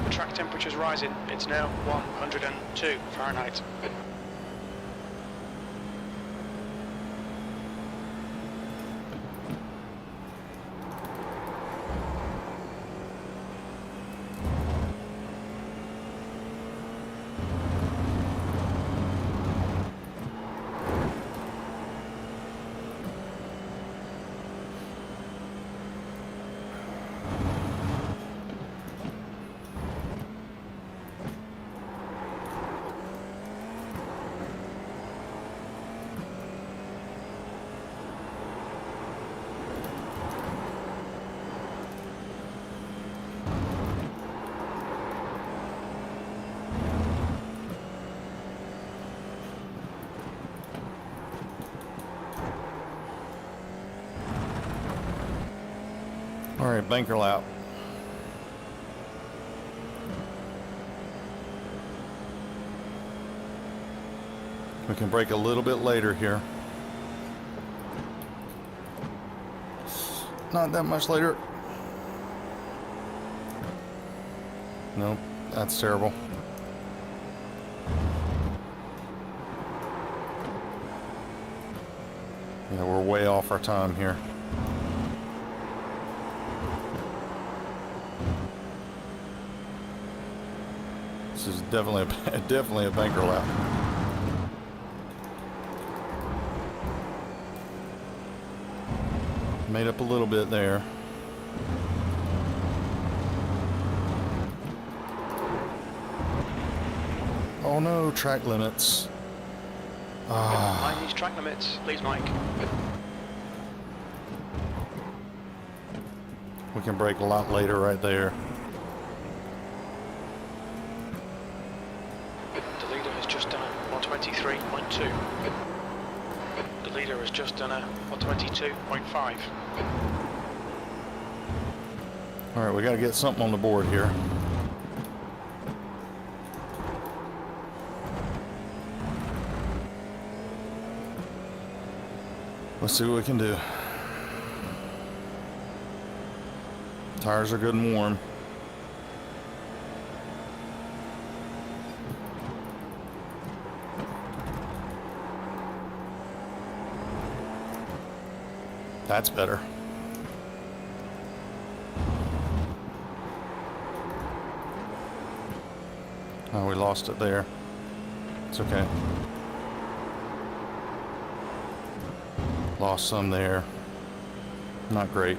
The track temperature's rising. It's now 102 Fahrenheit. All right, banker lap. We can brake a little bit later here. Not that much later. Nope, that's terrible. Yeah, we're way off our time here. This is definitely a banker lap. Made up a little bit there. Oh no, track limits. Mind these track limits, please, Mike. We can brake a lot later right there. The leader has just done a 123.2. The leader has just done a 122.5. All right, we got to get something on the board here. Let's see what we can do. Tires are good and warm. That's better. Oh, we lost it there. It's okay. Lost some there. Not great.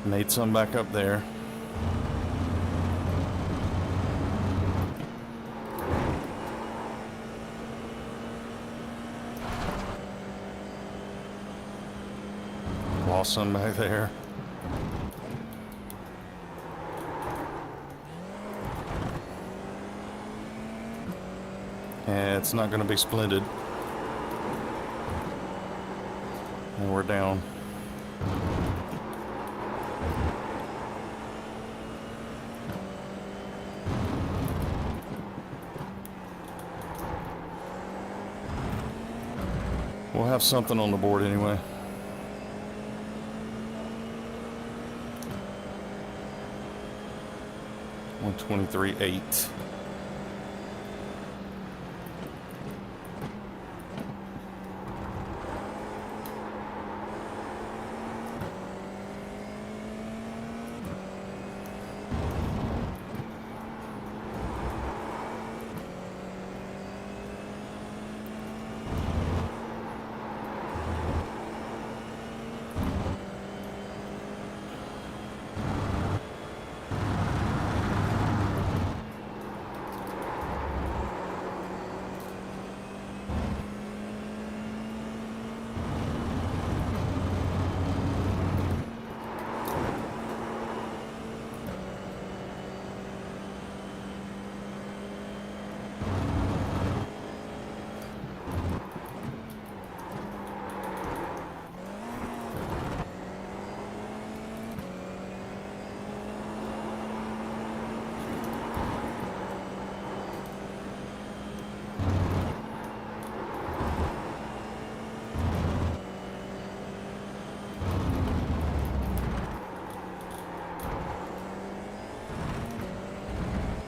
Made some back up there. Lost some back there. And it's not going to be splendid. And we're down. We'll have something on the board anyway. $123.8.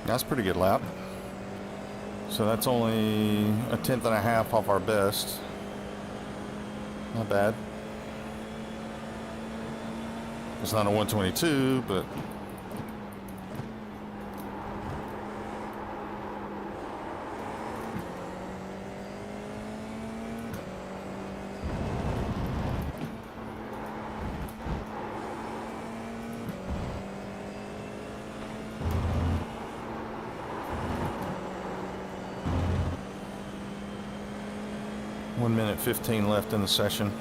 That's a pretty good lap. So that's only a tenth and a half off our best. Not bad. It's not a 122, but One minute 15 left in the session.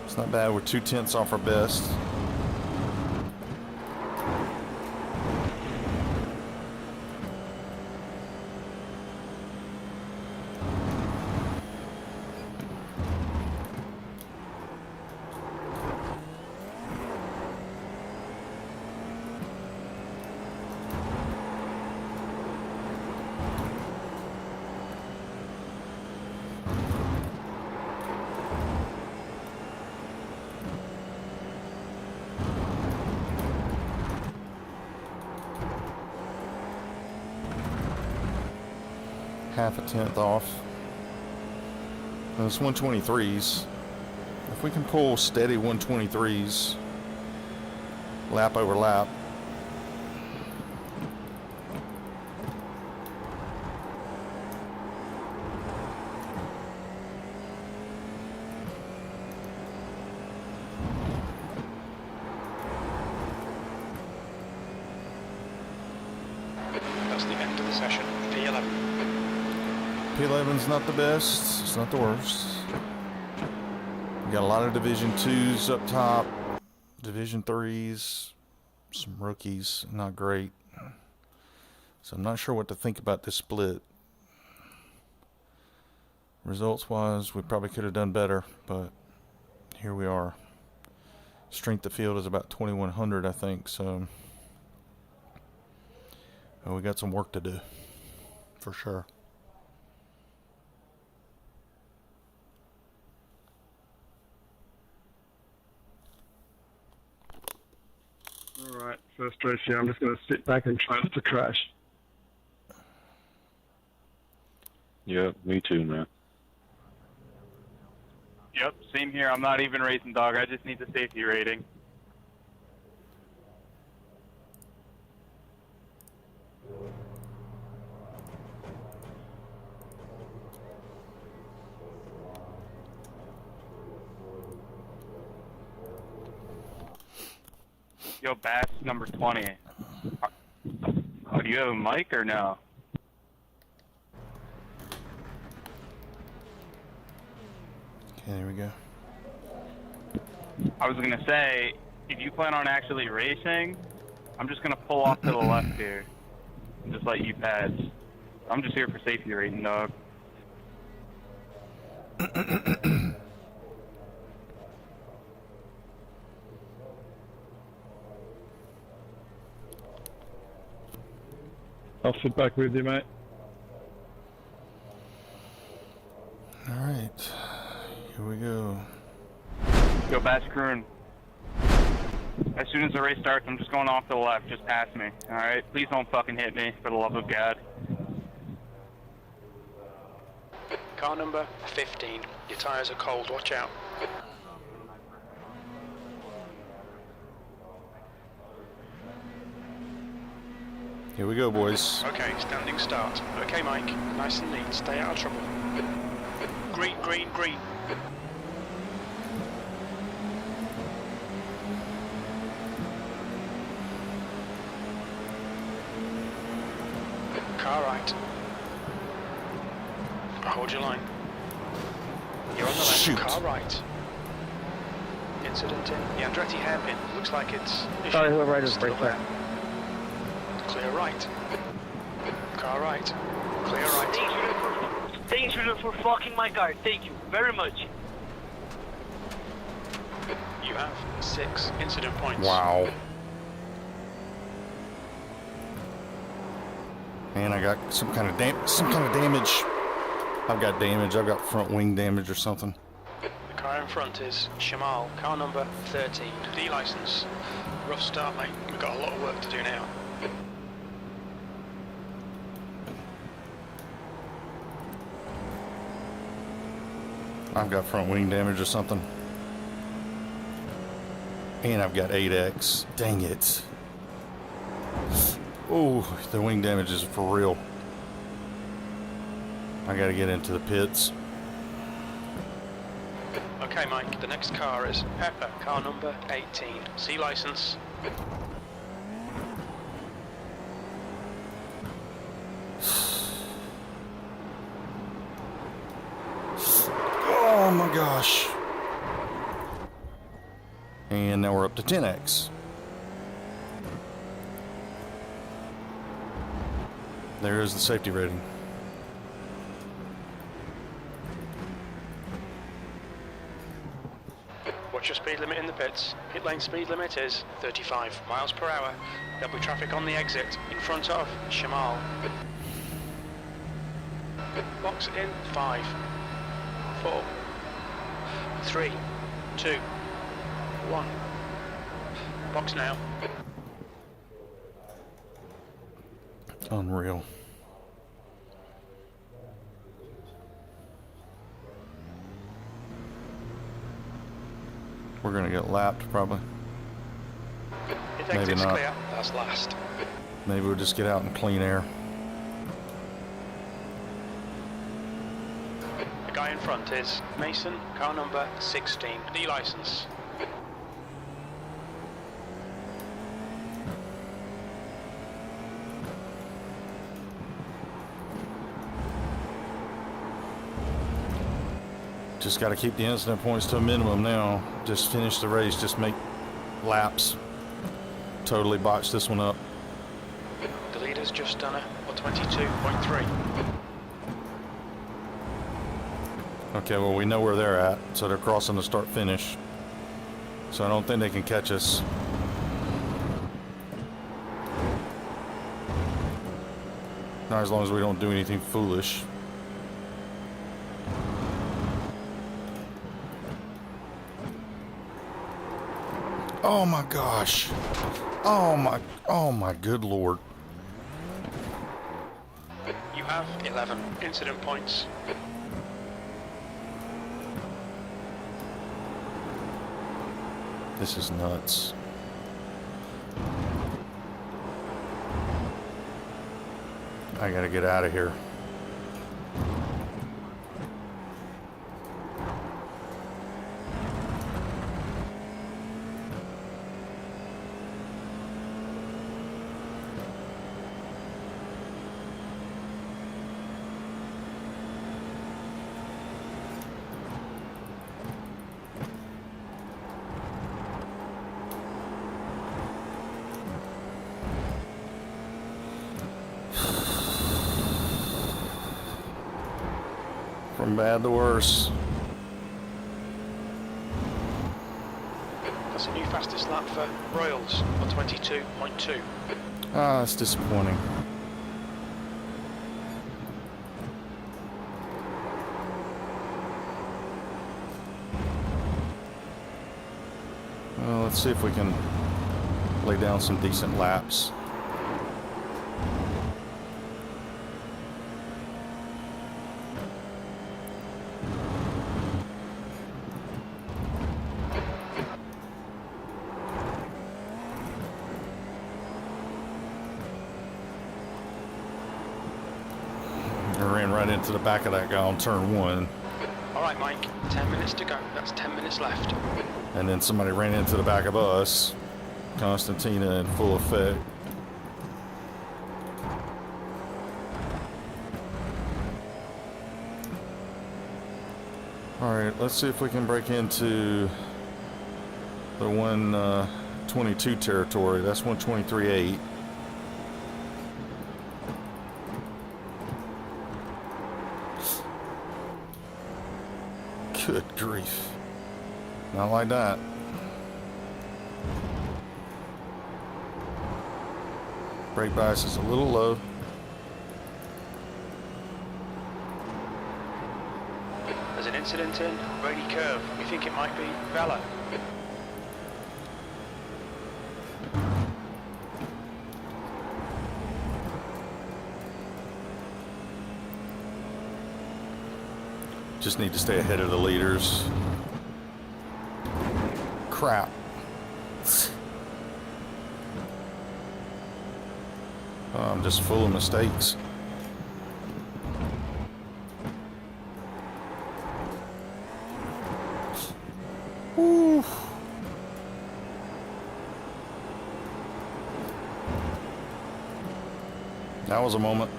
It's not bad. We're 2/10 off our best. Half a tenth off. Those 123s. If we can pull steady 123s, lap over lap. That's the end of the session. P11. P11's not the best. It's not the worst. We got a lot of Division 2s up top. Division 3s. Some rookies. Not great. So I'm not sure what to think about this split. Results-wise, we probably could have done better, but here we are. Strength of field is about 2,100, I think, so we got some work to do, for sure. All right, first race here. I'm just going to sit back and try not to crash. Yeah, me too, man. Yep, same here. I'm not even racing, dog. I just need the safety rating. Yo, Bass, number 20. Oh, do you have a mic or no? Okay, there we go. I was gonna say, if you plan on actually racing, I'm just gonna pull off to the left here and just let you pass. I'm just here for safety rating, dog. I'll sit back with you, mate. All right, here we go. Go back screwing. As soon as the race starts, I'm just going off to the left. Just pass me. All right. Please don't fucking hit me, for the love of God. Car number 15. Your tyres are cold. Watch out. Here we go, boys. Okay, standing start. Okay, Mike. Nice and neat. Stay out of trouble. Green, green, green. Car right. Hold your line. You're on the left. Shoot. Car right. Incident in the Andretti hairpin. Looks like it's... Sorry, whoever is Still right there. there. Clear right. Car right. Clear right. Thanks for fucking my car. Thank you very much. You have 6 incident points. Wow. Man, I got some kind of damage. I've got damage. I've got front wing damage or something. The car in front is Shamal, car number 13. D license. Rough start, mate. We've got a lot of work to do now. I've got front wing damage or something. And I've got 8X. Dang it. Oh, the wing damage is for real. I gotta get into the pits. Okay, Mike, the next car is Pepper, car number 18. C license. Oh my gosh. And now we're up to 10X. There is the safety rating. What's your speed limit in the pits? Pit lane speed limit is 35 miles per hour. There'll be traffic on the exit in front of Shamal. Box in 5, 4, 3, 2, 1. Box now. Unreal. We're gonna get lapped probably. His Maybe exit's not. clear. That's last. Maybe we'll just get out in clean air. The guy in front is Mason, car number 16. D license. Just got to keep the incident points to a minimum now. Just finish the race. Just make laps. Totally botched this one up. The leader's just done a 22.3. Okay, well, we know where they're at, so they're crossing the start-finish. So I don't think they can catch us. Not as long as we don't do anything foolish. Oh my gosh. Oh my good Lord. You have 11 incident points. This is nuts. I gotta get out of here. From bad to worse. That's a new fastest lap for Royals on 22.2. Ah, it's disappointing. Let's see if we can lay down some decent laps. I ran right into the back of that guy on turn 1. All right, Mike. 10 minutes to go. That's 10 minutes left. And then somebody ran into the back of us. Constantina in full effect. All right, let's see if we can break into the 122 territory. That's 123.8. Good grief. Not like that. Brake bias is a little low. There's an incident in Brady Curve. We think it might be Vela. Just need to stay ahead of the leaders. Crap. Oh, I'm just full of mistakes. Woo. That was a moment.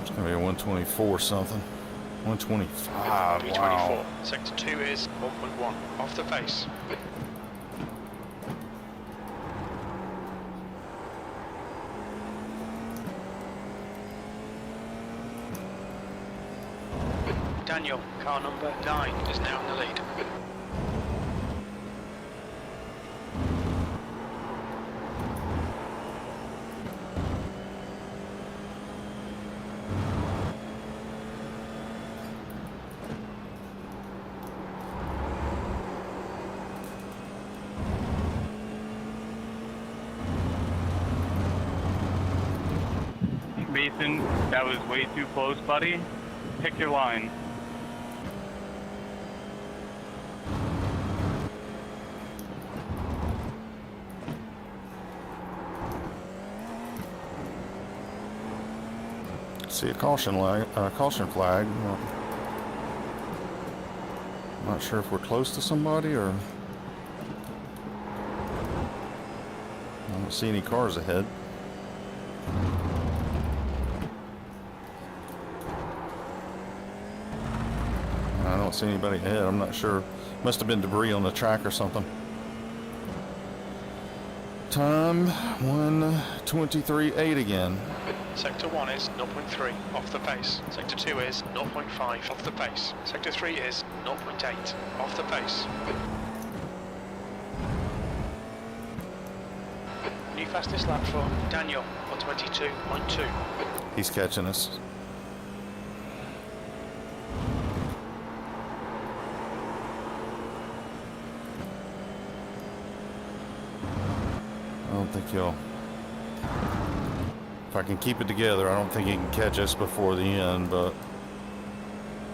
It's gonna be a 124 something. 125. 324. Wow. Sector 2 is 1.1. Off the pace. Daniel, car number 9, is now in the lead. Mason, that was way too close, buddy. Pick your line. See a caution flag. Well, not sure if we're close to somebody or. I don't see any cars ahead. I don't see anybody ahead. I'm not sure. Must have been debris on the track or something. Time 1:23.8 again. Sector 1 is 0.3, off the pace. Sector 2 is 0.5, off the pace. Sector 3 is 0.8, off the pace. New fastest lap for Daniel, 122.2. He's catching us. I don't think he'll. If I can keep it together, I don't think he can catch us before the end, but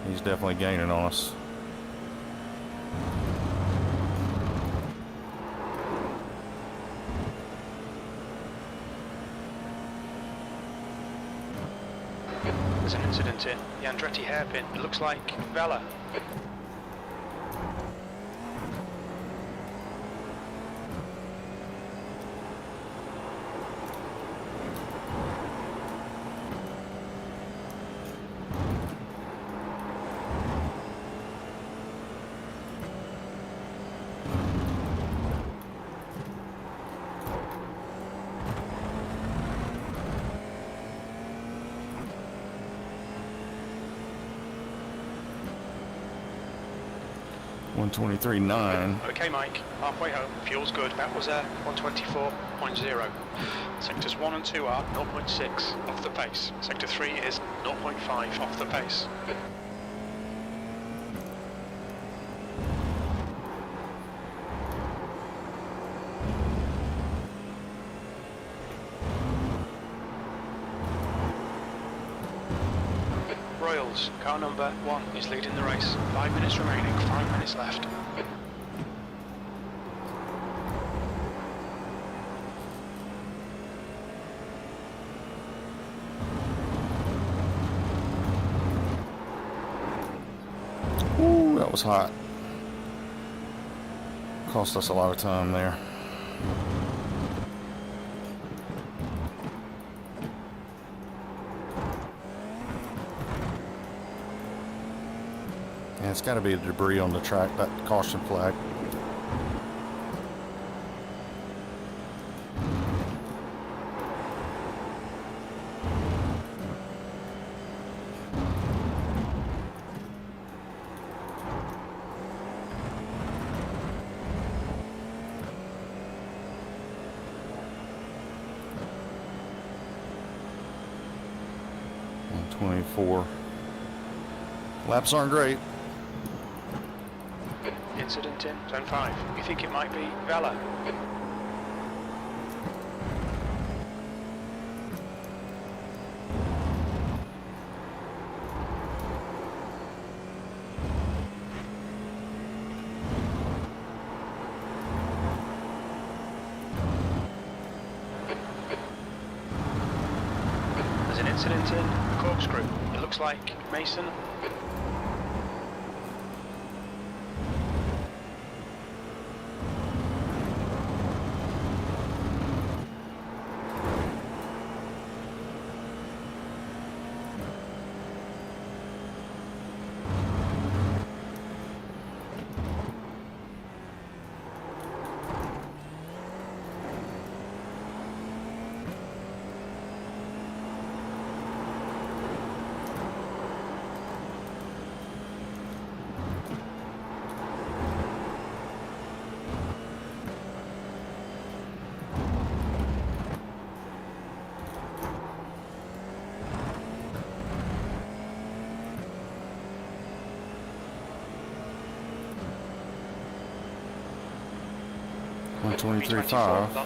he's definitely gaining on us. There's an incident in the Andretti hairpin. It looks like Vela. 123.9. Okay, Mike, halfway home, fuel's good. That was 124.0. Sectors 1 and 2 are 0.6 off the pace. Sector 3 is 0.5 off the pace. Royals, car number 1 is leading the race. 5 minutes remaining, 5 minutes left. Ooh, that was hot. Cost us a lot of time there. Yeah, it's got to be the debris on the track, that caution flag. Laps aren't great. Incident in zone 5. You think it might be Vela? There's an incident in Corkscrew. It looks like Mason.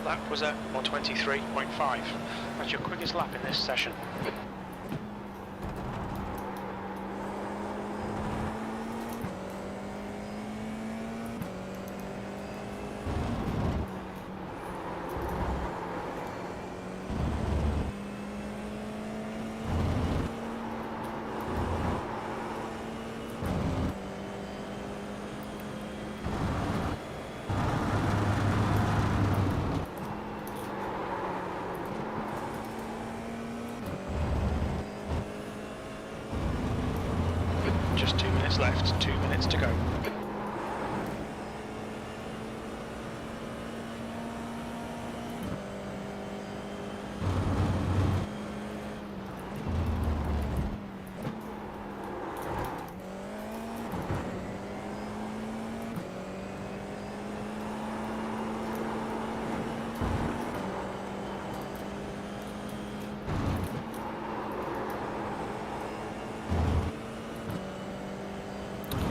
That was a 123.5. That's your quickest lap in this session. Just 2 minutes left, 2 minutes to go.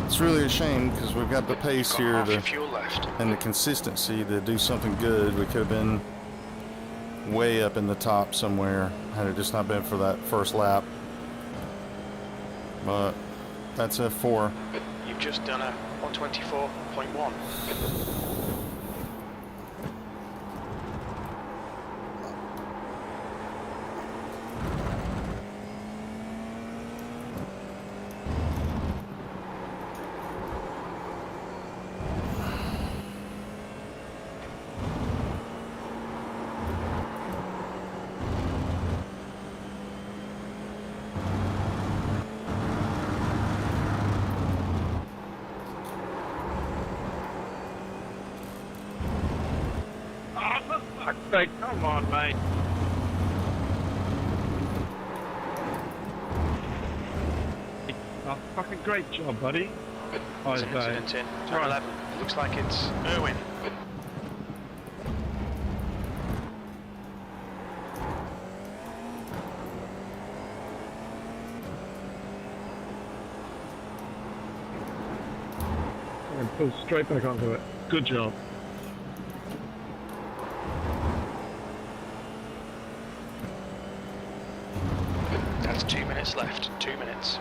It's really a shame because we've got the pace here Fuel left. and the consistency to do something good. We could have been way up in the top somewhere had it just not been for that first lap. But that's F4. You've just done a 124.1. Hey, come on, mate. Oh, fucking great job, buddy. There's an incident in turn 11. Looks like it's Irwin. And pull straight back onto it. Good job. That's 2 minutes left. 2 minutes.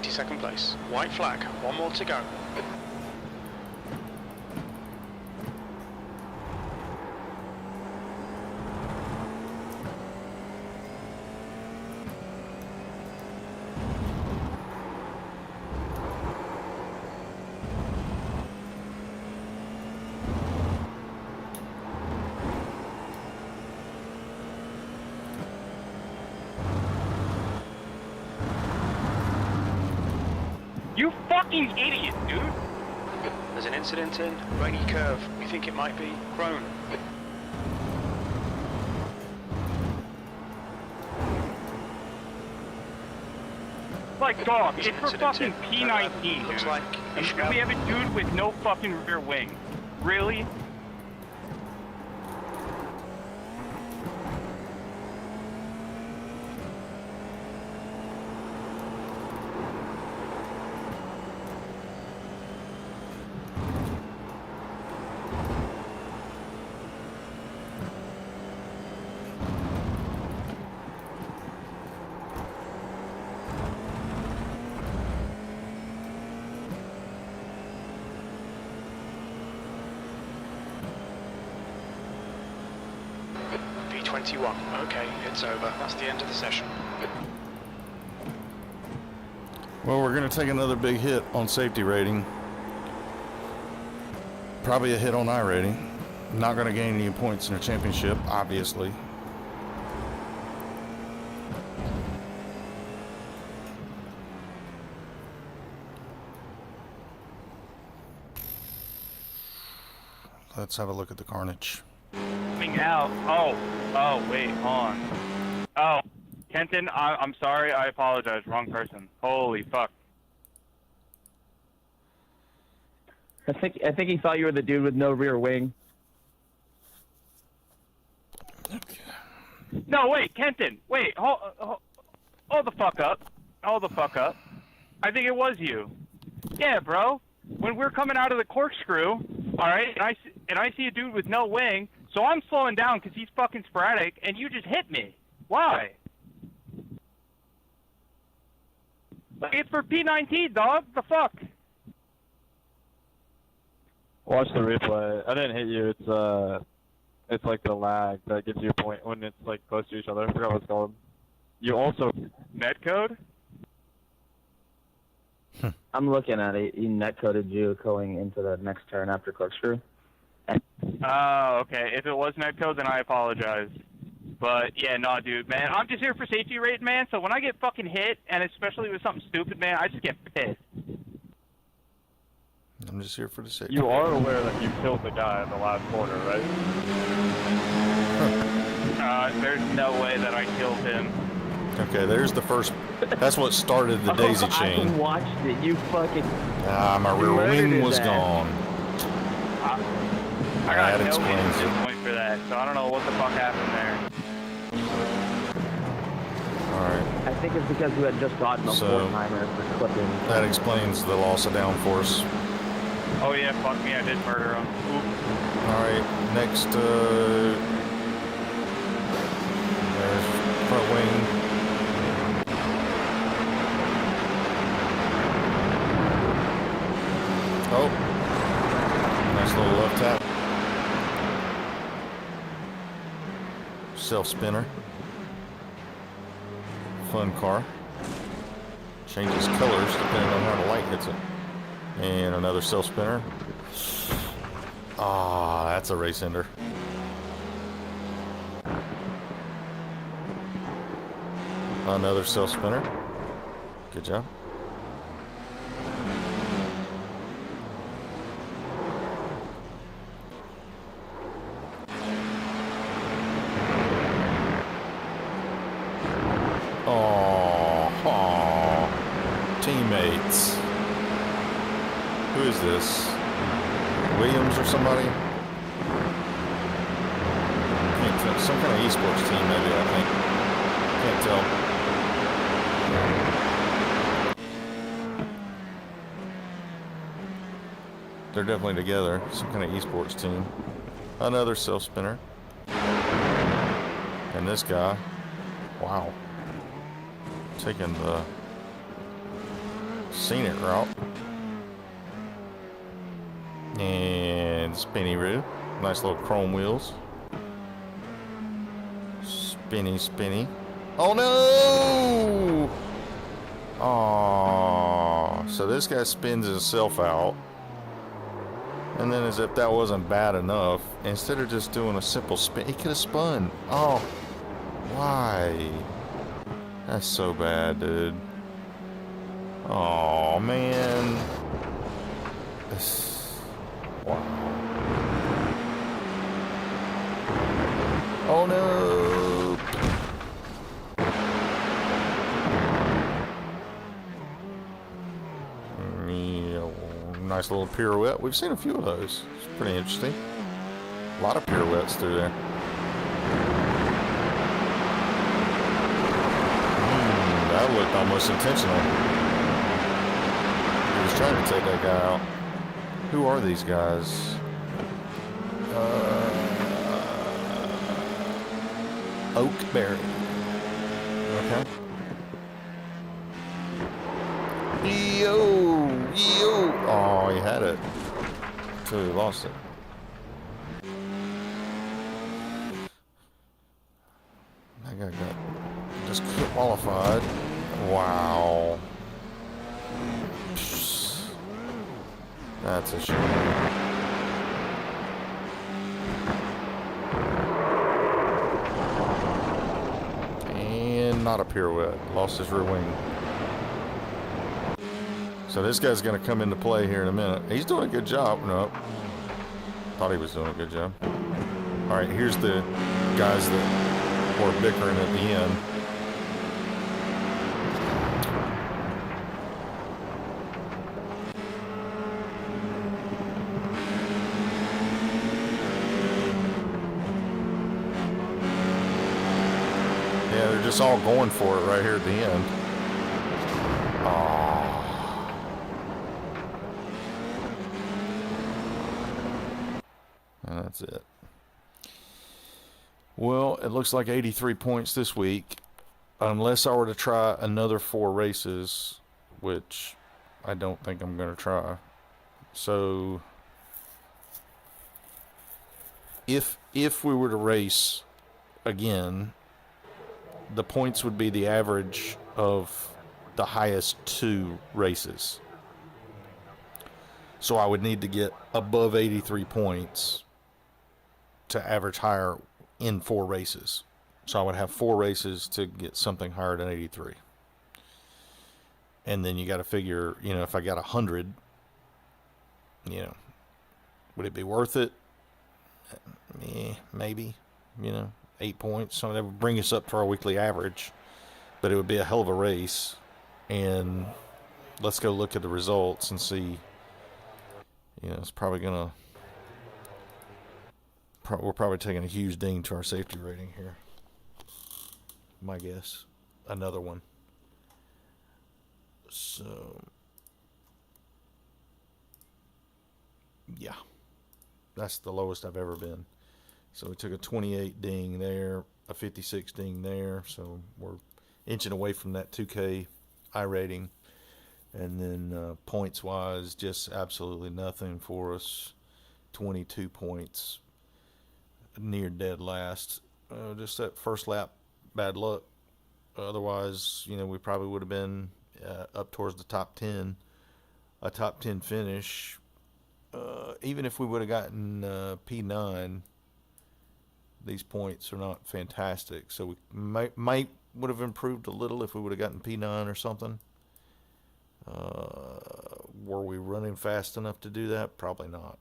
Second place. White flag. One more to go. You fucking idiot, dude! There's an incident in Rainy Curve. We think it might be Crone. Like, dog, it's for fucking P19, Looks dude. like And we have a dude with no fucking rear wing. Really? V21. Okay, it's over. That's the end of the session. Well, we're going to take another big hit on safety rating. Probably a hit on iRating. Not going to gain any points in the championship, obviously. Let's have a look at the carnage. Coming out. Oh, wait, hold on. Oh, Kenton, I'm sorry, I apologize. Wrong person. Holy fuck. I think he thought you were the dude with no rear wing. Okay. No, wait, Kenton, wait, hold the fuck up. Hold the fuck up. I think it was you. Yeah, bro. When we're coming out of the corkscrew, alright, and I see a dude with no wing, so I'm slowing down because he's fucking sporadic, and you just hit me. Why? Like, it's for P19, dog. The fuck? Watch the replay. I didn't hit you. It's like the lag that gives you a point when it's like close to each other. I forgot what it's called. You also netcode? I'm looking at it. He netcoded you going into the next turn after corkscrew. Oh, okay. If it was netcode, then I apologize. But yeah, no, dude, man. I'm just here for safety rating, man. So when I get fucking hit, and especially with something stupid, man, I just get pissed. I'm just here for the safety. You are aware that you killed the guy in the last corner, right? There's no way that I killed him. Okay, there's the first. That's what started the daisy chain. I watched it. You fucking. My rear wing was gone. I got That no explains it. point for that, so I don't know what the fuck happened there. Alright. I think it's because you had just gotten a So, four-timer for clipping. That explains the loss of downforce. Oh yeah, fuck me, I did murder him. Oop. Alright, next, there's front wing. Oh, nice little left tap. Self spinner. Fun car. Changes colors depending on how the light hits it. And another self spinner. Ah, that's a race ender. Another self spinner. Good job. teammates. Who is this? Williams or somebody? Can't tell. Some kind of esports team, maybe, I think. Can't tell. They're definitely together. Some kind of esports team. Another self spinner. And this guy. Wow. Taking the scenic route. And spinny-roo. Nice little chrome wheels. Spinny, spinny. Oh no! Aww. So this guy spins himself out. And then, as if that wasn't bad enough, instead of just doing a simple spin, he could have spun. Oh. Why? That's so bad, dude. Oh man. Wow. Oh no. Nice little pirouette. We've seen a few of those. It's pretty interesting. A lot of pirouettes through there. That looked almost intentional. He was trying to take that guy out. Who are these guys? Oakberry. Okay. Yo! Oh, he had it. Until he lost it. That guy got just qualified. Wow. That's a shame. And not a pirouette. Lost his rear wing. So this guy's going to come into play here in a minute. He's doing a good job. Nope. Thought he was doing a good job. All right, here's the guys that were bickering at the end. Yeah, they're just all going for it right here at the end. Oh. And that's it. Well, it looks like 83 points this week. Unless I were to try another 4 races, which I don't think I'm going to try. So, if we were to race again, the points would be the average of the highest 2 races. So I would need to get above 83 points to average higher in 4 races. So I would have 4 races to get something higher than 83. And then you got to figure, if I got 100, would it be worth it? Maybe, 8 points. So that would bring us up to our weekly average. But it would be a hell of a race. And let's go look at the results and see. It's probably going to... We're probably taking a huge ding to our safety rating here. My guess. Another one. So, yeah. That's the lowest I've ever been. So we took a 28 ding there, a 56 ding there. So we're inching away from that 2K iRating. And then points-wise, just absolutely nothing for us. 22 points. Near dead last. Just that first lap, bad luck. Otherwise, we probably would have been up towards the top 10. A top 10 finish. Even if we would have gotten P9, these points are not fantastic. So we might would have improved a little if we would have gotten P9 or something. Were we running fast enough to do that? Probably not.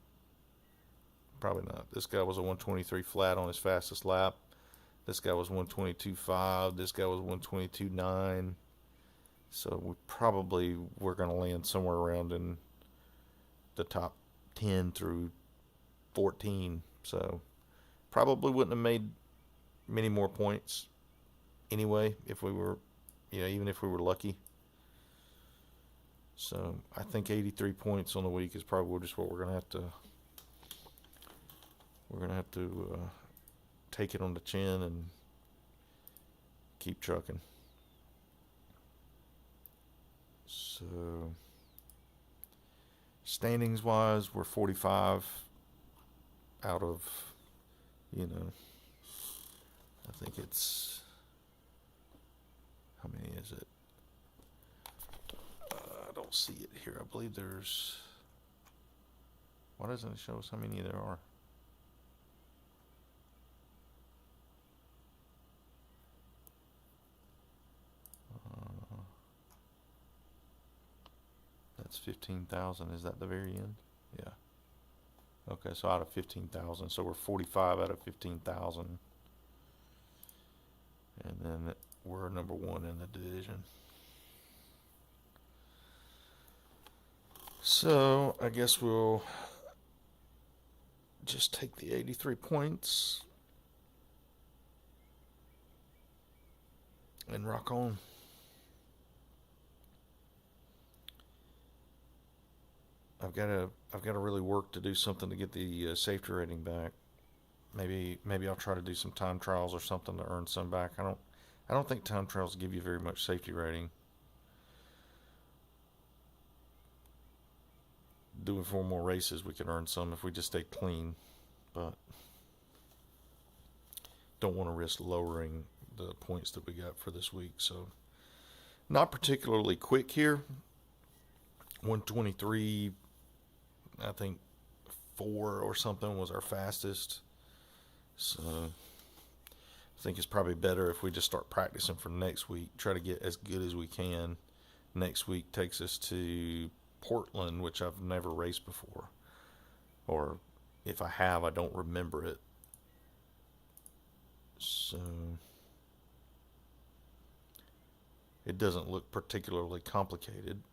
Probably not. This guy was a 123 flat on his fastest lap. This guy was 122.5. This guy was 122.9. So we're going to land somewhere around in the top 10 through 14. So probably wouldn't have made many more points anyway if we were, even if we were lucky. So I think 83 points on the week is probably just what we're going to have to. We're going to have to take it on the chin and keep trucking. So standings wise, we're 45 out of, I think it's, how many is it? I don't see it here. I believe there's, why doesn't it show us how many there are? That's 15,000. Is that the very end? Yeah. Okay, so out of 15,000. So we're 45 out of 15,000. And then we're number 1 in the division. So I guess we'll just take the 83 points and rock on. I've got to really work to do something to get the safety rating back. Maybe I'll try to do some time trials or something to earn some back. I don't think time trials give you very much safety rating. Doing 4 more races, we can earn some if we just stay clean, but don't want to risk lowering the points that we got for this week. So not particularly quick here. 123, I think 4 or something was our fastest. So I think it's probably better if we just start practicing for next week. Try to get as good as we can. Next week takes us to Portland, which I've never raced before. Or if I have, I don't remember it. So it doesn't look particularly complicated.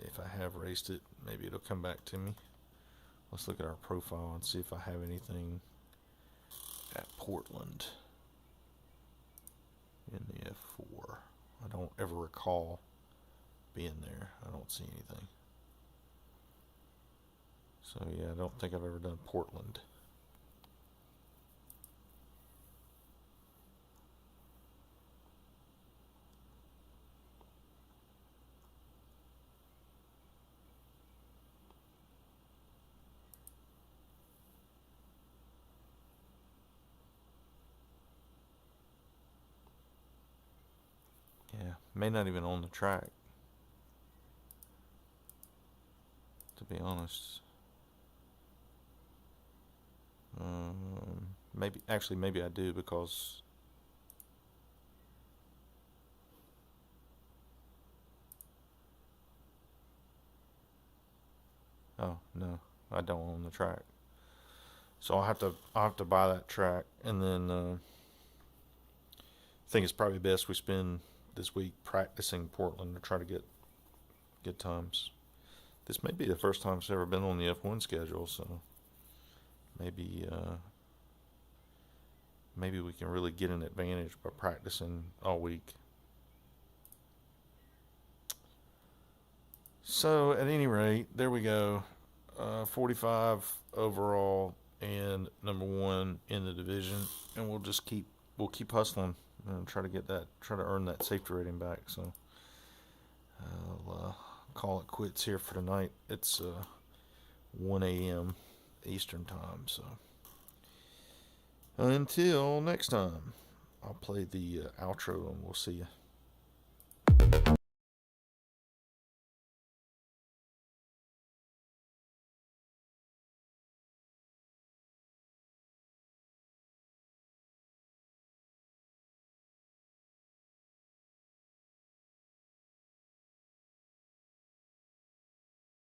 If I have raced it, maybe it'll come back to me. Let's look at our profile and see if I have anything at Portland in the F4. I don't ever recall being there. I don't see anything. So yeah, I don't think I've ever done Portland. Yeah, may not even own the track, to be honest. Maybe I do, because oh no, I don't own the track. So I'll have to buy that track, and then I think it's probably best we spend this week practicing Portland to try to get good times. This may be the first time it's ever been on the F1 schedule, so maybe we can really get an advantage by practicing all week. So at any rate, there we go. 45 overall and number 1 in the division, and we'll keep hustling and try to earn that safety rating back. So I'll call it quits here for tonight. It's 1 a.m. Eastern time. So until next time, I'll play the outro and we'll see you.